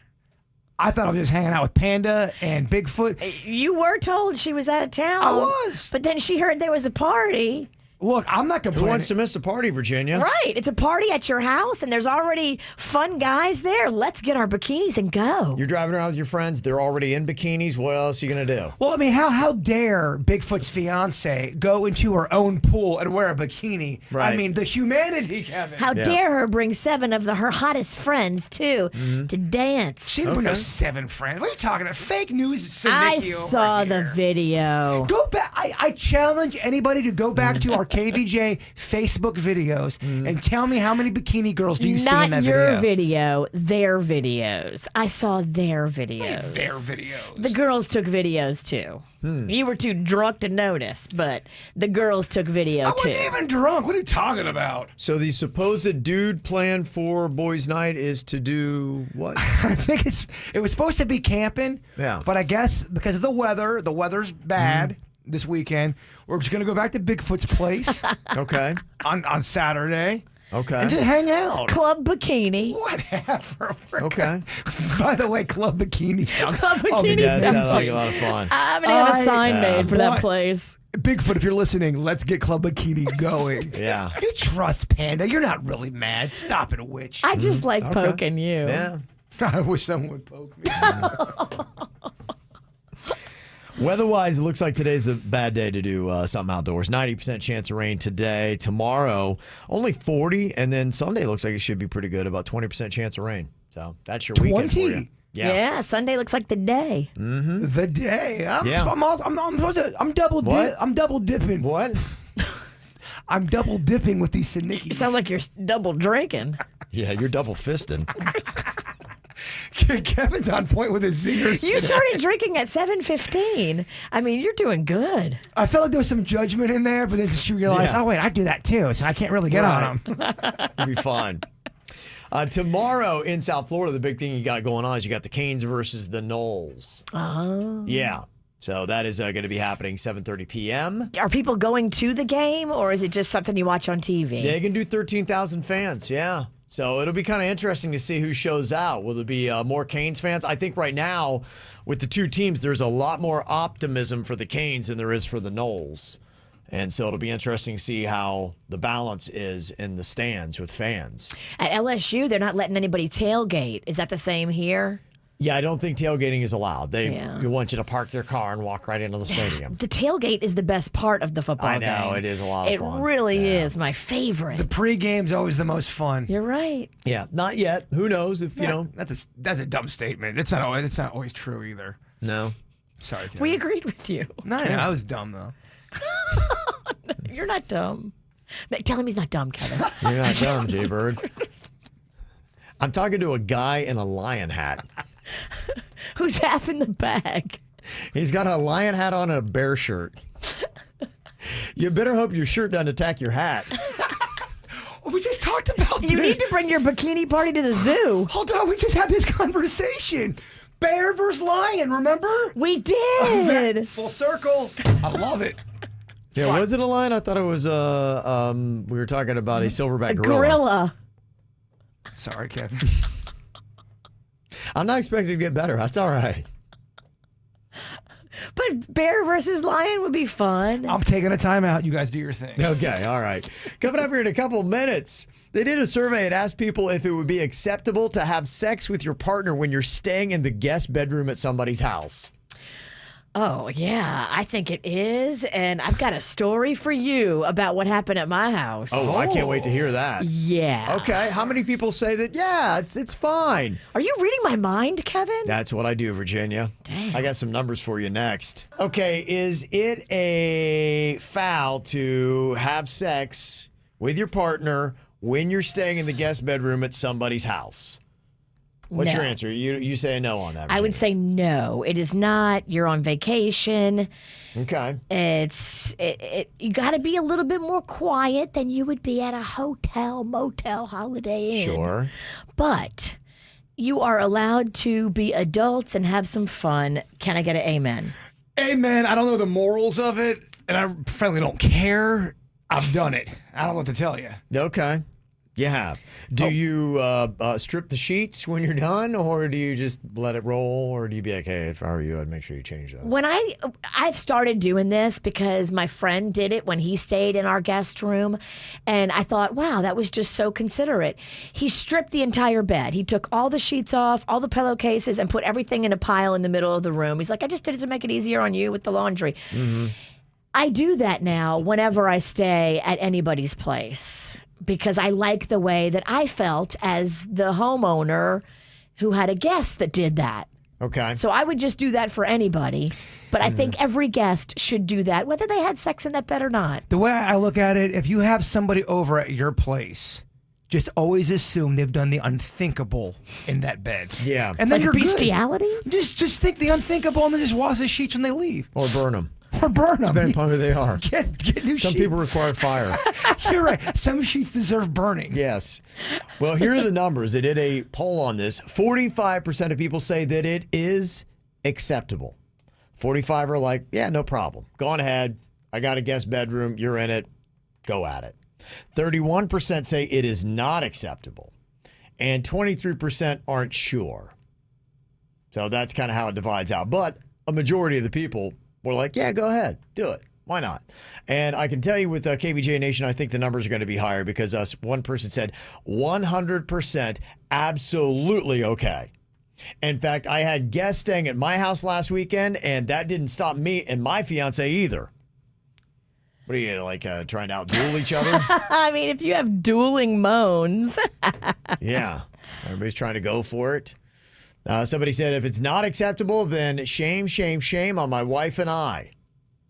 I thought I was just hanging out with Panda and Bigfoot. You were told she was out of town. I was. But then she heard there was a party. Look, I'm not complaining. Who wants to miss a party, Virginia? Right. It's a party at your house, and there's already fun guys there. Let's get our bikinis and go. You're driving around with your friends. They're already in bikinis. What else are you going to do? Well, I mean, how dare Bigfoot's fiance go into her own pool and wear a bikini? Right. I mean, the humanity, Kevin. How dare her bring 7 of her hottest friends, too, to dance. She didn't bring no 7 friends. What are you talking about? Fake news. I saw the video. Go back. I challenge anybody to go back to our KVJ Facebook videos and tell me how many bikini girls do you see in that video? Not your video, their videos. I saw their videos. Their videos. The girls took videos too. You were too drunk to notice, but the girls took video I too. wasn't even drunk. What are you talking about? So the supposed dude plan for boys' night is to do what? I think it was supposed to be camping. Yeah. But I guess because of the weather's bad this weekend. We're just gonna go back to Bigfoot's place. Okay. On Saturday. Okay. And just hang out. Club bikini. Whatever. Okay. By the way, Club Bikini sounds. Club bikini That sounds sounds like a lot of fun. I'm gonna have a sign made for that want- place. Bigfoot, if you're listening, let's get Club Bikini going. Yeah. You trust Panda. You're not really mad. Stop it, witch. I just like poking you. Yeah. I wish someone would poke me. Weather-wise, it looks like today's a bad day to do something outdoors. 90% chance of rain today. Tomorrow, only 40. And then Sunday looks like it should be pretty good. About 20% chance of rain. So that's your weekend for you. 20? Yeah, Sunday looks like the day. The day. I'm What? double dipping. What? I'm double dipping with these Sinickies. It sounds like you're double drinking. Yeah, you're double fisting. Kevin's on point with his zingers. You today. started drinking at 7:15. I mean, you're doing good. I felt like there was some judgment in there, but then she realized, Yeah. oh wait, I do that too, so I can't really get on him. It'll be fun. Tomorrow in South Florida, the big thing you got going on is you got the Canes versus the Knowles. Oh. Yeah. So that is going to be happening 7:30 p.m. Are people going to the game, or is it just something you watch on TV? They can do 13,000 fans. Yeah. So it'll be kind of interesting to see who shows out. Will there be more Canes fans? I think right now, with the two teams, there's a lot more optimism for the Canes than there is for the Knowles. And so it'll be interesting to see how the balance is in the stands with fans. At LSU, they're not letting anybody tailgate. Is that the same here? Yeah, I don't think tailgating is allowed. They Yeah. want you to park your car and walk right into the stadium. The tailgate is the best part of the football I game. know, it is a lot of fun. It really is my favorite. The pre-game's always the most fun. You're right. Yeah, not yet. Who knows if, you know. That's a dumb statement. It's not always true either. No. Sorry, Kevin. We agreed with you. No, I was dumb though. You're not dumb. Tell him he's not dumb, Kevin. You're not dumb, Jay-Bird. I'm talking to a guy in a lion hat. Who's half in the bag? He's got a lion hat on and a bear shirt. You better hope your shirt doesn't attack your hat. Oh, we just talked about this. You need to bring your bikini party to the zoo. Hold on, we just had this conversation. Bear versus lion, remember? We did. Full circle. I love it. Yeah, was it a lion? I thought it was we were talking about a silverback gorilla. Gorilla. Sorry, Kevin. I'm not expecting to get better. That's all right. But bear versus lion would be fun. I'm taking a timeout. You guys do your thing. Okay, all right. Coming up here in a couple minutes, they did a survey and asked people if it would be acceptable to have sex with your partner when you're staying in the guest bedroom at somebody's house. Oh, yeah, I think it is. And I've got a story for you about what happened at my house. Oh, I can't wait to hear that. Yeah. Okay, how many people say that, yeah, it's fine? Are you reading my mind, Kevin? That's what I do, Virginia. Damn. I got some numbers for you next. Okay, is it a foul to have sex with your partner when you're staying in the guest bedroom at somebody's house? What's No. your answer? You say no on that, Virginia. I would say no. It is not. You're on vacation. Okay. You got to be a little bit more quiet than you would be at a hotel, motel, Holiday Inn. Sure. But you are allowed to be adults and have some fun. Can I get an amen? Amen. I don't know the morals of it, and I frankly don't care. I've done it. I don't know what to tell you. Okay. You have. Do you strip the sheets when you're done, or do you just let it roll, or do you be like, hey, if I were you, I'd make sure you change those? When I've started doing this because my friend did it when he stayed in our guest room, and I thought, wow, that was just so considerate. He stripped the entire bed. He took all the sheets off, all the pillowcases, and put everything in a pile in the middle of the room. He's like, I just did it to make it easier on you with the laundry. Mm-hmm. I do that now whenever I stay at anybody's place, because I like the way that I felt as the homeowner who had a guest that did that. Okay. So I would just do that for anybody. But I think every guest should do that, whether they had sex in that bed or not. The way I look at it, if you have somebody over at your place, just always assume they've done the unthinkable in that bed. Yeah. And then Like you're bestiality? good. Just think the unthinkable and then just wash the sheets when they leave. Or burn them. Or burn them. Depending upon who they are. Get new Some sheets. people require fire. You're right. Some sheets deserve burning. Yes. Well, here are the numbers. They did a poll on this. 45% of people say that it is acceptable. 45 are like, yeah, no problem. Go on ahead. I got a guest bedroom. You're in it. Go at it. 31% say it is not acceptable. And 23% aren't sure. So that's kind of how it divides out. But a majority of the people were like, yeah, go ahead. Do it. Why not? And I can tell you with KVJ Nation, I think the numbers are going to be higher because one person said 100% absolutely okay. In fact, I had guests staying at my house last weekend, and that didn't stop me and my fiance either. What are you, like, trying to outduel each other? I mean, if you have dueling moans. Yeah. Everybody's trying to go for it. Somebody said, if it's not acceptable, then shame, shame, shame on my wife and I.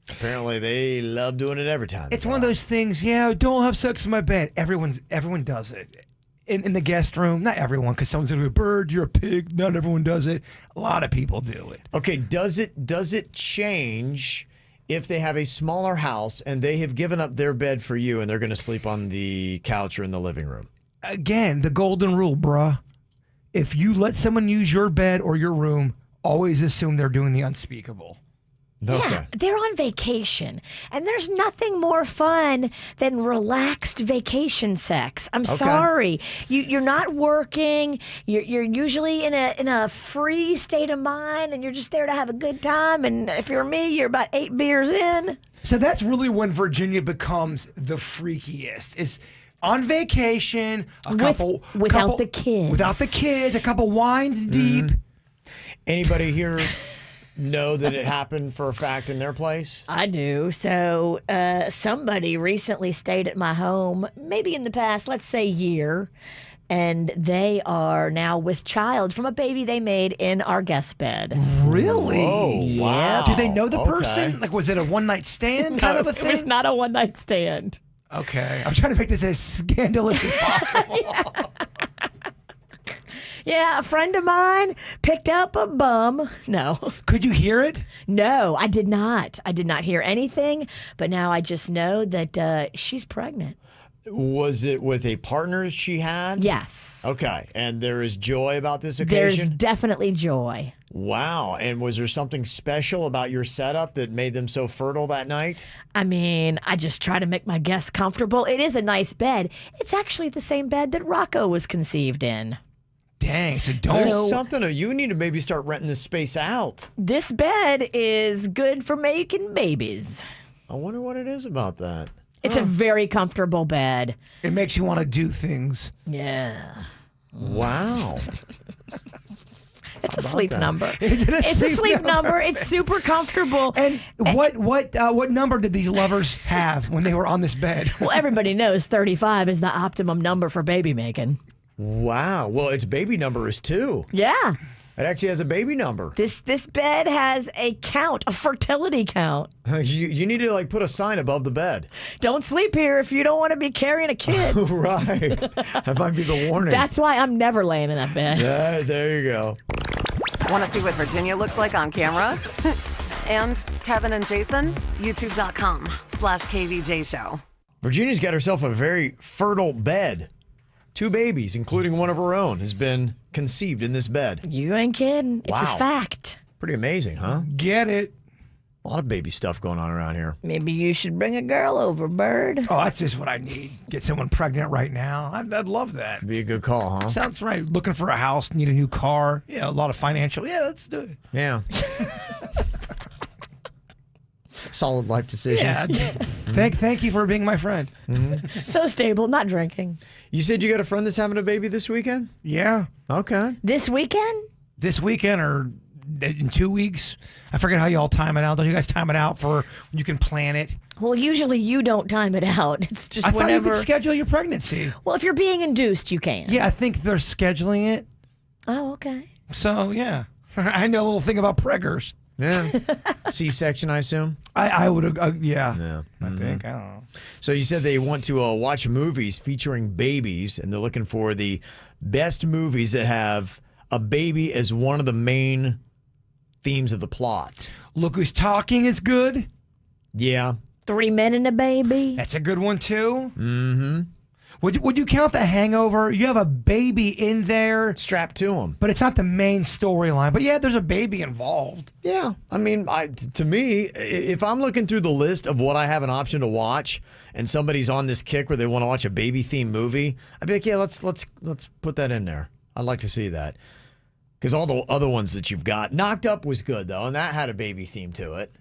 Apparently, they love doing it every time. It's one of those things, yeah, don't have sex in my bed. Everyone does it. In the guest room, not everyone, because someone's going to be a bird, you're a pig. Not everyone does it. A lot of people do it. Okay, does it change if they have a smaller house and they have given up their bed for you and they're going to sleep on the couch or in the living room? Again, the golden rule, bruh. If you let someone use your bed or your room, always assume they're doing the unspeakable. Okay. Yeah, they're on vacation, and there's nothing more fun than relaxed vacation sex. I'm sorry, you're not working. You're usually in a free state of mind, and you're just there to have a good time. And if you're me, you're about 8 beers in. So that's really when Virginia becomes the freakiest. Is on vacation, without the kids, a couple wines deep. Anybody here know that it happened for a fact in their place? I do. So somebody recently stayed at my home, maybe in the past, let's say, year, and they are now with child from a baby they made in our guest bed. Really? Oh, wow. Do they know the person? Like, was it a one-night stand kind of a thing? It was not a one-night stand. Okay. I'm trying to make this as scandalous as possible. Yeah, a friend of mine picked up a bum. No. Could you hear it? No, I did not. I did not hear anything, but now I just know that she's pregnant. Was it with a partner she had? Yes. Okay, and there is joy about this There's occasion? definitely joy. Wow, and was there something special about your setup that made them so fertile that night? I mean, I just try to make my guests comfortable. It is a nice bed. It's actually the same bed that Rocco was conceived in. Dang, so There's something you need to maybe start renting this space out. This bed is good for making babies. I wonder what it is about that. It's a very comfortable bed. It makes you want to do things. Yeah. Wow. It's a sleep number. Is it It's a sleep number. It's super comfortable. And what number did these lovers have when they were on this bed? Well, everybody knows 35 is the optimum number for baby making. Wow. Well, its baby number is 2. Yeah. It actually has a baby number. This bed has a count, a fertility count. You need to put a sign above the bed. Don't sleep here if you don't want to be carrying a kid. Right. That might be the warning. That's why I'm never laying in that bed. Yeah, there you go. Want to see what Virginia looks like on camera? And Kevin and Jason? YouTube.com/KVJ Show. Virginia's got herself a very fertile bed. 2 babies, including one of her own, has been conceived in this bed. You ain't kidding. It's a fact. Pretty amazing, huh? Get it. A lot of baby stuff going on around here. Maybe you should bring a girl over, Bird. Oh, that's just what I need. Get someone pregnant right now. I'd love that. Be a good call, huh? Sounds right. Looking for a house, need a new car. Yeah, a lot of financial. Yeah, let's do it. Yeah. Solid life decisions. Yeah. Thank you for being my friend. So stable, not drinking. You said you got a friend that's having a baby this weekend? Yeah. Okay. This weekend? This weekend or in 2 weeks? I forget how y'all time it out. Don't you guys time it out for when you can plan it? Well, usually you don't time it out. It's just I thought whenever. you could schedule your pregnancy. Well, if you're being induced, you can. Yeah, I think they're scheduling it. Oh, okay. So, yeah. I know a little thing about preggers. Yeah. C-section, I assume? I would, yeah. Yeah. I think. I don't know. So you said they want to watch movies featuring babies, and they're looking for the best movies that have a baby as one of the main themes of the plot. Look Who's Talking is good. Yeah. 3 Men and a Baby. That's a good one, too. Mm-hmm. Would you count The Hangover? You have a baby in there. Strapped to him. But it's not the main storyline. But yeah, there's a baby involved. Yeah. I mean, to me, if I'm looking through the list of what I have an option to watch and somebody's on this kick where they want to watch a baby-themed movie, I'd be like, yeah, let's put that in there. I'd like to see that. Because all the other ones that you've got. Knocked Up was good, though, and that had a baby theme to it.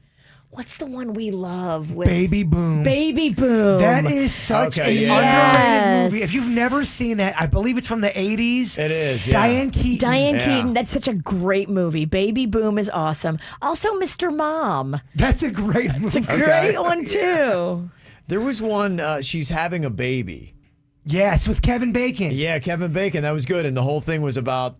What's the one we love with Baby Boom? Baby Boom. That is such an underrated movie. If you've never seen that, I believe it's from the 80s. It is, yeah. Diane Keaton. Keaton, that's such a great movie. Baby Boom is awesome. Also, Mr. Mom. That's a great movie. It's a great one, too. There was one, she's having a baby. Yes, with Kevin Bacon. Yeah, Kevin Bacon. That was good. And the whole thing was about,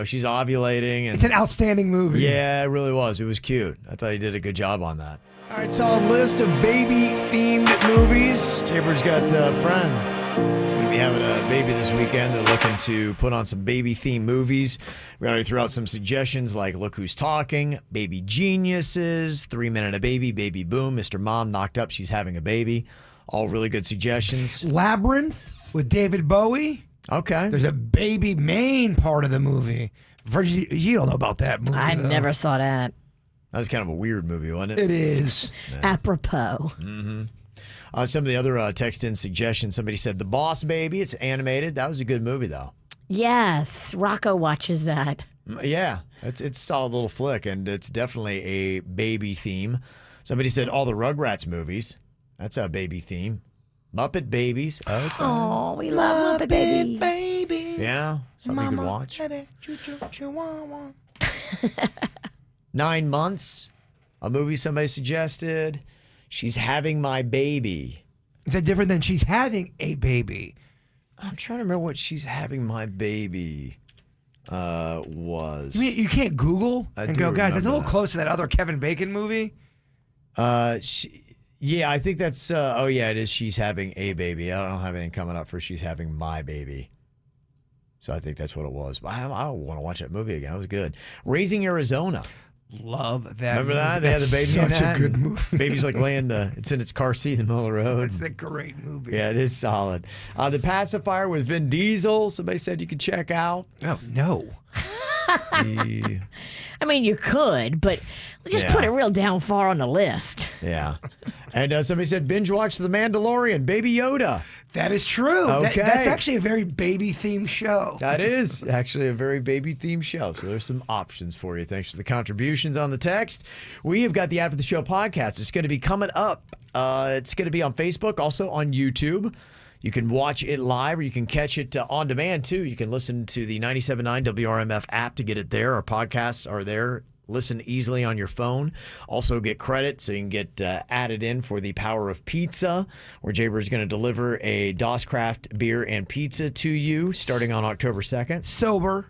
she's ovulating. And it's an outstanding movie. Yeah, it really was. It was cute. I thought he did a good job on that. All right, solid list of baby-themed movies. Jaber's got a friend. He's going to be having a baby this weekend. They're looking to put on some baby-themed movies. We already threw out some suggestions like Look Who's Talking, Baby Geniuses, 3 Men and a Baby, Baby Boom, Mr. Mom, Knocked Up, She's Having a Baby. All really good suggestions. Labyrinth with David Bowie. Okay. There's a baby main part of the movie. Virgie, you don't know about that movie. I never saw that. That was kind of a weird movie, wasn't it? It is. Yeah. Apropos. Mm-hmm. Some of the other text-in suggestions, somebody said The Boss Baby. It's animated. That was a good movie, though. Yes. Rocco watches that. Yeah. It's a solid little flick, and it's definitely a baby theme. Somebody said all the Rugrats movies. That's a baby theme. Muppet Babies. Okay. Oh, we love Muppet Baby. Babies. Yeah. Something you could watch. 9 Months. A movie somebody suggested. She's Having My Baby. Is that different than She's Having a Baby? I'm trying to remember what She's Having My Baby was. You mean you can't Google and go, guys, that's a little close to that other Kevin Bacon movie? Yeah, I think that's, it is She's Having a Baby. I don't have anything coming up for She's Having My Baby. So I think that's what it was. But I want to watch that movie again. It was good. Raising Arizona. Love that Remember movie. that? They had the baby in Such that. a good movie. Baby's like it's in its car seat in the middle of the road. It's a great movie. Yeah, it is solid. The Pacifier with Vin Diesel. Somebody said you could check out. Oh, no. I mean, you could, but just put it real down far on the list. Yeah. And somebody said binge watch The Mandalorian, Baby Yoda. That is true. Okay. That's actually a very baby-themed show. That is actually a very baby-themed show. So there's some options for you. Thanks for the contributions on the text. We have got the After the Show podcast. It's going to be coming up. It's going to be on Facebook, also on YouTube. You can watch it live or you can catch it on demand too. You can listen to the 97.9 WRMF app to get it there. Our podcasts are there. Listen easily on your phone. Also get credit so you can get added in for the Power of Pizza, where Jaybird's going to deliver a DOS Craft beer and pizza to you starting on October 2nd. Sober.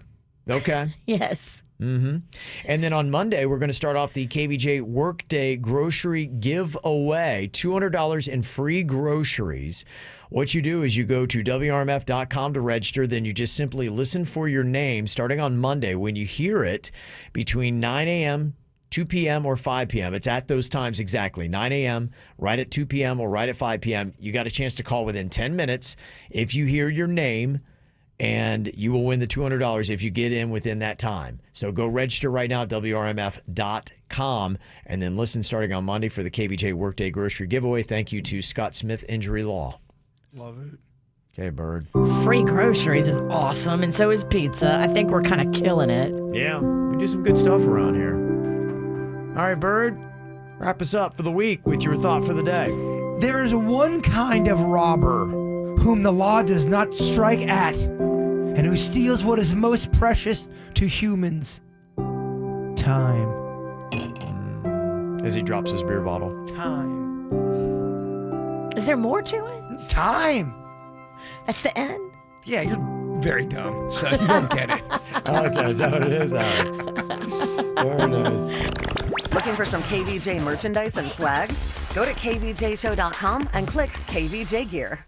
Okay. Yes. Mm-hmm. And then on Monday, we're going to start off the KVJ Workday Grocery Giveaway, $200 in free groceries. What you do is you go to WRMF.com to register. Then you just simply listen for your name starting on Monday. When you hear it between 9 a.m., 2 p.m., or 5 p.m., it's at those times exactly, 9 a.m., right at 2 p.m., or right at 5 p.m. You got a chance to call within 10 minutes if you hear your name, and you will win the $200 if you get in within that time. So go register right now at WRMF.com and then listen starting on Monday for the KVJ Workday Grocery Giveaway. Thank you to Scott Smith Injury Law. Love it. Okay, Bird. Free groceries is awesome, and so is pizza. I think we're kind of killing it. Yeah, we do some good stuff around here. All right, Bird, wrap us up for the week with your thought for the day. There is one kind of robber whom the law does not strike at, and who steals what is most precious to humans. Time. As he drops his beer bottle. Time. Is there more to it? Time. That's the end? Yeah, you're very dumb, so you don't get it. Okay, is that what it is? All right. Very nice. Looking for some KVJ merchandise and swag? Go to kvjshow.com and click KVJ Gear.